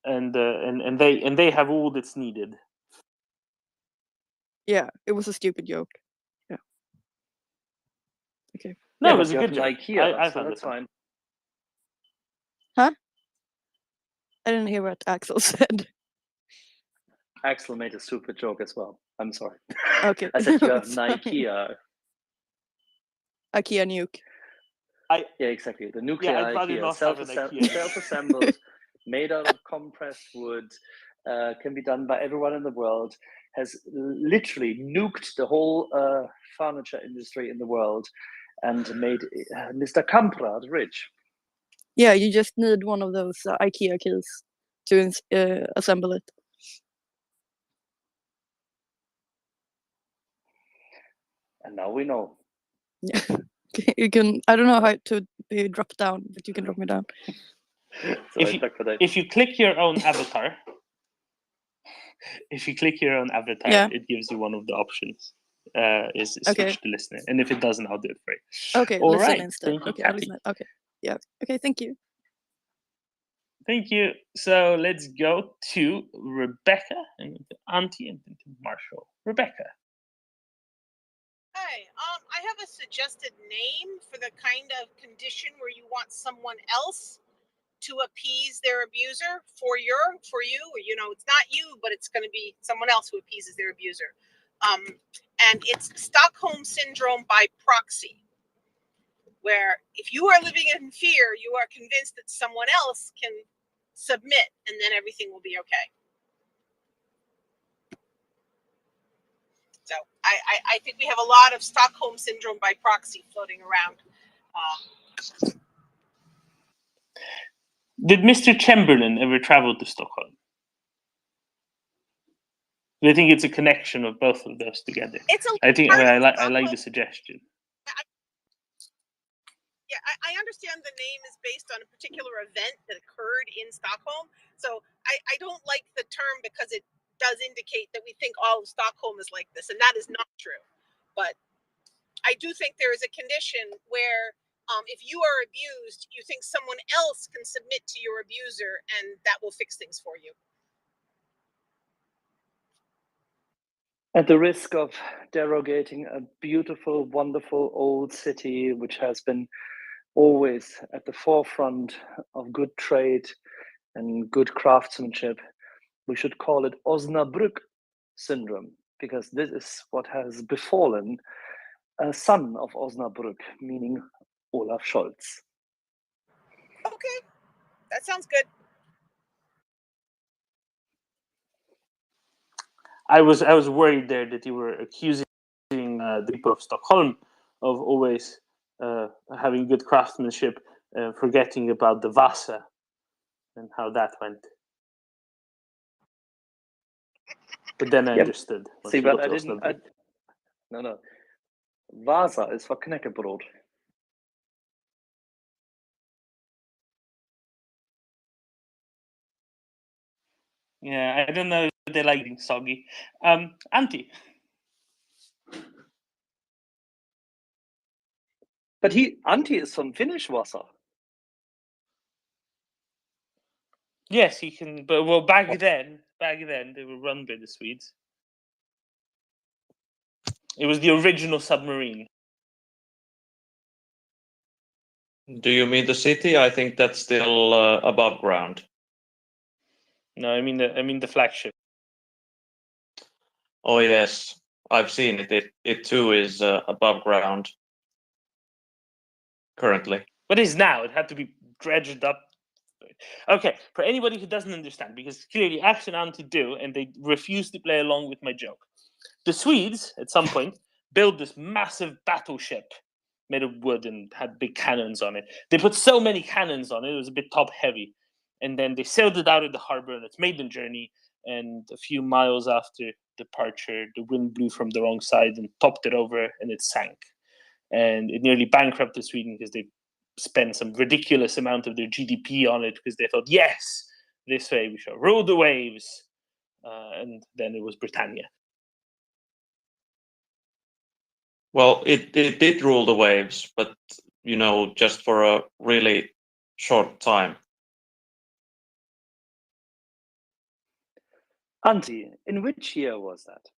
And they have all that's needed. Yeah, it was a stupid joke. Yeah. Okay. No, yeah, it was a you good have joke. IKEA, I so found that's it fun. fine. Huh? I didn't hear what Axel said. Axel made a stupid joke as well. I'm sorry. Okay. I said you have It's fine. IKEA. IKEA nuke. Yeah, exactly. The nuclear I'd rather IKEA, not have an IKEA. self-assembled, made out of compressed wood, can be done by everyone in the world, has literally nuked the whole furniture industry in the world and made Mr. Kamprad rich. Yeah, you just need one of those IKEA keys to assemble it. And now we know. Yeah. You can. I don't know how to be dropped down, but you can drop me down. If you click your own avatar, Yeah. it gives you one of the options. Is Okay. switch to listener, and if it doesn't, I'll do it for you. Okay, All listen right. instead. Thank you, Okay, I'll Kathy. listen. Okay. Yeah. Okay. Thank you. Thank you. So let's go to Rebecca and to Auntie and then to Marshall. Rebecca. Hi, I have a suggested name for the kind of condition where you want someone else to appease their abuser for you, or it's not you, but it's going to be someone else who appeases their abuser. And it's Stockholm Syndrome by proxy, where if you are living in fear, you are convinced that someone else can submit, and then everything will be okay. So I think we have a lot of Stockholm Syndrome by proxy floating around. Did Mr. Chamberlain ever travel to Stockholm? Do you think it's a connection of both of those together? I like the suggestion. Yeah, I understand the name is based on a particular event that occurred in Stockholm. So I don't like the term because it does indicate that we think all of Stockholm is like this, and that is not true. But I do think there is a condition where if you are abused, you think someone else can submit to your abuser, and that will fix things for you. At the risk of derogating a beautiful, wonderful old city, which has been always at the forefront of good trade and good craftsmanship, we should call it Osnabrück syndrome, because this is what has befallen a son of Osnabrück, meaning Olaf Scholz. Okay, that sounds good. I was worried there that you were accusing the people of Stockholm of always having good craftsmanship, forgetting about the Vasa and how that went. But then I understood. See, but I didn't. No. Vasa is for Knäckebrot. Yeah, I don't know if they like being soggy. Antti. But Antti is from Finnish Vasa. Yes, he can. But well, back then they were run by the Swedes. It was the original submarine. Do you mean the city? I think that's still above ground. No, I mean the flagship. Oh yes, I've seen it. It too is above ground currently. What is now? It had to be dredged up. Okay, for anybody who doesn't understand, because clearly Ax and Antti do, and they refuse to play along with my joke. The Swedes, at some point, built this massive battleship made of wood and had big cannons on it. They put so many cannons on it, it was a bit top heavy. And then they sailed it out of the harbor on its maiden journey. And a few miles after departure, the wind blew from the wrong side and topped it over, and it sank. And it nearly bankrupted Sweden because they spent some ridiculous amount of their GDP on it because they thought, yes, this way we shall rule the waves. And then it was Britannia. Well, it did rule the waves, but just for a really short time. Antti, in which year was that?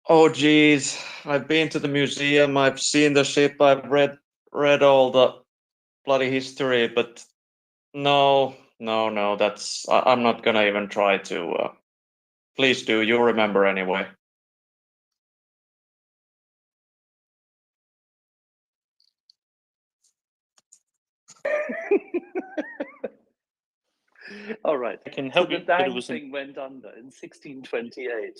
Oh geez, I've been to the museum, I've seen the ship, I've read all the bloody history, but no, that's I'm not gonna even try to. Please do, you'll remember anyway. All right. I can help so you, the but it dang wasn't. thing went under in 1628.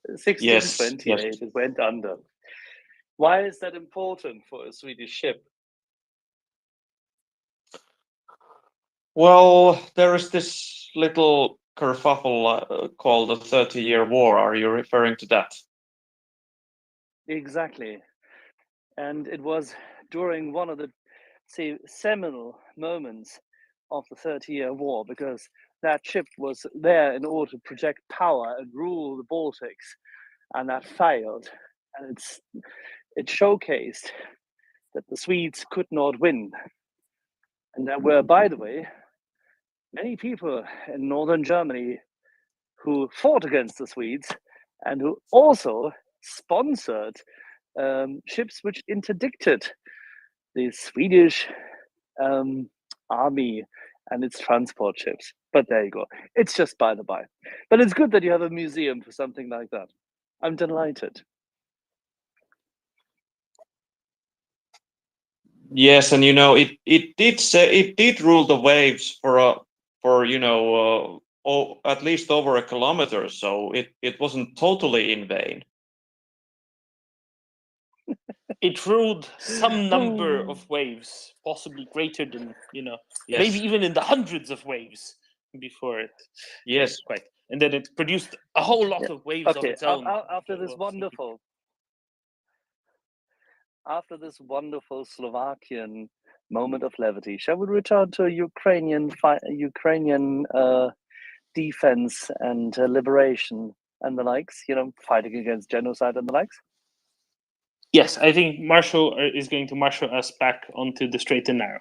1628, Yes. it went under. Why is that important for a Swedish ship? Well, there is this little kerfuffle called the 30-Year War. Are you referring to that? Exactly. And it was during one of the seminal moments of the 30-Year War, because that ship was there in order to project power and rule the Baltics, and that failed. And it showcased that the Swedes could not win. And there were, by the way, many people in northern Germany who fought against the Swedes and who also sponsored ships which interdicted the Swedish army and its transport ships. But there you go. It's just by the by. But it's good that you have a museum for something like that. I'm delighted. Yes, and it did rule the waves for at least over a kilometer, so it wasn't totally in vain. It ruled some number of waves, possibly greater than, Yes. maybe even in the hundreds of waves before it. Yes. Quite. And then it produced a whole lot of waves of its own. After this wonderful Slovakian moment of levity, shall we return to Ukrainian defense and liberation and the likes? Fighting against genocide and the likes. Yes, I think Marshall is going to marshal us back onto the straight and narrow.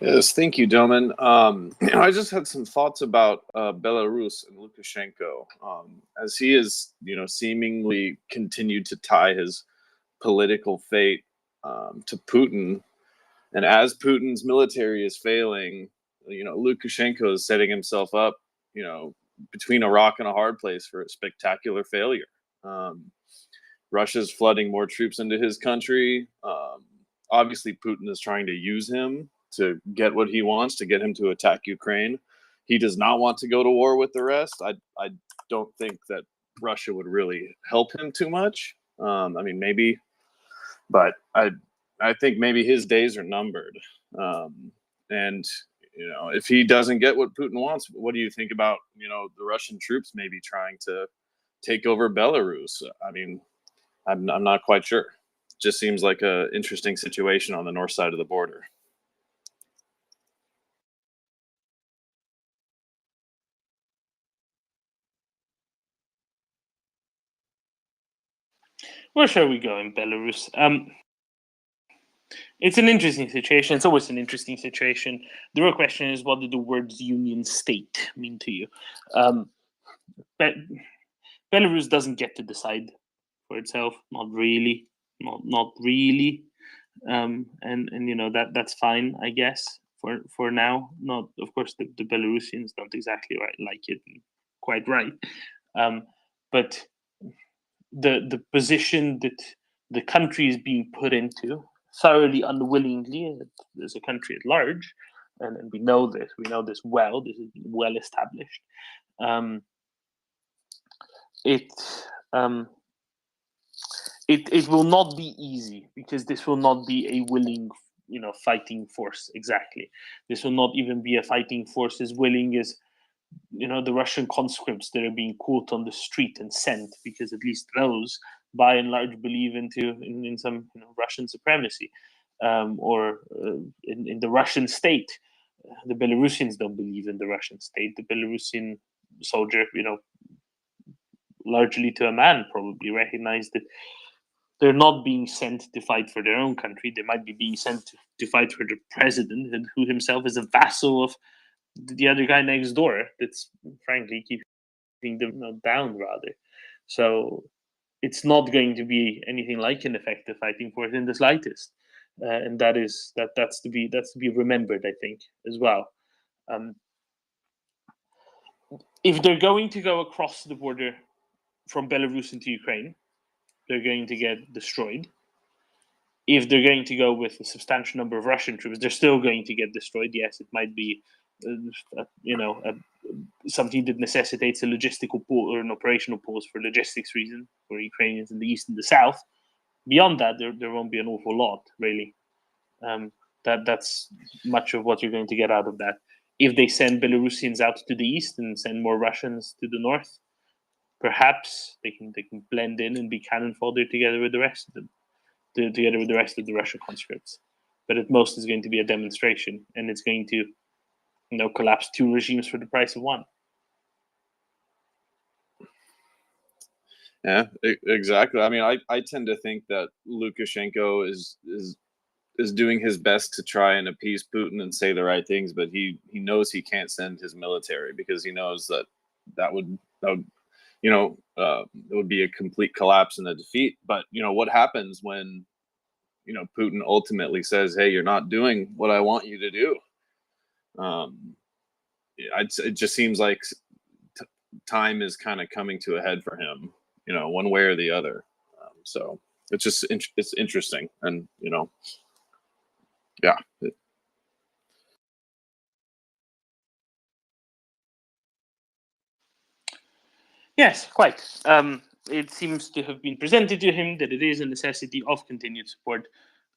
Yes, thank you, Doman. I just had some thoughts about Belarus and Lukashenko, as he is, seemingly continued to tie his political fate to Putin, and as Putin's military is failing, Lukashenko is setting himself up, between a rock and a hard place for a spectacular failure. Russia's flooding more troops into his country. Obviously, Putin is trying to use him to get what he wants, to get him to attack Ukraine. He does not want to go to war with the rest. I don't think that Russia would really help him too much. Maybe, but I think maybe his days are numbered. And if he doesn't get what Putin wants, what do you think about the Russian troops maybe trying to take over Belarus? I'm not quite sure. Just seems like a interesting situation on the north side of the border. Where shall we go in Belarus? It's an interesting situation. It's always an interesting situation. The real question is, what do the words union state mean to you? Belarus doesn't get to decide for itself. Not really. Not really. And that's fine, I guess, for now. Not, of course, the Belarusians don't exactly like it, quite right. But the position that the country is being put into, thoroughly unwillingly, as a country at large, and we know this well. This is well established. It will not be easy, because this will not be a willing, fighting force exactly. This will not even be a fighting force as willing as, the Russian conscripts that are being caught on the street and sent, because at least those, by and large, believe in some Russian supremacy, or in the Russian state. The Belarusians don't believe in the Russian state. The Belarusian soldier, largely to a man, probably recognize that they're not being sent to fight for their own country. They might be being sent to fight for the president, and who himself is a vassal of the other guy next door. That's frankly keeping them down, rather. So it's not going to be anything like an effective fighting force in the slightest, and that's to be remembered, I think, as well. If they're going to go across the border from Belarus into Ukraine, they're going to get destroyed. If they're going to go with a substantial number of Russian troops, they're still going to get destroyed. Yes, it might be, something that necessitates a logistical pause or an operational pause for logistics reasons for Ukrainians in the east and the south. Beyond that, there won't be an awful lot, really. That's much of what you're going to get out of that. If they send Belarusians out to the east and send more Russians to the north, perhaps they can blend in and be cannon fodder together with the rest of them, together with the rest of the Russian conscripts. But at most, it's going to be a demonstration, and it's going to collapse two regimes for the price of one. Yeah, exactly. I tend to think that Lukashenko is doing his best to try and appease Putin and say the right things, but he knows he can't send his military, because he knows that would it would be a complete collapse and a defeat. But what happens when Putin ultimately says, "Hey, you're not doing what I want you to do"? It just seems like time is kind of coming to a head for him, one way or the other. So it's interesting, and yeah. Yes, quite. It seems to have been presented to him that it is a necessity of continued support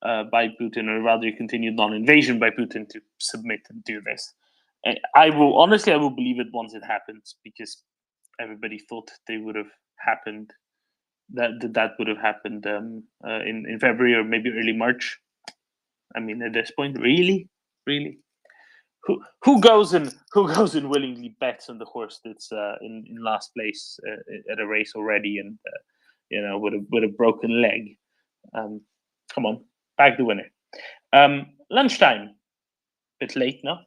by Putin, or rather continued non-invasion by Putin, to submit and do this. I will believe it once it happens, because everybody thought they would have happened. That would have happened in February or maybe early March. At this point, really. Who goes and willingly bets on the horse that's in last place at a race already, and with a broken leg? Come on, back the winner. Lunchtime, bit late, no?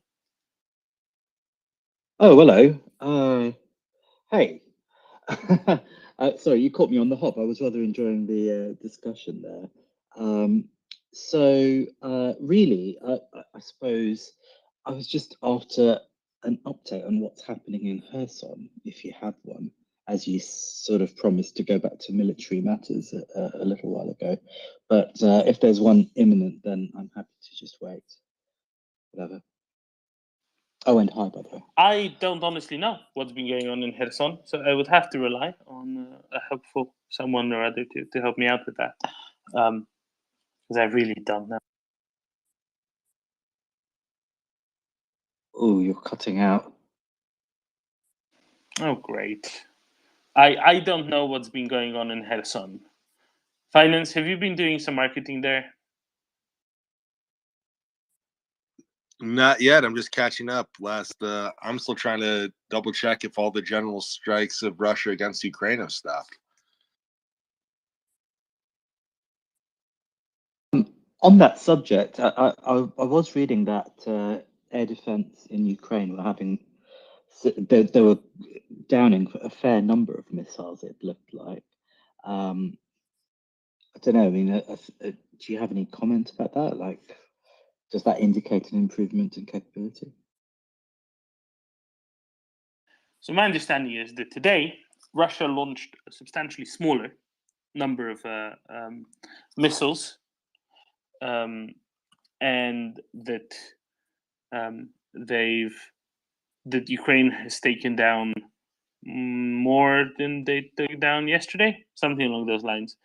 Oh, hello. Hey. Sorry, you caught me on the hop. I was rather enjoying the discussion there. Really, I suppose I was just after an update on what's happening in Kherson, if you have one, as you sort of promised to go back to military matters a little while ago. But if there's one imminent, then I'm happy to just wait. Whatever. Oh, and hi, by the way. I don't honestly know what's been going on in Kherson, so I would have to rely on a helpful someone or other to help me out with that, because I really don't know. Oh, you're cutting out. Oh, great. I don't know what's been going on in Kherson. Finance, have you been doing some marketing there? Not yet. I'm just catching up. I'm still trying to double check if all the general strikes of Russia against Ukraine have stopped. On that subject, I was reading that air defense in Ukraine were having, they were downing a fair number of missiles, it looked like. I don't know, I mean, do you have any comment about that? Like, does that indicate an improvement in capability? So my understanding is that today, Russia launched a substantially smaller number of missiles, and that that Ukraine has taken down more than they took down yesterday, something along those lines.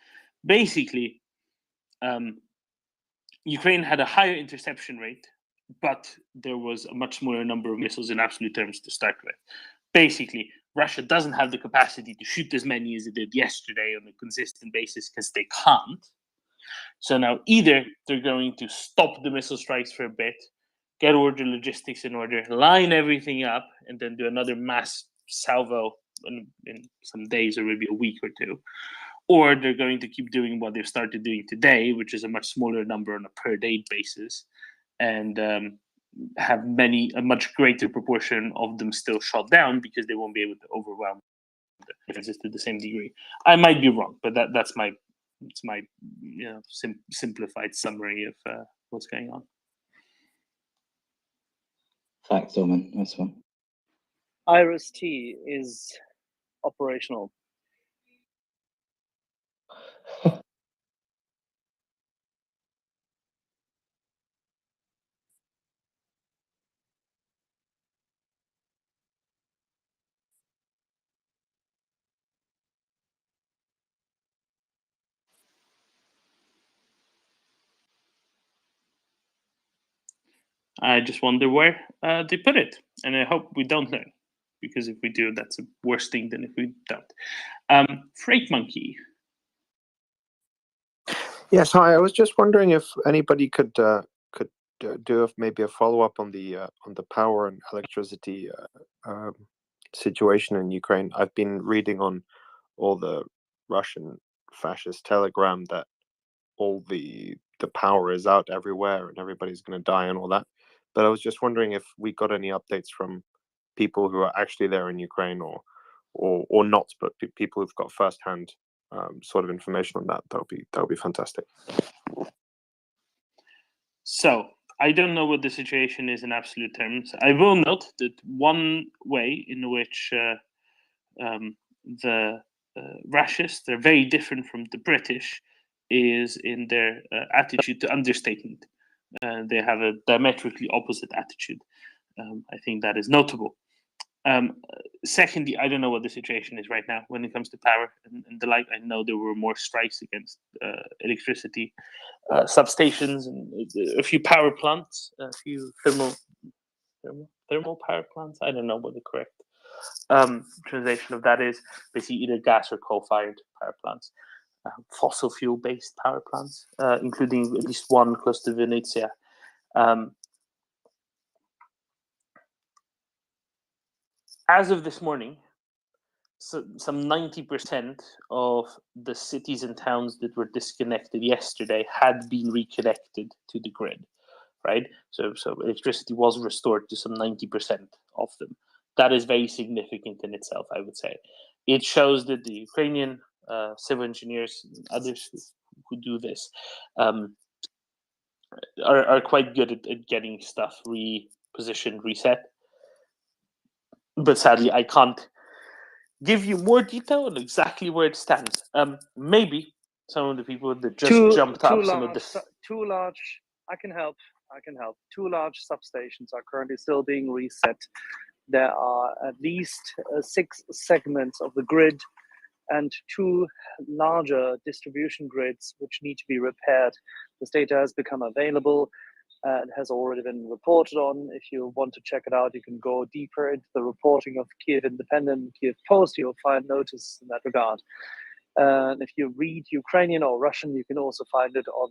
Basically, Ukraine had a higher interception rate, but there was a much smaller number of missiles in absolute terms to start with. Basically, Russia doesn't have the capacity to shoot as many as it did yesterday on a consistent basis because they can't. So now either they're going to stop the missile strikes for a bit, get all the logistics in order, line everything up, and then do another mass salvo in some days or maybe a week or two. Or they're going to keep doing what they've started doing today, which is a much smaller number on a per day basis, and have a much greater proportion of them still shot down because they won't be able to overwhelm the defenses to the same degree. I might be wrong, but that's my simplified summary of what's going on. Thanks, Oman. Nice one. Iris-T is operational. I just wonder where they put it, and I hope we don't learn, because if we do, that's a worse thing than if we don't. Freight Monkey. Yes, hi. I was just wondering if anybody could do maybe a follow up on the power and electricity situation in Ukraine. I've been reading on all the Russian fascist telegram that all the power is out everywhere and everybody's going to die and all that. But I was just wondering if we got any updates from people who are actually there in Ukraine or not, but people who've got firsthand sort of information on that. That would be fantastic. So I don't know what the situation is in absolute terms. I will note that one way in which the Russians, they're very different from the British, is in their attitude to understatement. They have a diametrically opposite attitude. I think that is notable. Secondly, I don't know what the situation is right now when it comes to power and the like. I know there were more strikes against electricity substations and a few power plants, a few thermal power plants. I don't know what the correct translation of that is. Basically, either gas or coal-fired power plants, fossil fuel-based power plants, including at least one close to Venezia. As of this morning, some 90% of the cities and towns that were disconnected yesterday had been reconnected to the grid, right? So electricity was restored to some 90% of them. That is very significant in itself, I would say. It shows that the Ukrainian civil engineers, others who do this, are quite good at getting stuff position reset. But sadly, I can't give you more detail on exactly where it stands. Maybe some of the people that just jumped up, some of the two large. I can help. Two large substations are currently still being reset. There are at least 6 segments of the grid and 2 larger distribution grids which need to be repaired. This data has become available and has already been reported on. If you want to check it out, you can go deeper into the reporting of Kiev Independent, Kiev Post. You'll find notice in that regard. And if you read Ukrainian or Russian, you can also find it on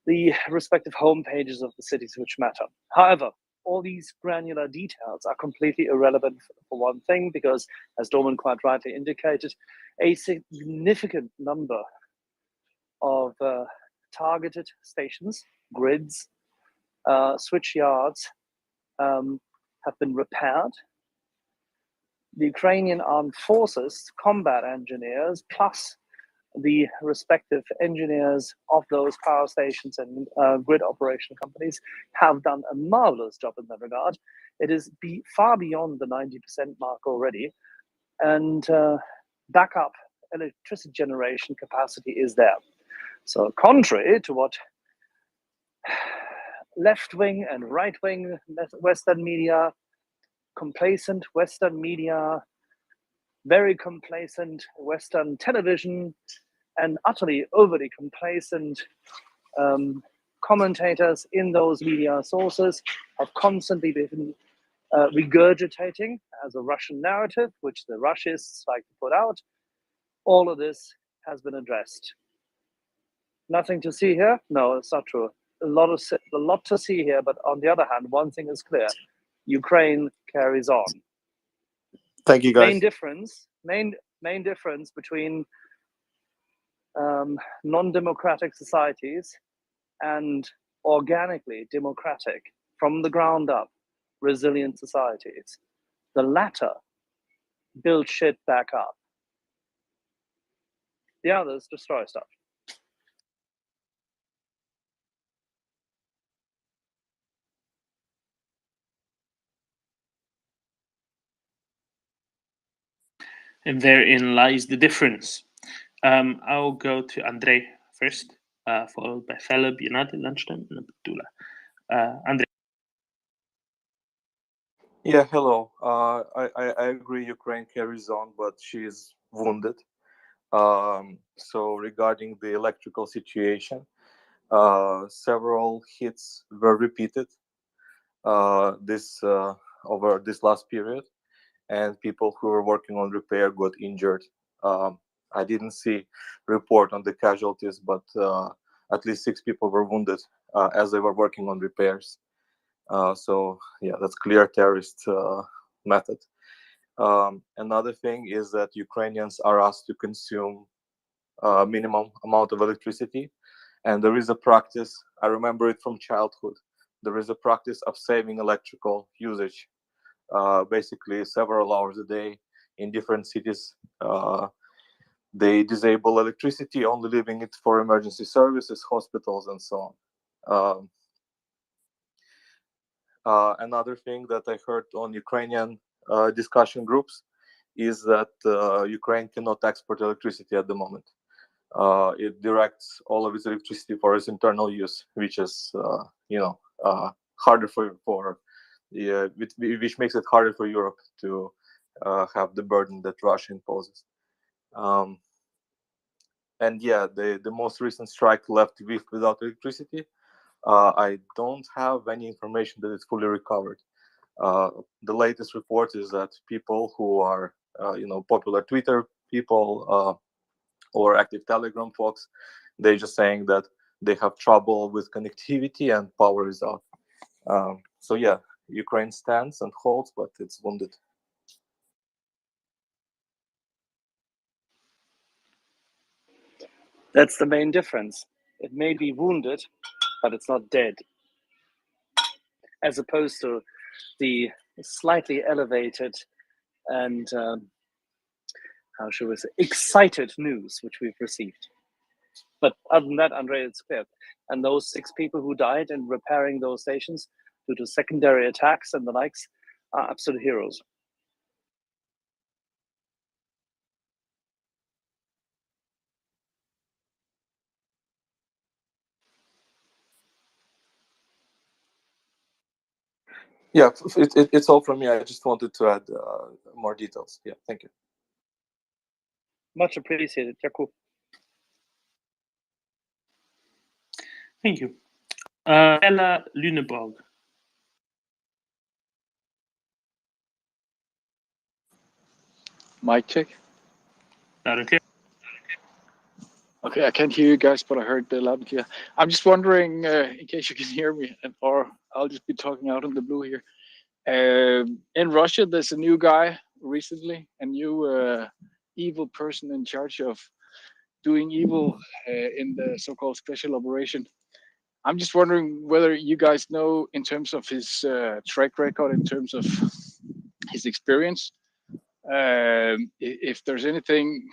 the respective homepages of the cities which matter. However, all these granular details are completely irrelevant for one thing, because, as Dorman quite rightly indicated, a significant number of targeted stations, grids, switch yards have been repaired. The Ukrainian armed forces, combat engineers, plus the respective engineers of those power stations and grid operation companies have done a marvelous job in that regard. It is far beyond the 90% mark already, and backup electricity generation capacity is there. So contrary to what left-wing and right-wing Western media, complacent Western media, very complacent Western television, and utterly overly complacent commentators in those media sources have constantly been regurgitating as a Russian narrative, which the Russians like to put out. All of this has been addressed. Nothing to see here? No, it's not true. A lot to see here, but on the other hand, one thing is clear: Ukraine carries on. Thank you, guys. Main difference between non-democratic societies and organically democratic, from the ground up, resilient societies. The latter build shit back up. The others destroy stuff. And therein lies the difference. I'll go to Andrei first, followed by Felib, United, Lunchtime, and Abdullah. Andrei. Yeah, hello. I agree Ukraine carries on, but she is wounded. So regarding the electrical situation, several hits were repeated over this last period, and people who were working on repair got injured. I didn't see report on the casualties, but at least 6 people were wounded as they were working on repairs. So yeah, that's clear terrorist method. Another thing is that Ukrainians are asked to consume minimum amount of electricity, and there is a practice, I remember it from childhood, there is a practice of saving electrical usage, basically several hours a day in different cities. They disable electricity, only leaving it for emergency services, hospitals, and so on. Another thing that I heard on Ukrainian discussion groups is that Ukraine cannot export electricity at the moment. It directs all of its electricity for its internal use, which is, harder which makes it harder for Europe to have the burden that Russia imposes. And yeah, the most recent strike left Lviv without electricity. I don't have any information that it's fully recovered. The latest report is that people who are, popular Twitter people or active Telegram folks, they're just saying that they have trouble with connectivity and power is out. So yeah, Ukraine stands and holds, but it's wounded. That's the main difference. It may be wounded, but it's not dead. As opposed to the slightly elevated and, how should we say, excited news which we've received. But other than that, Andrei, it's clear. And those 6 people who died in repairing those stations, due to secondary attacks and the likes, are absolute heroes. Yeah, it's all from me. I just wanted to add more details. Yeah, thank you. Much appreciated. Jakub. Thank you. Ella Luneborg. Mic check. Loud and clear. Okay, I can't hear you guys, but I heard the loud and clear. I'm just wondering, in case you can hear me, or I'll just be talking out in the blue here. In Russia, there's a new guy recently, a new evil person in charge of doing evil in the so-called special operation. I'm just wondering whether you guys know, in terms of his track record, in terms of his experience, if there's anything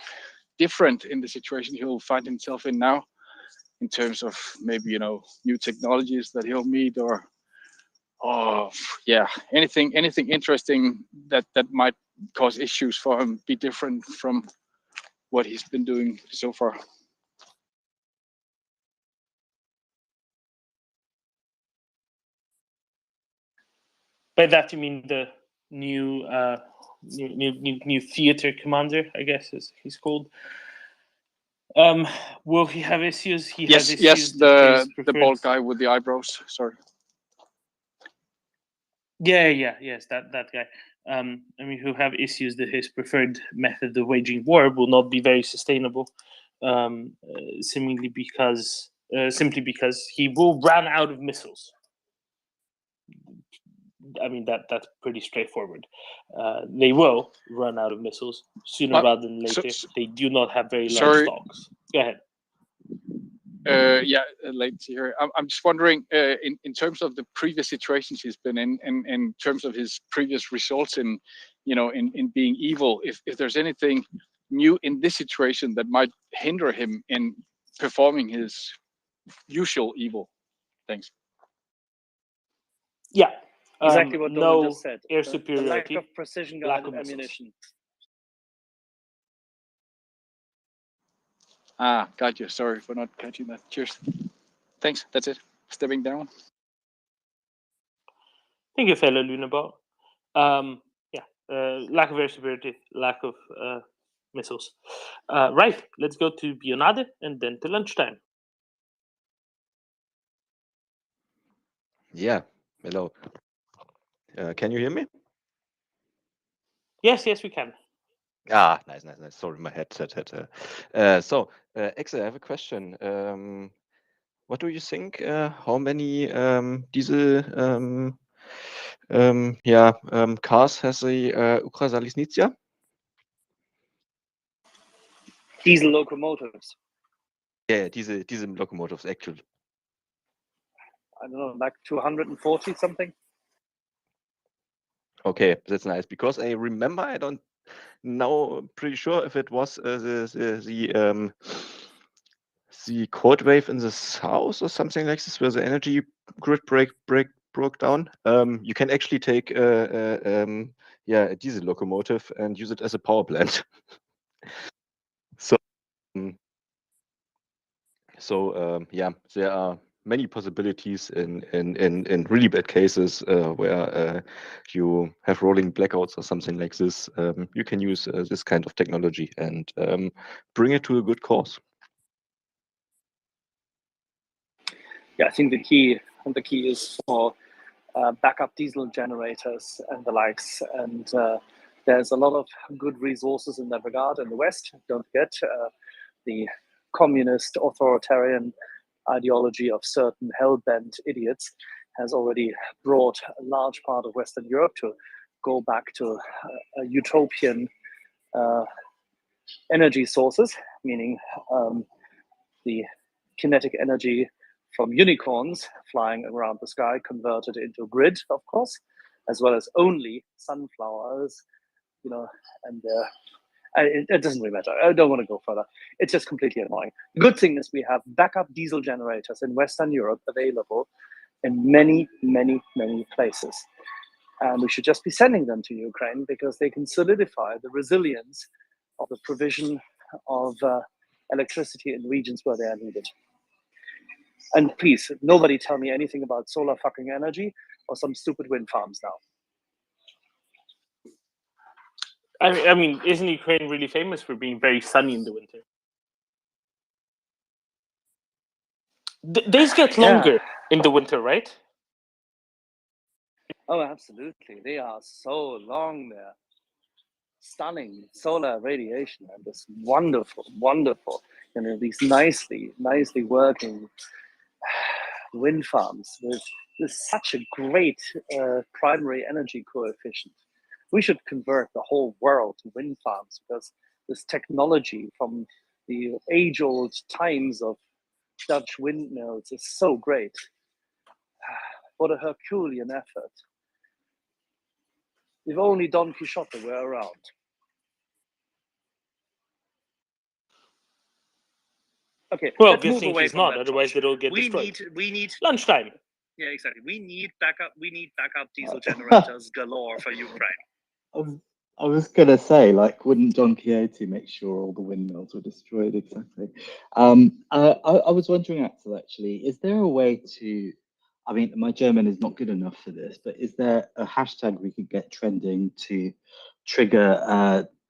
different in the situation he'll find himself in now, in terms of maybe new technologies that he'll meet, or yeah, anything interesting that might cause issues for him, be different from what he's been doing so far. By that you mean the new new theater commander, I guess is he's called. Will he have issues? He has issues. Yes, the bald guy with the eyebrows. Sorry. Yes, that guy. I mean, who have issues that his preferred method of waging war will not be very sustainable, seemingly because simply because he will run out of missiles. I mean, that's pretty straightforward. They will run out of missiles sooner rather than later. They do not have very large stocks. Go ahead. Yeah, late to hear. I'm just wondering, in terms of the previous situations he's been in terms of his previous results in being evil, if there's anything new in this situation that might hinder him in performing his usual evil. Thanks. Yeah, exactly what Dolan no just said. Air The superiority, lack of precision lack guided of missiles. ammunition. Ah, got you. Sorry for not catching that. Cheers. Thanks. That's it. Stepping down. Thank you, fellow Lunabar. Lack of air superiority, lack of missiles. Right, let's go to Bionade and then to lunchtime. Yeah, hello. Can you hear me? Yes, we can. Ah, nice. Sorry, my headset had. Axel, I have a question. What do you think? How many diesel cars has the Ukra-Zaliznytsia? Diesel locomotives. Yeah, diesel locomotives actually. I don't know, like 240 something. Okay, that's nice because I remember I don't know, pretty sure if it was the cold wave in the south or something like this, where the energy grid broke down. You can actually take a diesel locomotive and use it as a power plant. There are many possibilities in really bad cases where you have rolling blackouts or something like this. You can use this kind of technology and bring it to a good cause. Yeah, I think the key is for backup diesel generators and the likes. And there's a lot of good resources in that regard in the West. Don't forget the communist authoritarian ideology of certain hell-bent idiots has already brought a large part of Western Europe to go back to a utopian energy sources, meaning the kinetic energy from unicorns flying around the sky converted into grid, of course, as well as only sunflowers, and it doesn't really matter. I don't want to go further. It's just completely annoying. The good thing is we have backup diesel generators in Western Europe available in many, many, many places. And we should just be sending them to Ukraine because they can solidify the resilience of the provision of electricity in regions where they are needed. And please, nobody tell me anything about solar fucking energy or some stupid wind farms now. I mean, isn't Ukraine really famous for being very sunny in the winter? Days get longer in the winter, right? Oh, absolutely. They are so long there. Stunning solar radiation and this wonderful, wonderful, these nicely working wind farms with such a great primary energy coefficient. We should convert the whole world to wind farms because this technology from the age-old times of Dutch windmills is so great. What a Herculean effort. If only Don Quixote were around. Okay, Well, let's good move thing away he's from not, that. otherwise Josh. they'd all get We destroyed. need Lunchtime. Yeah, exactly. We need backup diesel generators galore for Ukraine. I was gonna say, like, wouldn't Don Quixote make sure all the windmills were destroyed? Exactly. I was wondering, Axel, actually, is there a way to? I mean, my German is not good enough for this, but is there a hashtag we could get trending to trigger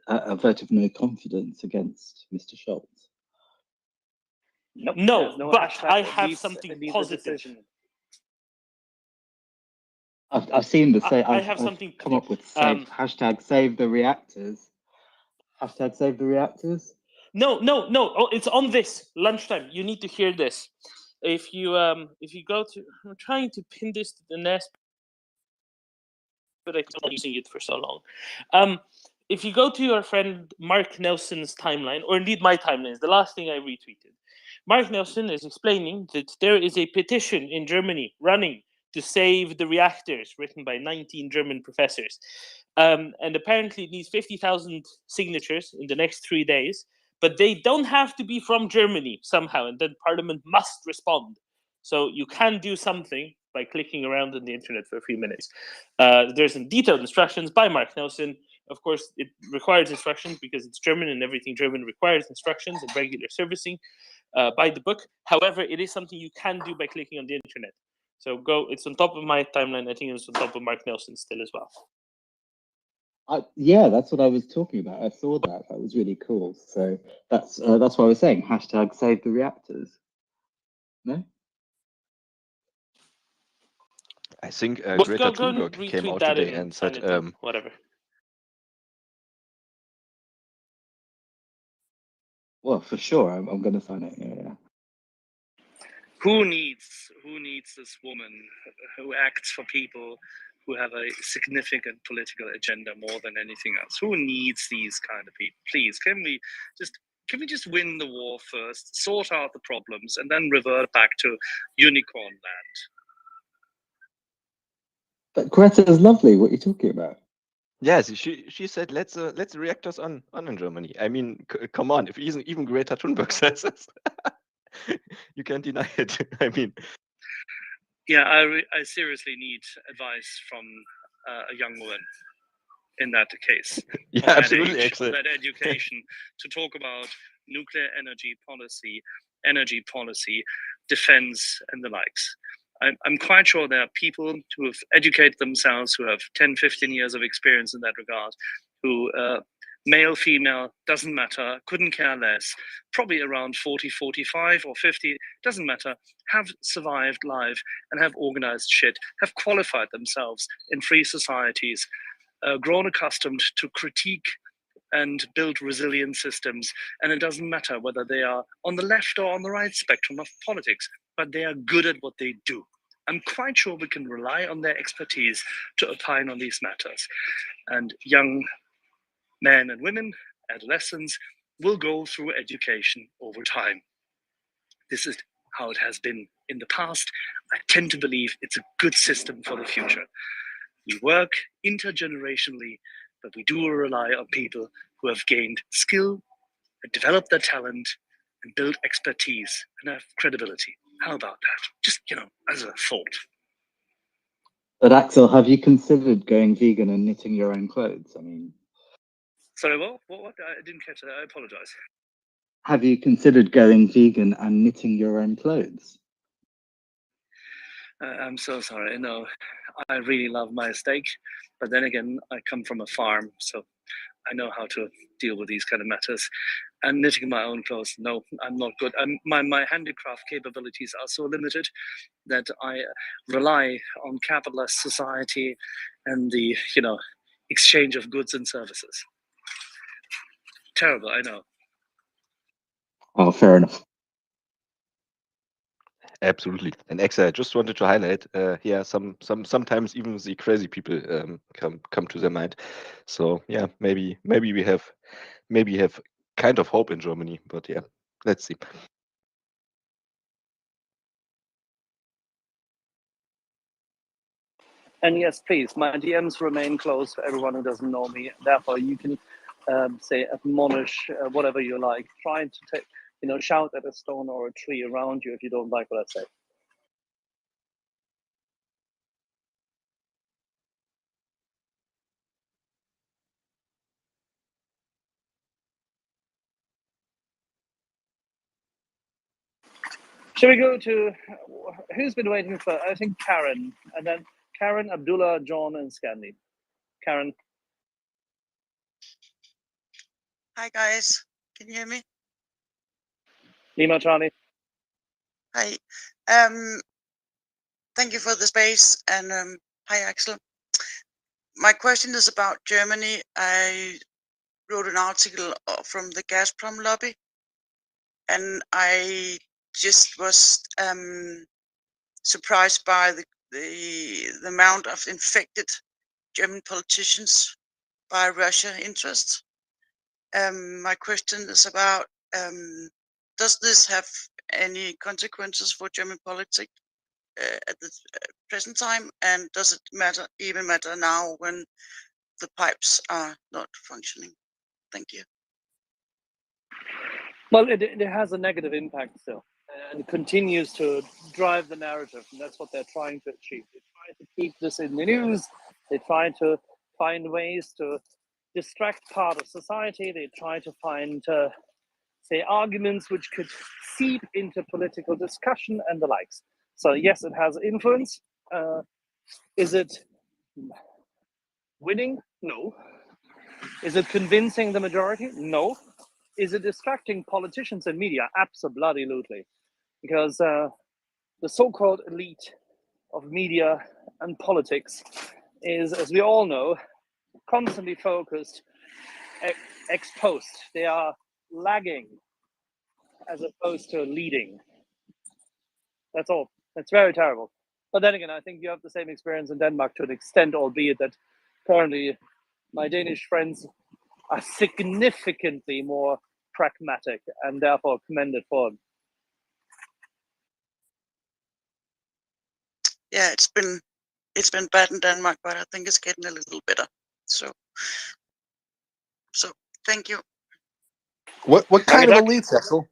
a vote of no confidence against Mr. Scholz? Nope, No, there's no but hashtag. I It have needs- something it needs a positive. decision. I've seen the say. I have I've something come up with save hashtag save the reactors. Hashtag save the reactors. No. Oh, it's on this lunchtime. You need to hear this. If you go to, I'm trying to pin this to the nest, but I'm not using it for so long. If you go to your friend Mark Nelson's timeline, or indeed my timeline, it's the last thing I retweeted. Mark Nelson is explaining that there is a petition in Germany running to save the reactors, written by 19 German professors. And apparently it needs 50,000 signatures in the next 3 days, but they don't have to be from Germany somehow, and then Parliament must respond. So you can do something by clicking around on the internet for a few minutes. There's some detailed instructions by Mark Nelson. Of course, it requires instructions because it's German and everything German requires instructions and regular servicing by the book. However, it is something you can do by clicking on the internet. So it's on top of my timeline. I think it's on top of Mark Nelson still as well. Yeah, that's what I was talking about. I saw that. That was really cool. So that's what I was saying. Hashtag save the reactors. No? I think Well, Greta go and Thunberg came retweet out that today and and sign said, it in, whatever. Well, for sure, I'm going to sign it. Yeah. Who needs this woman who acts for people who have a significant political agenda more than anything else? Who needs these kind of people? Please, can we just win the war first, sort out the problems, and then revert back to unicorn land? But Greta's lovely. What are you talking about? yes, she said, let's the reactors on in Germany. I mean, come on, if even Greta Thunberg says this, you can't deny it. I mean, Yeah, I seriously need advice from a young woman in that case. Yeah, of that absolutely, age, Axel. of that education, to talk about nuclear energy policy, defense, and the likes. I'm quite sure there are people who have educated themselves, who have 10, 15 years of experience in that regard, who male, female, doesn't matter, couldn't care less, probably around 40, 45 or 50, doesn't matter, have survived life and have organized shit, have qualified themselves in free societies, grown accustomed to critique and build resilient systems. And it doesn't matter whether they are on the left or on the right spectrum of politics, but they are good at what they do. I'm quite sure we can rely on their expertise to opine on these matters. And young men and women, adolescents, will go through education over time. This is how it has been in the past. I tend to believe it's a good system for the future. We work intergenerationally, but we do rely on people who have gained skill, and developed their talent, and built expertise and have credibility. How about that? Just, as a thought. But Axel, have you considered going vegan and knitting your own clothes? I mean, Sorry, what? I didn't catch that. I apologize. have you considered going vegan and knitting your own clothes? I'm so sorry. No, I really love my steak, but then again, I come from a farm, so I know how to deal with these kind of matters. And knitting my own clothes, no, I'm not good. My handicraft capabilities are so limited that I rely on capitalist society and the exchange of goods and services. Terrible, I know. Oh, fair enough. Absolutely. And actually, I just wanted to highlight, yeah, sometimes even the crazy people come to their mind. So yeah, maybe we have kind of hope in Germany, but yeah, let's see. And yes, please, my DMs remain closed for everyone who doesn't know me. Therefore, you can say admonish whatever you like. Try to take, shout at a stone or a tree around you if you don't like what I say. Shall we go to who's been waiting for? I think Karen, and then Karen, Abdullah, John, and Scandi. Karen. Hi guys, can you hear me? Lima Charlie. Hi. Thank you for the space and hi Axel. My question is about Germany. I wrote an article from the Gazprom lobby, and I just was surprised by the amount of infected German politicians by Russia interests. My question is about does this have any consequences for German politics at the present time, and does it even matter now when the pipes are not functioning? Thank you. Well, it has a negative impact still, and it continues to drive the narrative, and that's what they're trying to achieve. They try to keep this in the news. They try to find ways to distract part of society. They try to find, say, arguments which could seep into political discussion and the likes. So yes, it has influence. Is it winning? No. Is it convincing the majority? No. Is it distracting politicians and media? Absolutely. Because the so-called elite of media and politics is, as we all know, constantly focused ex post. They are lagging as opposed to leading. That's all. That's very terrible. But then again, I think you have the same experience in Denmark to an extent, albeit that currently my Danish friends are significantly more pragmatic and therefore commended for them. Yeah, it's been bad in Denmark, but I think it's getting a little better. So thank you. What kind of elites, Axel?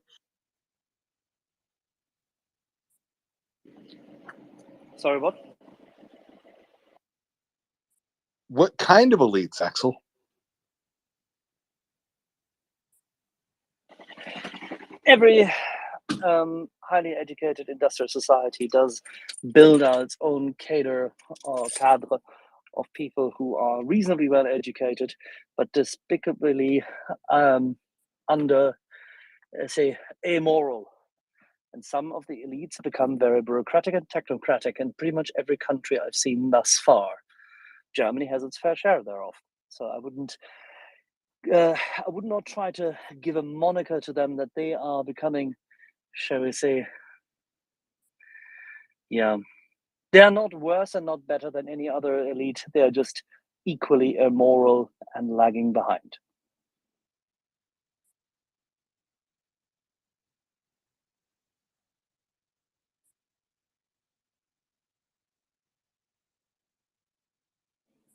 Sorry, what? What kind of elites, Axel? Every highly educated industrial society does build out its own cadre or cadre of people who are reasonably well educated, but despicably under, say, amoral. And some of the elites have become very bureaucratic and technocratic in pretty much every country I've seen thus far. Germany has its fair share thereof. So I would not try to give a moniker to them that they are becoming, shall we say, yeah, they are not worse and not better than any other elite. They are just equally immoral and lagging behind.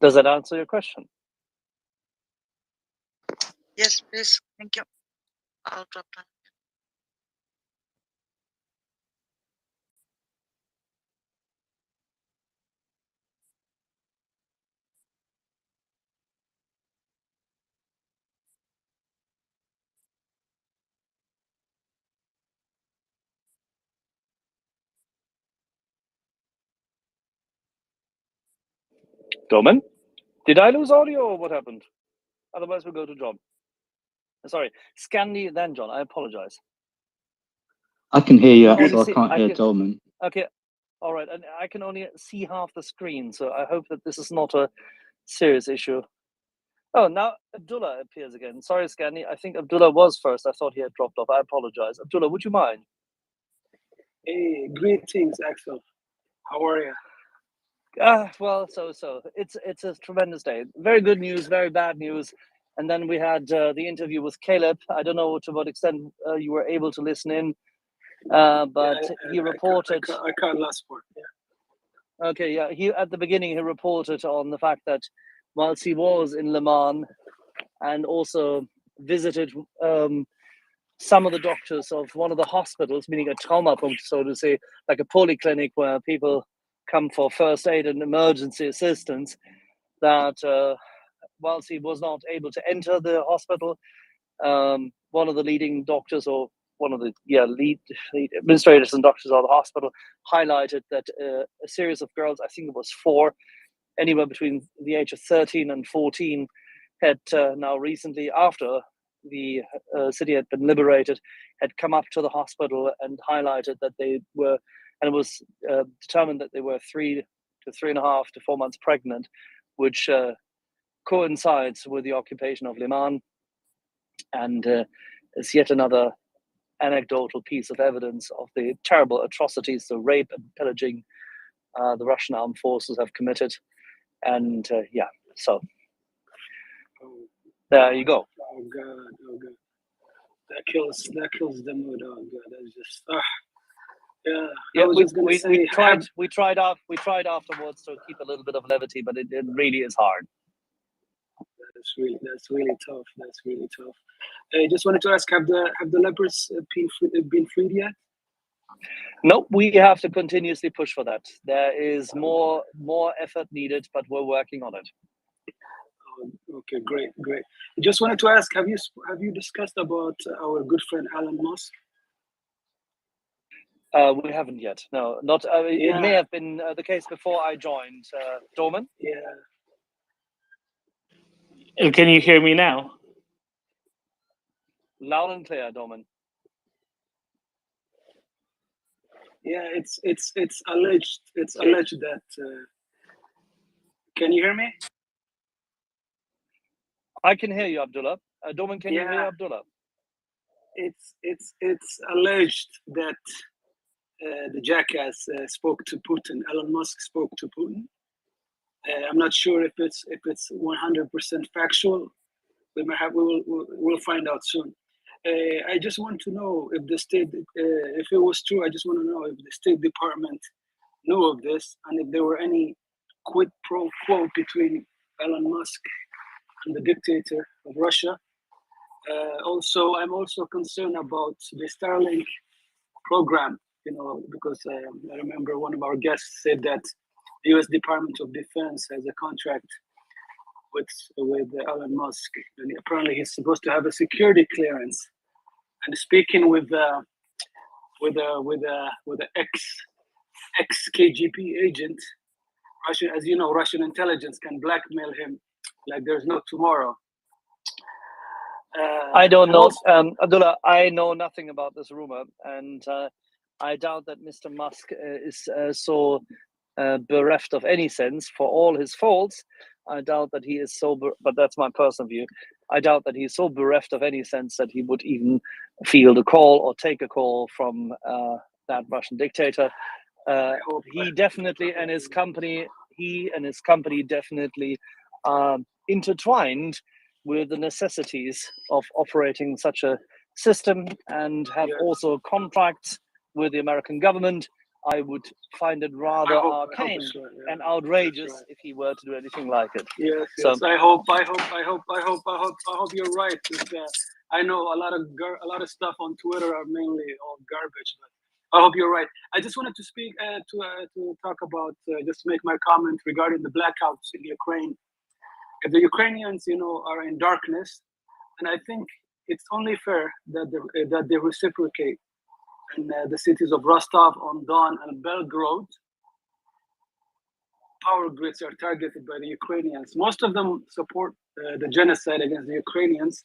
Does that answer your question? Yes, please. Thank you. I'll drop that. Doman, did I lose audio or what happened? Otherwise, we'll go to John. Sorry, Scandi, then John. I apologize. I can hear you, Only Axel. I see- can't I hear can- Dolman. Okay, all right. And I can only see half the screen, so I hope that this is not a serious issue. Oh, now Abdullah appears again. Sorry, Scandi. I think Abdullah was first. I thought he had dropped off. I apologize. Abdullah, would you mind? Hey, greetings, Axel. How are you? Well, so. It's a tremendous day. Very good news, very bad news. And then we had the interview with Caleb. I don't know to what extent you were able to listen in, but he reported. I caught last part. Yeah. Okay, yeah. He at the beginning he reported on the fact that whilst he was in Le Mans and also visited some of the doctors of one of the hospitals, meaning a trauma punkt, so to say, like a polyclinic where people come for first aid and emergency assistance, that whilst he was not able to enter the hospital, one of the leading doctors or one of the lead administrators and doctors of the hospital highlighted that a series of girls, I think it was 4, anywhere between the age of 13 and 14, had now recently, after the city had been liberated, had come up to the hospital and highlighted that they were, and it was determined that they were 3 to 3.5 to 4 months pregnant, which coincides with the occupation of Le Mans, and is yet another anecdotal piece of evidence of the terrible atrocities, the rape and pillaging the Russian armed forces have committed. And so there you go. Oh God. That kills the mood. Oh God, that's just. Yeah, I was just gonna say, we tried afterwards to keep a little bit of levity, but it really is hard. That's really tough. That's really tough. I just wanted to ask: Have the lepers been freed yet? No, we have to continuously push for that. There is more effort needed, but we're working on it. Okay, great. I just wanted to ask: Have you discussed about our good friend Elon Musk? We haven't yet. No, not. It may have been the case before I joined. Dorman? Yeah. Can you hear me now? Loud and clear, Dorman. Yeah, it's alleged. It's alleged that. Can you hear me? I can hear you, Abdullah. Dorman, can you hear Abdullah? It's alleged that the jackass spoke to Putin. Elon Musk spoke to Putin. I'm not sure if it's 100% factual. We'll find out soon. I just want to know if the state, if it was true. I just want to know if the State Department knew of this and if there were any quid pro quo between Elon Musk and the dictator of Russia. Also, I'm also concerned about the Starlink program. Because I remember one of our guests said that the U.S. Department of Defense has a contract with Elon Musk, and apparently he's supposed to have a security clearance. And speaking with the ex KGB agent, Russian, as you know, Russian intelligence can blackmail him like there's no tomorrow. I don't know, Abdullah. I know nothing about this rumor, and I doubt that Mr. Musk is so bereft of any sense for all his faults. I doubt that he is so, but that's my personal view. I doubt that he's so bereft of any sense that he would even field a call or take a call from that Russian dictator. He definitely and his company definitely intertwined with the necessities of operating such a system and have also contracts with the American government. I would find it rather arcane and outrageous if he were to do anything like it. Yes. So, I hope you're right. I know a lot of stuff on Twitter are mainly all garbage, but I hope you're right. I just wanted to speak to talk about just make my comment regarding the blackouts in Ukraine. If the Ukrainians, are in darkness, and I think it's only fair that they reciprocate. And the cities of Rostov-on-Don and Belgorod, power grids are targeted by the Ukrainians. Most of them support the genocide against the Ukrainians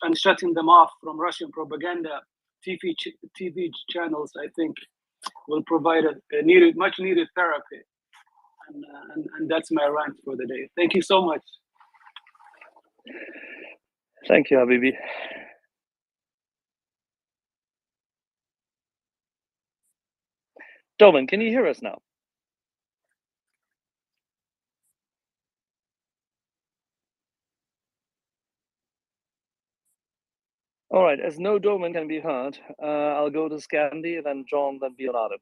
and shutting them off from Russian propaganda. TV channels, I think, will provide a much needed therapy. And that's my rant for the day. Thank you so much. Thank you, Habibi. Doman, can you hear us now? All right, as no Doman can be heard, I'll go to Scandi, then John, then Bionado.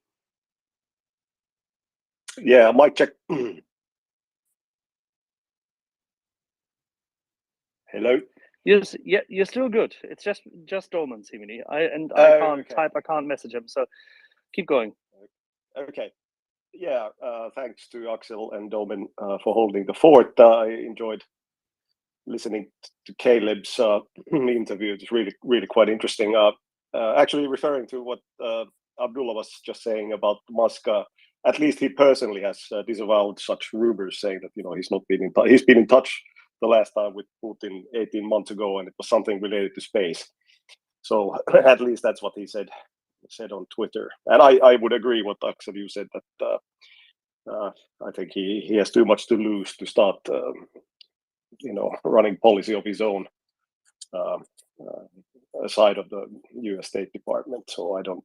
Yeah, mic check. Hello. Yes, yeah, you're still good. It's just Doman, seemingly. I can't okay. type, I can't message him. So keep going. Okay. Yeah, thanks to Axel and Doman for holding the fort. I enjoyed listening to Caleb's interview. It's really quite interesting. Actually, referring to what Abdullah was just saying about Musk, at least he personally has disavowed such rumors, saying that he's not been in touch. He's been in touch the last time with Putin 18 months ago, and it was something related to space. So at least that's what he said on Twitter. And I would agree with Axel. You said that I think he has too much to lose to start running policy of his own aside of the U.S. State Department. So I don't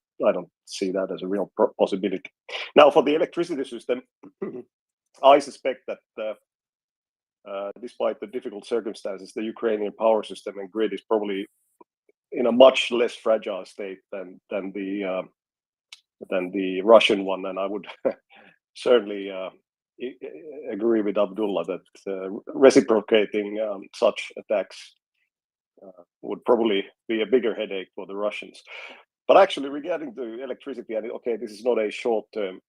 see that as a real possibility. Now, for the electricity system, I suspect that despite the difficult circumstances, the Ukrainian power system and grid is probably in a much less fragile state than the Russian one. And I would certainly agree with Abdullah that reciprocating such attacks would probably be a bigger headache for the Russians. But actually, regarding the electricity, okay, this is not a short-term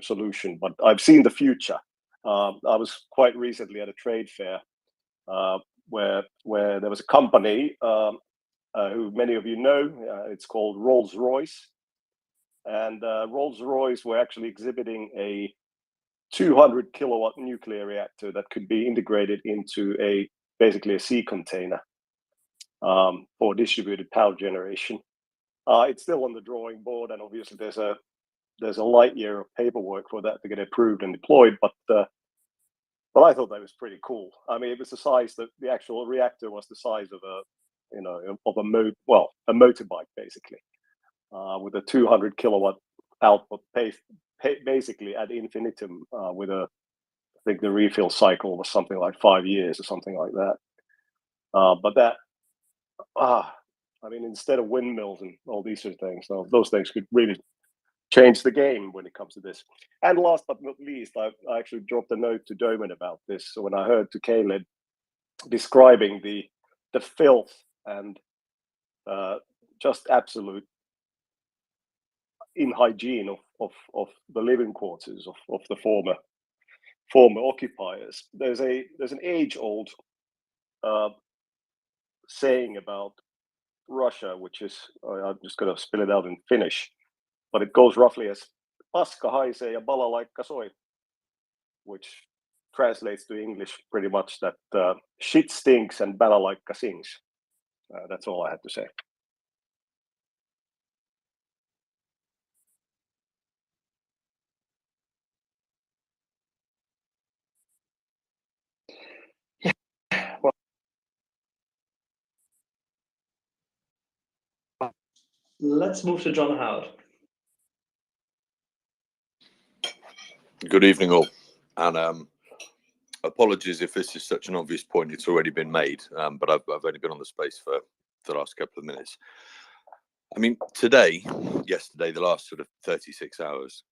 solution, but I've seen the future. I was quite recently at a trade fair where there was a company who many of you know. It's called Rolls-Royce, and Rolls-Royce were actually exhibiting a 200 kilowatt nuclear reactor that could be integrated into basically a sea container for distributed power generation. It's still on the drawing board, and obviously there's a light year of paperwork for that to get approved and deployed. But I thought that was pretty cool. I mean, it was the size that the actual reactor was the size of a motorbike basically, with a 200 kilowatt output, basically ad infinitum, with I think the refill cycle was something like 5 years or something like that. But that, I mean, instead of windmills and all these sort of things, so those things could really change the game when it comes to this. And last but not least, I actually dropped a note to Doman about this. So when I heard to Caleb describing the filth and just absolute inhygiene of the living quarters of the former occupiers, there's an age-old saying about Russia, which is, I'm just going to spell it out in Finnish, but it goes roughly as "paska haisee ja balalaikka soi," which translates to English pretty much that shit stinks and balalaikka sings. That's all I had to say. Let's move to John Howard. Good evening, all, and apologies if this is such an obvious point. It's already been made, but I've only been on the space for the last couple of minutes. I mean, yesterday, the last sort of 36 hours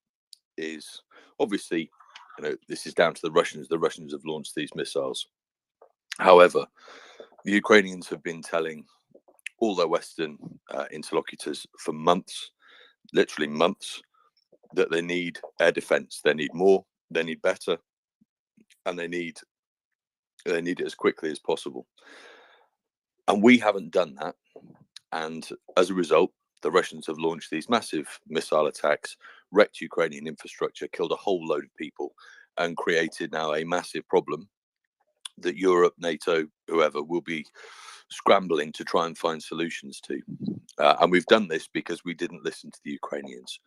is obviously, this is down to the Russians. The Russians have launched these missiles. However, the Ukrainians have been telling all their Western interlocutors for months, literally months, that they need air defense. They need more, they need better, and they need it as quickly as possible. And we haven't done that. And as a result, the Russians have launched these massive missile attacks wrecked Ukrainian infrastructure, killed a whole load of people, and created now a massive problem that Europe, NATO, whoever will be scrambling to try and find solutions to. And we've done this because we didn't listen to the Ukrainians.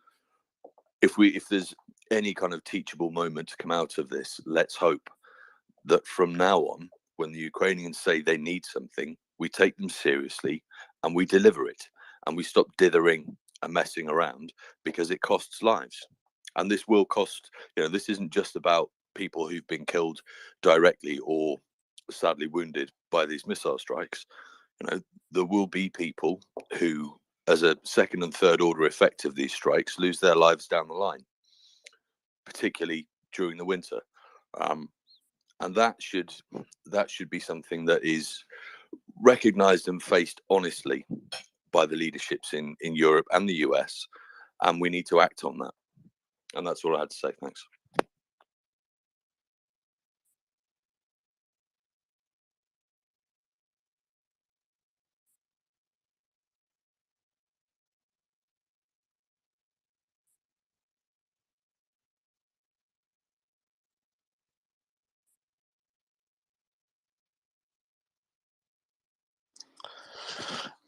If there's any kind of teachable moment to come out of this, let's hope that from now on, when the Ukrainians say they need something, we take them seriously and we deliver it, and we stop dithering and messing around, because it costs lives. And this will cost, this isn't just about people who've been killed directly or sadly wounded by these missile strikes. There will be people who, as a second and third order effect of these strikes, lose their lives down the line, particularly during the winter. And that should be something that is recognized and faced honestly by the leaderships in Europe and the US, and we need to act on that. And that's all I had to say. Thanks.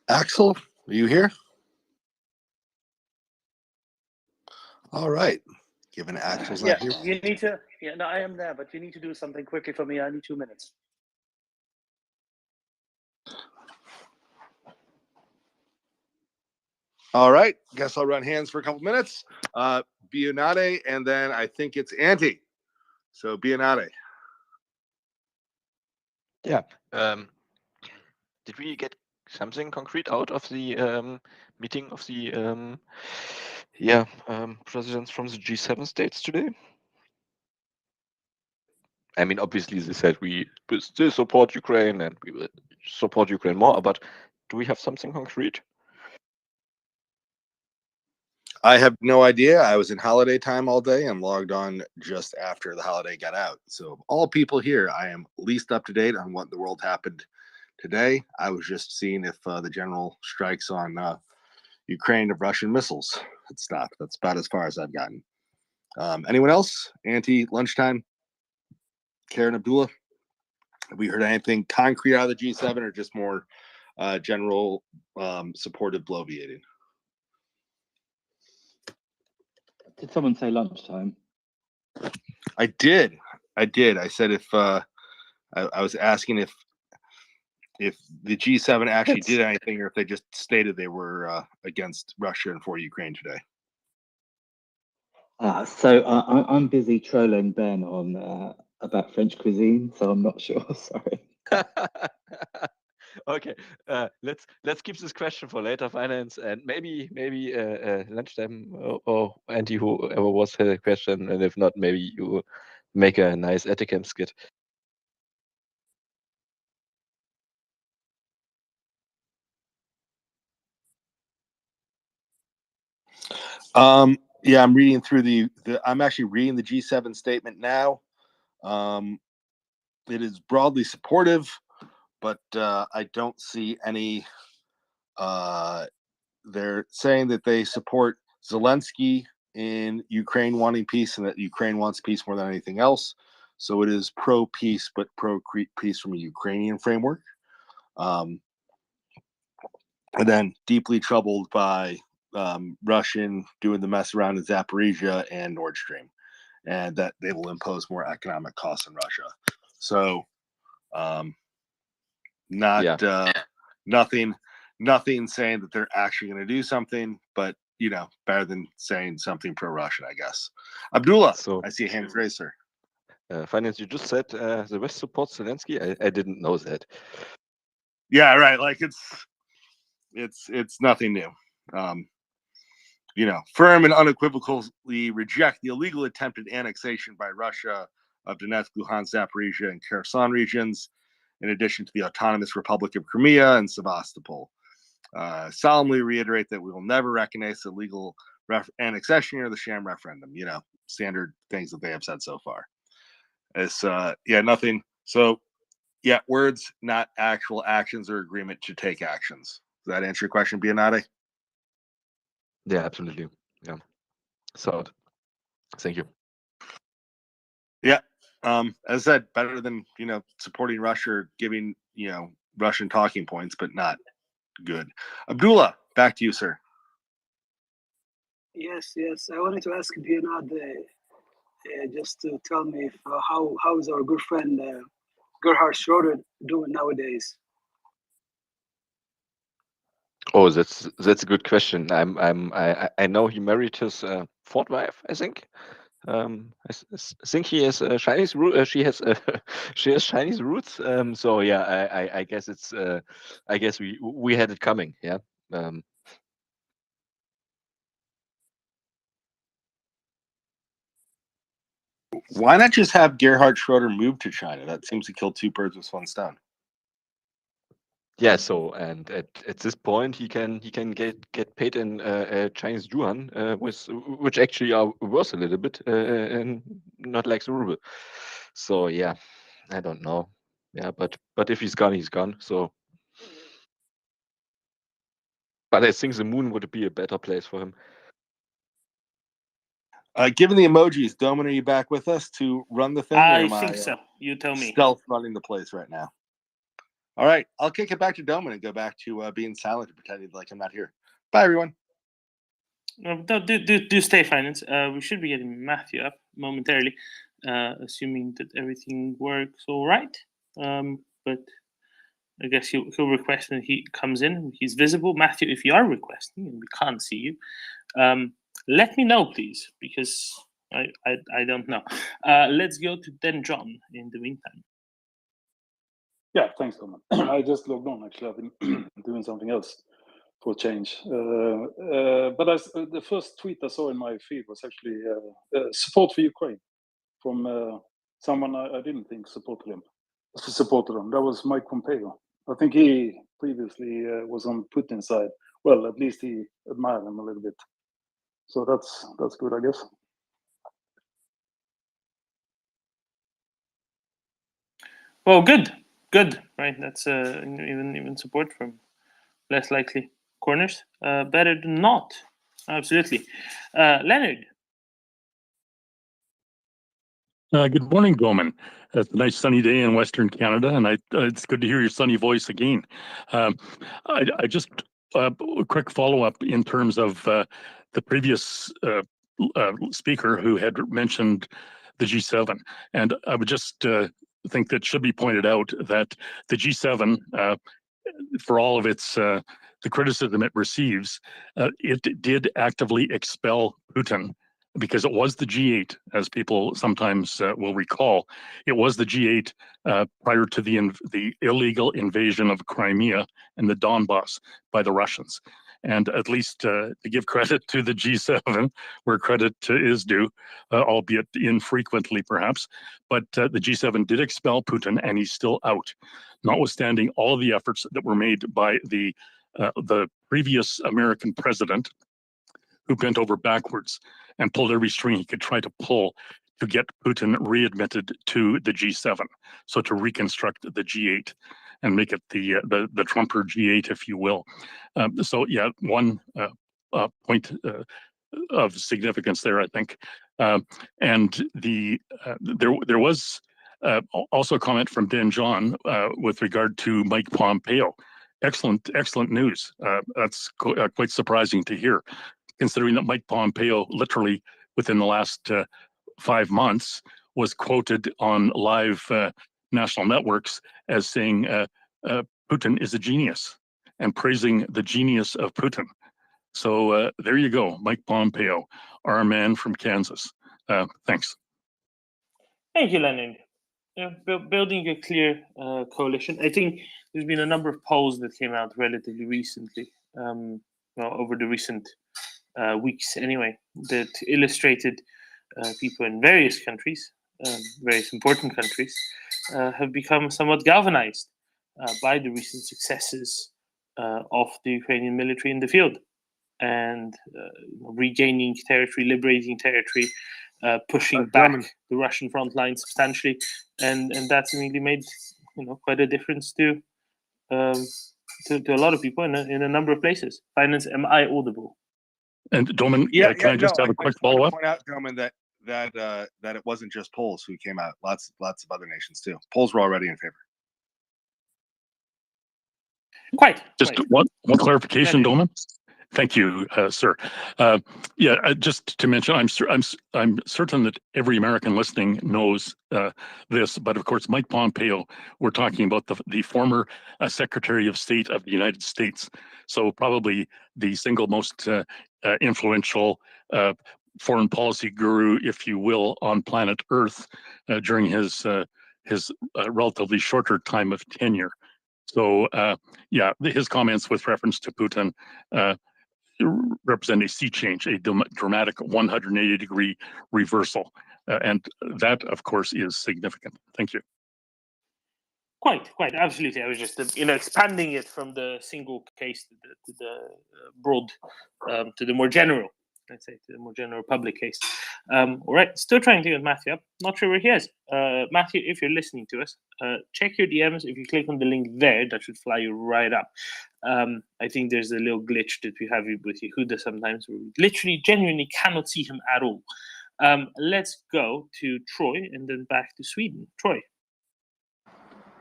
Axel, are you here? All right. Given Axel's Yeah, not here. you need to. Yeah, no, I am there, but you need to do something quickly for me. I need 2 minutes. All right. Guess I'll run hands for a couple minutes. Bionade, and then I think it's Antti. So Bionade. Yeah. Did we get something concrete out of the meeting of the presidents from the G7 states today? I mean, obviously they said we still support Ukraine and we will support Ukraine more, but do we have something concrete? I have no idea. I was in holiday time all day and logged on just after the holiday got out. So all people here, I am least up to date on what in the world happened today. I was just seeing if the general strikes on Ukraine of Russian missiles had stopped. That's about as far as I've gotten. Anyone else? Antti, lunchtime? Karen, Abdullah? Have we heard anything concrete out of the G7 or just more general supportive bloviating? Did someone say lunchtime? I did. I said if I was asking if the G7 actually did anything or if they just stated they were against Russia and for Ukraine today. So I'm busy trolling Ben on about French cuisine, so I'm not sure. Sorry. Okay, let's keep this question for later, finance, and maybe lunchtime or Antti, whoever was the question, and if not, maybe you make a nice etiquette skit. Yeah, I'm reading through I'm actually reading the G7 statement now. It is broadly supportive, but I don't see any. They're saying that they support Zelensky in Ukraine wanting peace and that Ukraine wants peace more than anything else. So it is pro-peace, but pro-peace from a Ukrainian framework. And then deeply troubled by Russian doing the mess around in Zaporizhia and Nord Stream, and that they will impose more economic costs on Russia. So nothing saying that they're actually going to do something, but better than saying something pro-Russian, I guess. Abdullah, I see a hand raised, sir. Finance, you just said the West supports Zelensky. I didn't know that. Yeah, right. Like it's nothing new. Firm and unequivocally reject the illegal attempted annexation by Russia of Donetsk, Luhansk, Zaporizhia, and Kherson regions, in addition to the Autonomous Republic of Crimea and Sevastopol. Solemnly reiterate that we will never recognize the legal annexation or the sham referendum. Standard things that they have said so far. It's nothing. So, words, not actual actions or agreement to take actions. Does that answer your question, Bionade? Yeah, absolutely. Yeah. So, thank you. Yeah. As I said, better than supporting Russia or giving Russian talking points, but not good. Abdullah, back to you, sir. Yes. I wanted to ask Bernard just to tell me if, how is our good friend Gerhard Schroeder doing nowadays? Oh, that's a good question. I know he married his fourth wife, I think. Think he has Chinese root. She has she has Chinese roots. So yeah, I guess it's I guess we had it coming. Yeah. Why not just have Gerhard Schroeder move to China? That seems to kill two birds with one stone. Yeah. So and at this point he can get paid in Chinese yuan, which actually are worth a little bit, and not like the ruble. So yeah, I don't know. Yeah, but if he's gone, he's gone. So. But I think the moon would be a better place for him. Given the emojis, Domin, are you back with us to run the thing? I think so. You tell me. Stealth running the place right now. All right, I'll kick it back to Domin and go back to being silent and pretending like I'm not here. Bye, everyone. No, do stay, Finance. We should be getting Matthew up momentarily, assuming that everything works all right. But I guess he'll request when he comes in. He's visible. Matthew, if you are requesting and we can't see you, let me know, please, because I don't know. Let's go to then John in the meantime. Yeah, thanks, Tom. I just logged on, actually. I've been doing something else for a change. But the first tweet I saw in my feed was actually support for Ukraine from someone I didn't think supported them. That was Mike Pompeo. I think he previously was on Putin's side. Well, at least he admired him a little bit. So that's good, I guess. Well, good, right? That's even support from less likely corners. Better than not. Absolutely. Leonard. Good morning, Bowman. It's a nice sunny day in Western Canada, and it's good to hear your sunny voice again. I just a quick follow-up in terms of the previous speaker who had mentioned the G7, and I would just think that should be pointed out that the G7, for all of its the criticism it receives, it did actively expel Putin, because it was the G8, as people sometimes will recall. It was the G8 prior to the illegal invasion of Crimea and the Donbass by the Russians. And at least to give credit to the G7, where credit is due, albeit infrequently perhaps, but the G7 did expel Putin, and he's still out, notwithstanding all of the efforts that were made by the previous American president, who bent over backwards and pulled every string he could try to pull to get Putin readmitted to the G7. So to reconstruct the G8 and make it the Trumper G8, if you will. So yeah, one point of significance there, I think. And there was also a comment from Dan John with regard to Mike Pompeo. Excellent news. That's quite surprising to hear, considering that Mike Pompeo, literally within the last 5 months, was quoted on live national networks as saying Putin is a genius and praising the genius of Putin. So there you go, Mike Pompeo, our man from Kansas. Thanks. Thank you, Leonard. Building a clear coalition. I think there's been a number of polls that came out relatively recently, over the recent weeks anyway, that illustrated people in various countries, various important countries, have become somewhat galvanized by the recent successes of the Ukrainian military in the field, and regaining territory, liberating territory, pushing back the Russian front line substantially, and that's really made quite a difference to a lot of people in a number of places. Finance, am I audible? And Doman, can I just have a quick follow up? Point out, Doman, that it wasn't just Poles who came out. Lots of other nations too. Poles were already in favor. Just one clarification, Doman. Thank you, sir. Just to mention, I'm certain that every American listening knows this, but of course, Mike Pompeo. We're talking about the former Secretary of State of the United States. So probably the single most influential foreign policy guru, if you will, on planet Earth during his relatively shorter time of tenure. So his comments with reference to Putin represent a sea change, a dramatic 180-degree reversal. And that, of course, is significant. Thank you. Quite, absolutely. I was just, expanding it from the single case to the broad, to the more general, let's say, to the more general public case. All right, still trying to get Matthew up. Not sure where he is. Matthew, if you're listening to us, check your DMs. If you click on the link there, that should fly you right up. I think there's a little glitch that we have with Yehuda sometimes, where we literally, genuinely cannot see him at all. Let's go to Troy and then back to Sweden. Troy.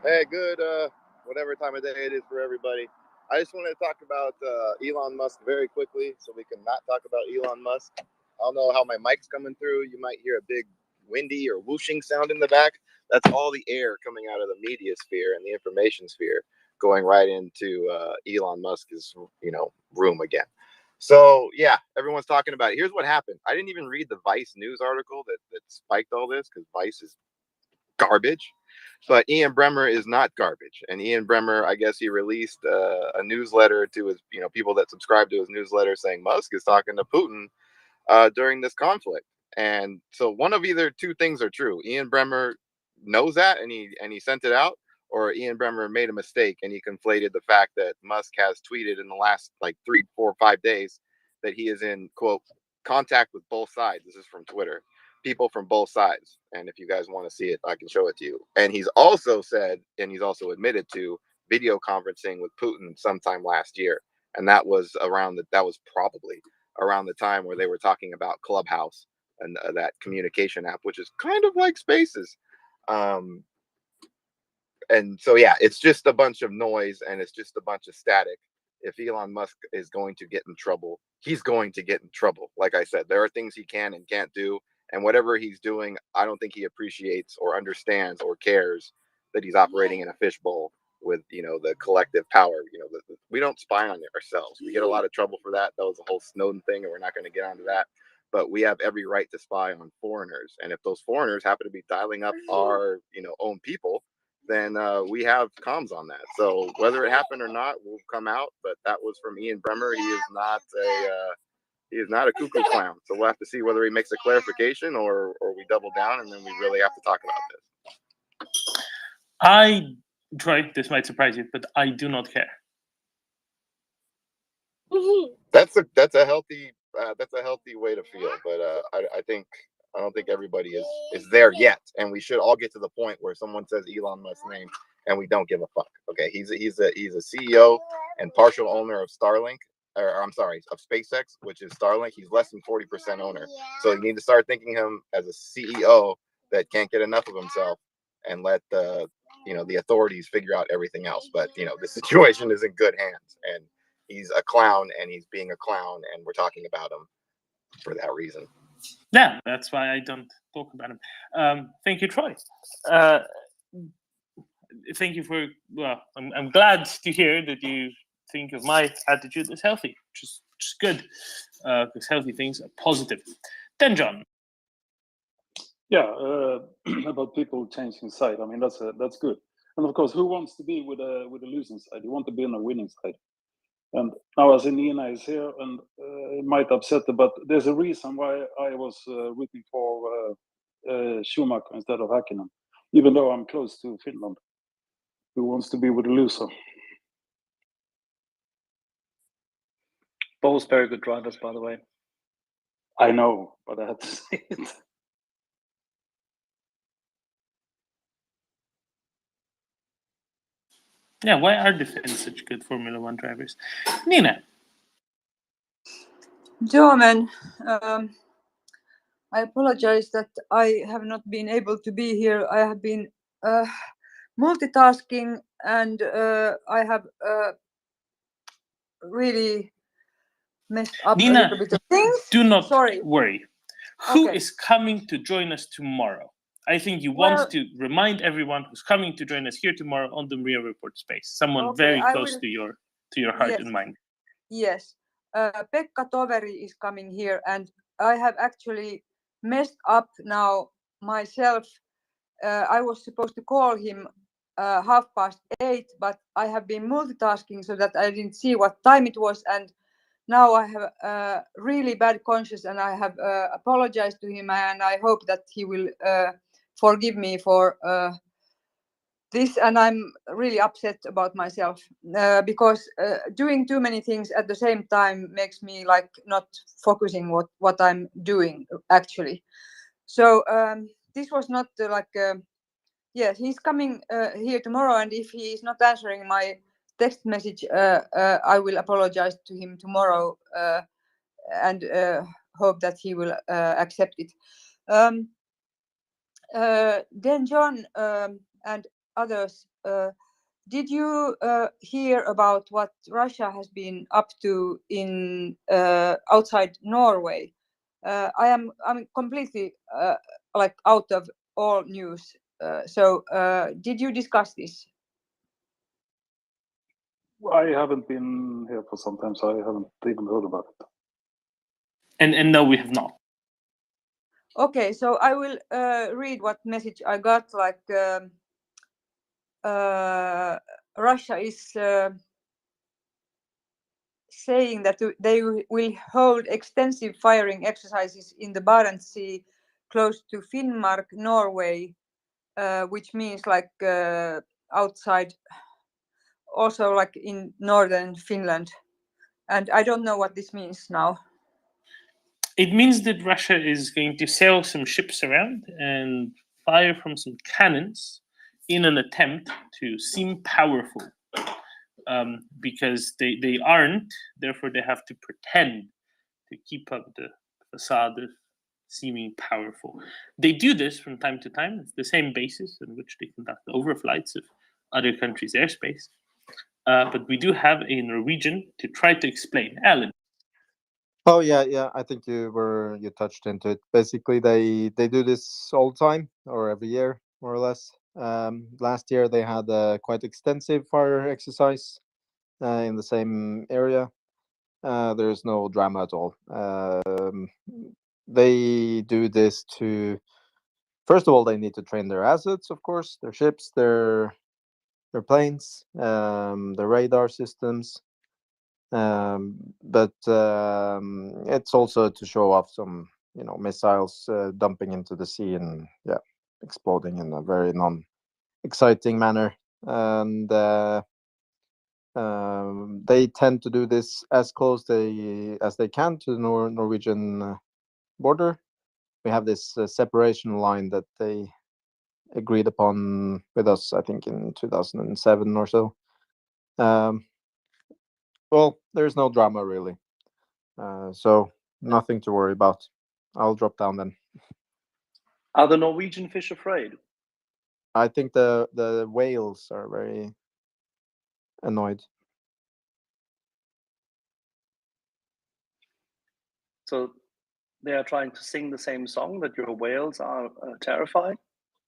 Hey, good, whatever time of day it is for everybody. I just wanted to talk about Elon Musk very quickly so we can not talk about Elon Musk. I don't know how my mic's coming through. You might hear a big windy or whooshing sound in the back. That's all the air coming out of the media sphere and the information sphere going right into Elon Musk's, room again. So, yeah, everyone's talking about it. Here's what happened. I didn't even read the Vice news article that spiked all this because Vice is garbage. But Ian Bremmer is not garbage. And Ian Bremmer, I guess he released a newsletter to his, people that subscribe to his newsletter saying Musk is talking to Putin during this conflict. And so one of either two things are true. Ian Bremmer knows that and he sent it out, or Ian Bremmer made a mistake and he conflated the fact that Musk has tweeted in the last 3, 4, 5 days that he is in, quote, contact with both sides. This is from Twitter. People from both sides. And if you guys want to see it, I can show it to you. And he's also said, and he's also admitted to video conferencing with Putin sometime last year. And that was probably around the time where they were talking about Clubhouse and that communication app, which is kind of like Spaces. And so, yeah, it's just a bunch of noise and it's just a bunch of static. If Elon Musk is going to get in trouble, he's going to get in trouble. Like I said, there are things he can and can't do. And whatever he's doing, I don't think he appreciates or understands or cares that he's operating in a fishbowl with, the collective power. We don't spy on ourselves. We get a lot of trouble for that. That was the whole Snowden thing, and we're not going to get onto that. But we have every right to spy on foreigners. And if those foreigners happen to be dialing up our, own people, then we have comms on that. So whether it happened or not will come out. But that was from Ian Bremmer. He is not a cuckoo clown. So we'll have to see whether he makes a clarification or we double down and then we really have to talk about this. Troy, this might surprise you, but I do not care. That's a healthy way to feel, but I don't think everybody is there yet, and we should all get to the point where someone says Elon Musk's name and we don't give a fuck. Okay, he's a CEO and partial owner of Starlink. Of SpaceX, which is Starlink. He's less than 40% owner. So you need to start thinking him as a CEO that can't get enough of himself and let the authorities figure out everything else. But, the situation is in good hands and he's a clown and he's being a clown and we're talking about him for that reason. Yeah, that's why I don't talk about him. Thank you, Troy. Thank you for, I'm glad to hear that you think of my attitude as healthy, which is good, because healthy things are positive. Then John. Yeah, about people changing side. I mean, that's good. And of course, who wants to be with a losing side? You want to be on a winning side. And now, as Nina is here, and it might upset her, but there's a reason why I was rooting for Schumacher instead of Hakkinen, even though I'm close to Finland. Who wants to be with a loser? Both very good drivers, by the way. I know, but I had to say it. Yeah, why are the Finns such good Formula One drivers? Nina. Domen, I apologize that I have not been able to be here. I have been multitasking, and I have really messed up a Nina, little bit of things. do not Sorry. worry. Who Okay. is coming to join us tomorrow? I think you Well, want to remind everyone who's coming to join us here tomorrow on the MriyaReport space. Someone Okay, very I close will. to your heart Yes. and mind. Yes. Pekka Toveri is coming here, and I have actually messed up now myself. I was supposed to call him 8:30, but I have been multitasking so that I didn't see what time it was, and now I have really bad conscience, and I have apologized to him, and I hope that he will forgive me for this. And I'm really upset about myself because doing too many things at the same time makes me like not focusing what I'm doing actually. So this was not yes, he's coming here tomorrow, and if he is not answering my text message, I will apologize to him tomorrow and hope that he will accept it. Then John and others, did you hear about what Russia has been up to in outside Norway? I'm completely like out of all news. So did you discuss this? I haven't been here for some time, so I haven't even heard about it. And no, we have not. Okay, so I will read what message I got. Like Russia is saying that they will hold extensive firing exercises in the Barents Sea, close to Finnmark, Norway, which means like outside, also like in northern Finland. And I don't know what this means now. It means that Russia is going to sail some ships around and fire from some cannons in an attempt to seem powerful. Because they aren't, therefore they have to pretend to keep up the facade of seeming powerful. They do this from time to time. It's the same basis on which they conduct overflights of other countries' airspace. But we do have a Norwegian to try to explain. Alan. Oh yeah. I think you touched into it. Basically, they do this all the time or every year, more or less. Last year they had a quite extensive fire exercise in the same area. There's no drama at all. They do this to, first of all, they need to train their assets, of course, their ships, their planes, their radar systems. But it's also to show off some, missiles dumping into the sea and exploding in a very non-exciting manner. And they tend to do this as close as they can to the Norwegian border. We have this separation line that they agreed upon with us, I think, in 2007 or so. Well, there's no drama really, so nothing to worry about. I'll drop down then. Are the Norwegian fish afraid? I think the whales are very annoyed. So they are trying to sing the same song, that your whales are terrified?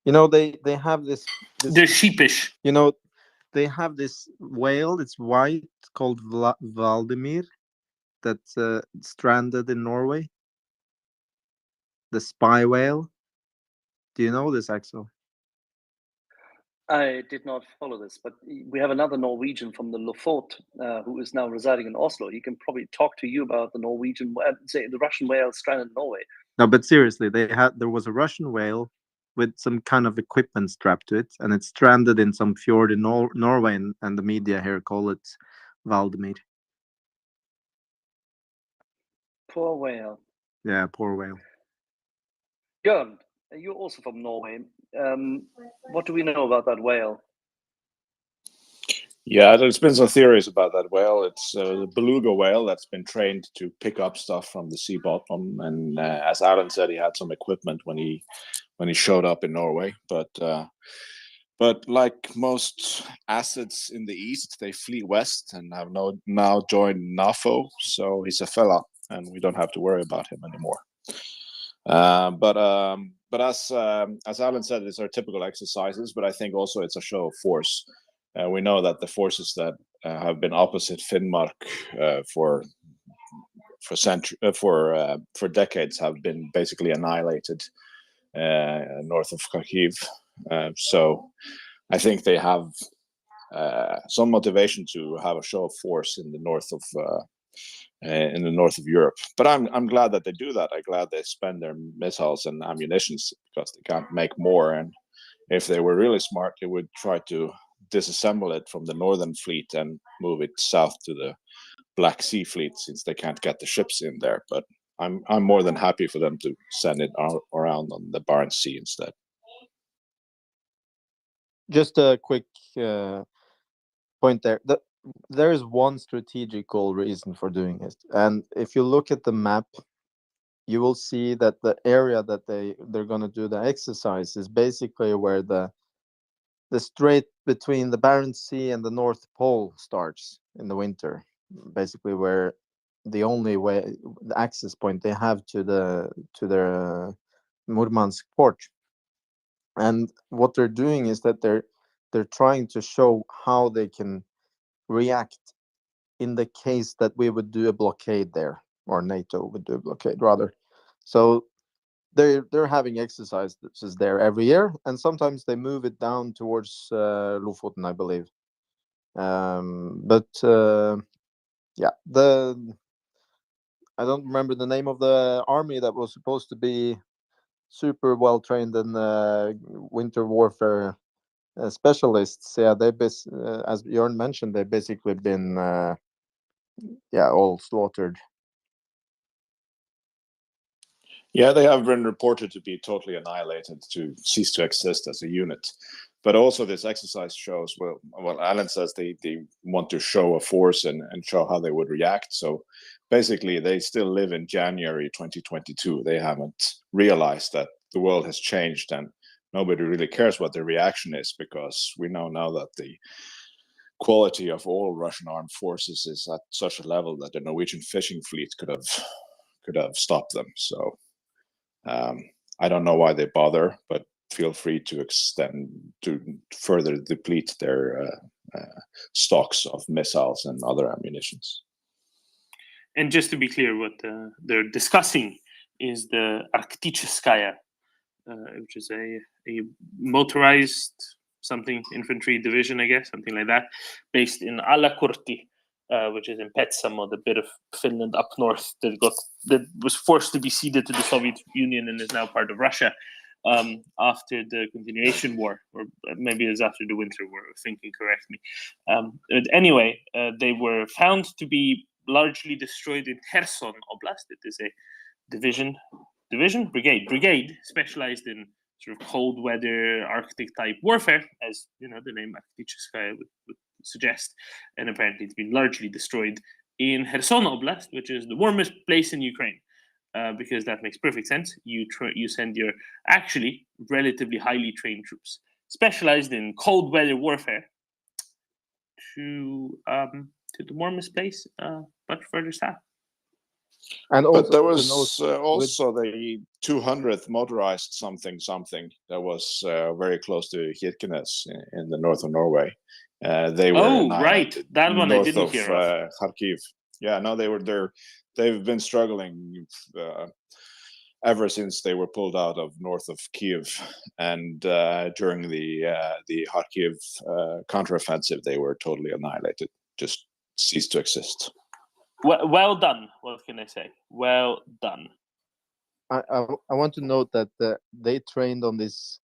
They have this. They're sheepish. They have this whale. It's white, called Valdemir, that's stranded in Norway. The spy whale. Do you know this, Axel? I did not follow this, but we have another Norwegian from the Lofot who is now residing in Oslo. He can probably talk to you about the Russian whale stranded in Norway. No, but seriously, there was a Russian whale with some kind of equipment strapped to it, and it's stranded in some fjord in Norway, and the media here call it Valdemir. Poor whale. Yeah, poor whale. Jörn, you're also from Norway. What do we know about that whale? Yeah, there's been some theories about that whale. It's the beluga whale that's been trained to pick up stuff from the sea bottom, and as Alan said, he had some equipment when he showed up in Norway. But like most assets in the east, they flee west and have now joined NAFO. So he's a fella, and we don't have to worry about him anymore. But as Alan said, it's our typical exercises. But I think also it's a show of force. We know that the forces that have been opposite Finnmark for decades have been basically annihilated north of Kharkiv. So I think they have some motivation to have a show of force in the north of Europe. But I'm glad that they do that. I'm glad they spend their missiles and ammunitions because they can't make more. And if they were really smart, they would try to disassemble it from the northern fleet and move it south to the Black Sea fleet, since they can't get the ships in there. But I'm more than happy for them to send it around on the Barents Sea instead. Just a quick point there. There is one strategical reason for doing it, and if you look at the map, you will see that the area that they're going to do the exercise is basically where the strait between the Barents Sea and the North Pole starts in the winter. Basically, where the only way, the access point they have to their Murmansk port. And what they're doing is that they're trying to show how they can react in the case that we would do a blockade there, or NATO would do a blockade rather. So they're having exercises there every year, and sometimes they move it down towards Lofoten, I believe. Yeah, I don't remember the name of the army that was supposed to be super well trained in winter warfare specialists. Yeah, as Björn mentioned, they've basically been all slaughtered. Yeah, they have been reported to be totally annihilated, to cease to exist as a unit. But also this exercise shows, well, Alan says they want to show a force and show how they would react. So basically, they still live in January 2022. They haven't realized that the world has changed and nobody really cares what their reaction is, because we know now that the quality of all Russian armed forces is at such a level that the Norwegian fishing fleet could have stopped them. So I don't know why they bother, but feel free to further deplete their stocks of missiles and other ammunitions. And just to be clear, what they're discussing is the Arkticheskaya, which is a motorized infantry division, I guess, something like that, based in Alakurti, which is in Petsamo, the bit of Finland up north that was forced to be ceded to the Soviet Union and is now part of Russia after the continuation war, or maybe it's after the winter war, thinking correctly. Anyway, they were found to be largely destroyed in Kherson Oblast. It is a brigade specialized in sort of cold weather Arctic type warfare, as you know the name Arkticheskaya would suggest, and apparently it's been largely destroyed in Kherson Oblast, which is the warmest place in Ukraine, because that makes perfect sense. You send your actually relatively highly trained troops specialized in cold weather warfare to the warmest place much further south. And but there was also the 200th motorized something that was very close to Kirkenes in the north of Norway. They were right, that one I didn't hear of. Kharkiv. Yeah, no, they were there. They've been struggling ever since they were pulled out of north of Kiev, and during the Kharkiv counteroffensive, they were totally annihilated, just ceased to exist. Well done. What can I say? Well done. I want to note that they trained on this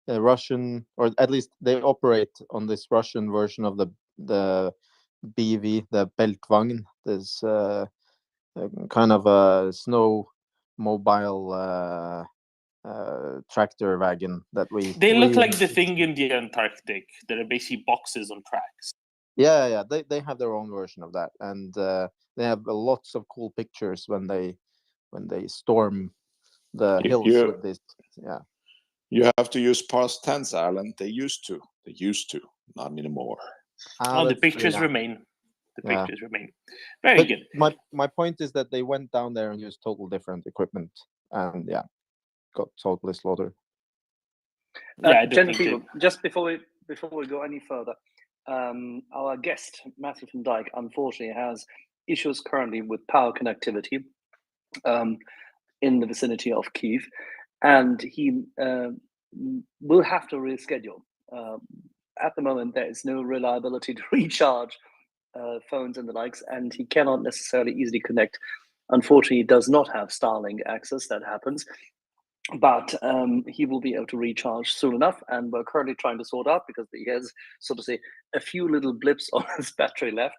Russian, or at least they operate on this Russian version of the BV, the Beltvagn, this kind of a snow mobile tractor wagon that They look like the thing in the Antarctic that are basically boxes on tracks. Yeah, they have their own version of that, and they have lots of cool pictures when they storm the hills with this. Yeah. You have to use past tense, Alan. They used to, not anymore. Oh, the pictures remain. The pictures remain. Very good. My point is that they went down there and used total different equipment, and got totally slaughtered. Gentlemen, just before we go any further, our guest Matthew van Dijk unfortunately has issues currently with power connectivity in the vicinity of Kiev, and he will have to reschedule. At the moment, there is no reliability to recharge phones and the likes, and he cannot necessarily easily connect. Unfortunately, he does not have Starlink access. That happens. But he will be able to recharge soon enough, and we're currently trying to sort out because he has, so to say, a few little blips on his battery left.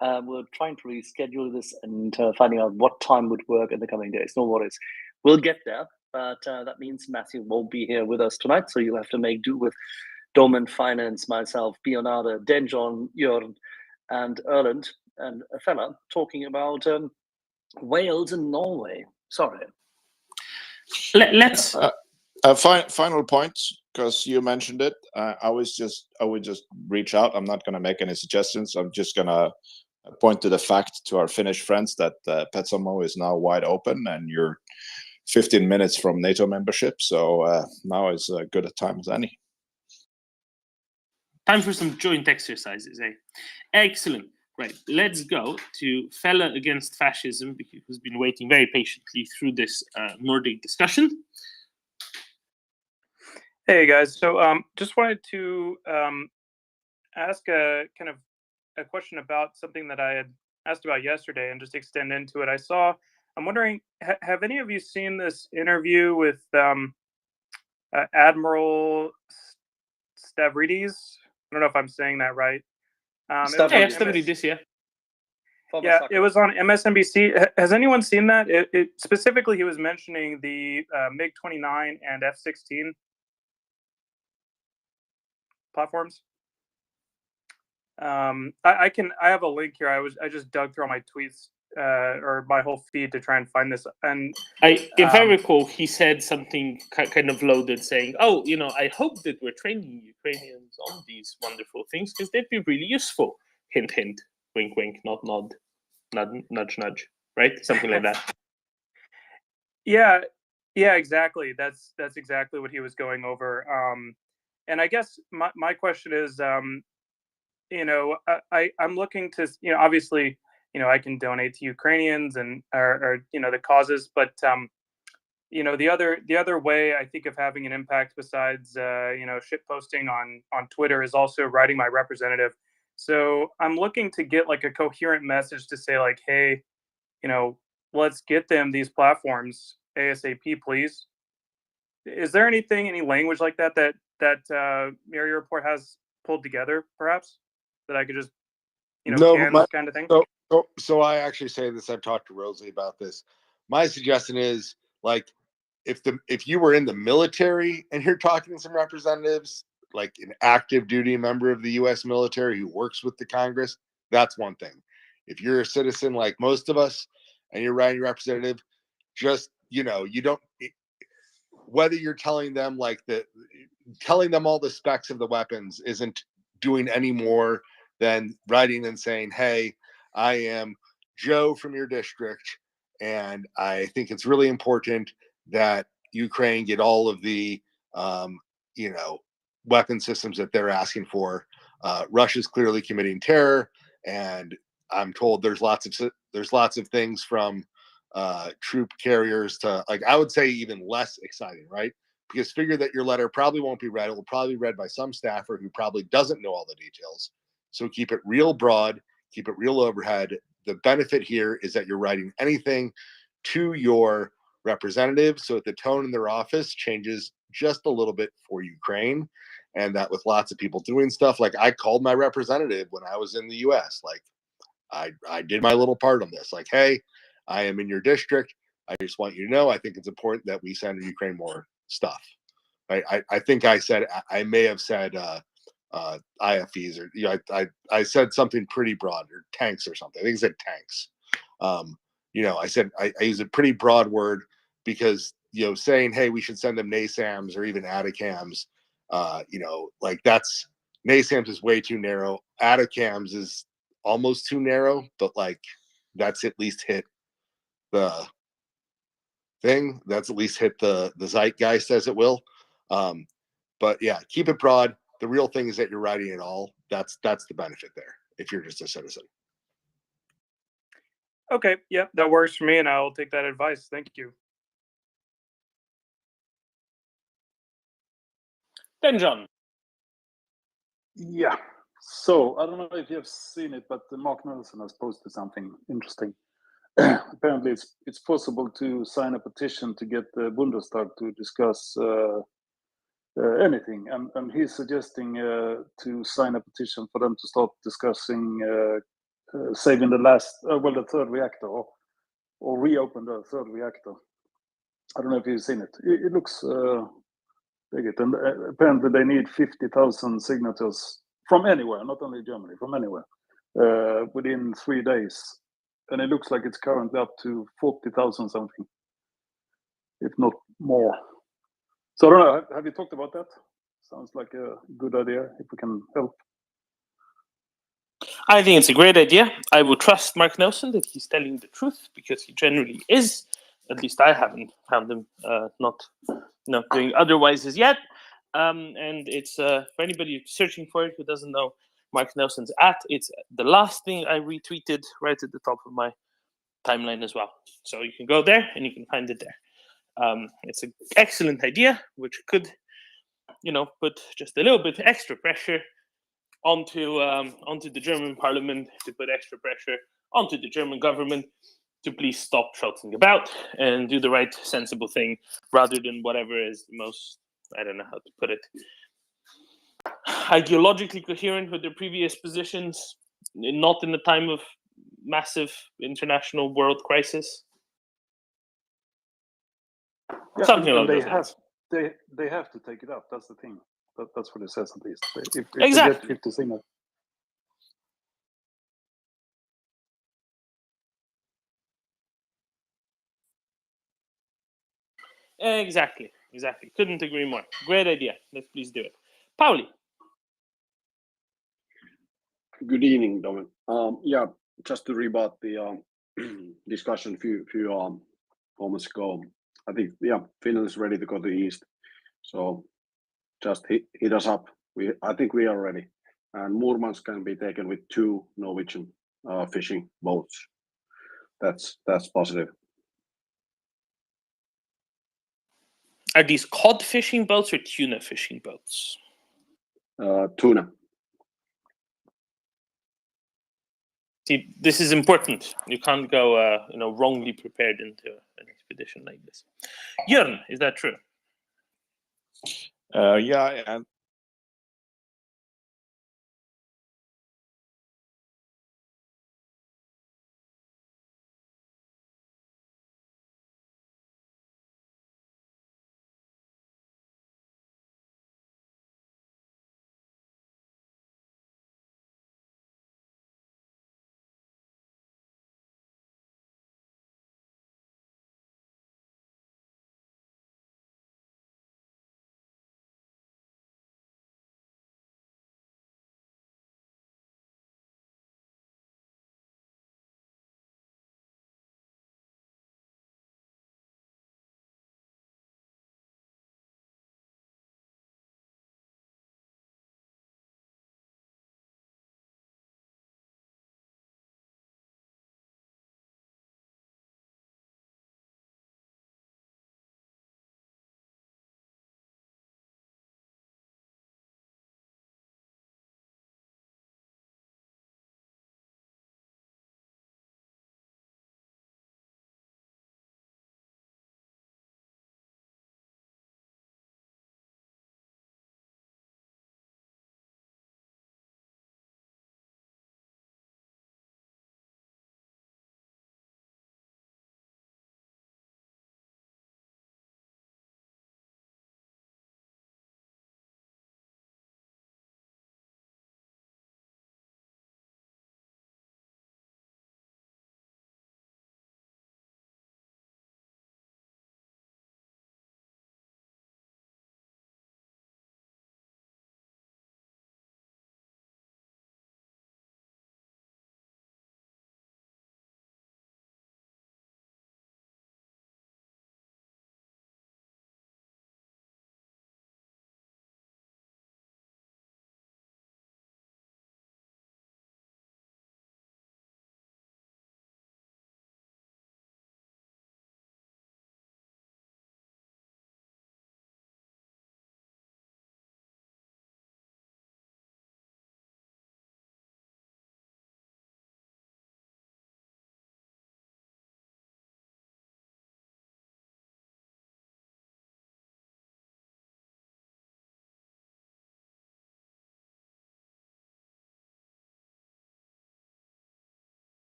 We're trying to reschedule this and finding out what time would work in the coming days. No worries, we'll get there. But that means Matthew won't be here with us tonight, so you'll have to make do with Domen, Finance, myself, Bionada, Denjon, Jörn, and Erland, and a fella talking about Wales and Norway. Sorry. Let's final point, because you mentioned it. I would just reach out. I'm not going to make any suggestions. I'm just going to point to the fact to our Finnish friends that Petsamo is now wide open, and you're 15 minutes from NATO membership. So now is as good a time as any. Time for some joint exercises, eh? Excellent. Right, let's go to Fella Against Fascism, who's been waiting very patiently through this Nordic discussion. Hey guys, so just wanted to ask a kind of a question about something that I had asked about yesterday and just extend into it. I'm wondering, have any of you seen this interview with Admiral Stavridis? I don't know if I'm saying that right. Stavridis, yeah. Yeah, it was on MSNBC. Has anyone seen that? It specifically, he was mentioning the MiG-29 and F-16 platforms. I have a link here. I just dug through all my tweets or my whole feed to try and find this. And if I recall, he said something kind of loaded, saying, "Oh, I hope that we're training Ukrainians on these wonderful things because they'd be really useful." Hint, hint. Wink, wink. Nod, nod. Nudge, nudge. Right? Something like that. Yeah, exactly. That's exactly what he was going over. And I guess my question is, I'm looking to, obviously, I can donate to Ukrainians and or the causes, but the other way I think of having an impact besides shit posting on Twitter is also writing my representative. So I'm looking to get like a coherent message to say like, hey, let's get them these platforms ASAP, please. Is there any language like that MriyaReport has pulled together, perhaps, that I could just can this kind of thing? So I actually say this. I've talked to Rosie about this. My suggestion is like, if you were in the military and you're talking to some representatives, like an active duty member of the U.S. military who works with the Congress, that's one thing. If you're a citizen like most of us and you're writing representative, just you don't, whether you're telling them all the specs of the weapons isn't doing any more than writing and saying, hey, I am Joe from your district, and I think it's really important that Ukraine get all of the weapon systems that they're asking for. Russia's clearly committing terror, and I'm told there's lots of things from troop carriers to, like, I would say even less exciting, right? Because figure that your letter probably won't be read. It will probably be read by some staffer who probably doesn't know all the details. So keep it real broad, keep it real overhead. The benefit here is that you're writing anything to your representative so that the tone in their office changes just a little bit for Ukraine. And that with lots of people doing stuff, like I called my representative when I was in the US, like I did my little part on this, like, hey, I am in your district. I just want you to know, I think it's important that we send Ukraine more stuff. I think I may have said IFEs, or I said something pretty broad, or tanks or something. I think it said tanks. I said I use a pretty broad word because saying, hey, we should send them NASAMS or even ATACMS, like that's NASAMS is way too narrow. ATACMS is almost too narrow, but like that's at least hit the thing. That's at least hit the zeitgeist as it will. But yeah, keep it broad. The real thing is that you're writing it all. That's the benefit there if you're just a citizen. Okay, yeah, that works for me, and I'll take that advice. Thank you. Then John. Yeah. So I don't know if you have seen it, but Mark Nelson has posted something interesting. Apparently, it's possible to sign a petition to get the Bundestag to discuss anything, and he's suggesting to sign a petition for them to start discussing saving the third reactor, or reopen the third reactor. I don't know if you've seen it. It looks big, and apparently they need 50,000 signatures from anywhere, not only Germany, from anywhere, within 3 days. And it looks like it's currently up to 40,000 something, if not more. So I don't know, have you talked about that? Sounds like a good idea, if we can help. I think it's a great idea. I would trust Mark Nelson that he's telling the truth, because he generally is. At least I haven't found him not doing otherwise as yet. And it's for anybody searching for it who doesn't know Mark Nelson's it's the last thing I retweeted right at the top of my timeline as well. So you can go there and you can find it there. It's an excellent idea, which could, put just a little bit extra pressure onto the German parliament, to put extra pressure onto the German government to please stop shouting about and do the right sensible thing, rather than whatever is the most, I don't know how to put it, ideologically coherent with their previous positions, not in the time of massive international world crisis. Yeah, Something and along those lines. they have to take it up. That's the thing. That's what it says, at least. If Exactly. they get 50 signatures. Exactly. Couldn't agree more. Great idea. Let's please do it. Pauli. Good evening, Domin. Yeah, just to rebut the discussion few moments ago. I think Finland is ready to go to the east. So just hit us up. I think we are ready. And Murmansk can be taken with 2 Norwegian fishing boats. That's positive. Are these cod fishing boats or tuna fishing boats? Tuna. See, this is important. You can't go, wrongly prepared into an expedition like this. Jörn, is that true? Yeah, and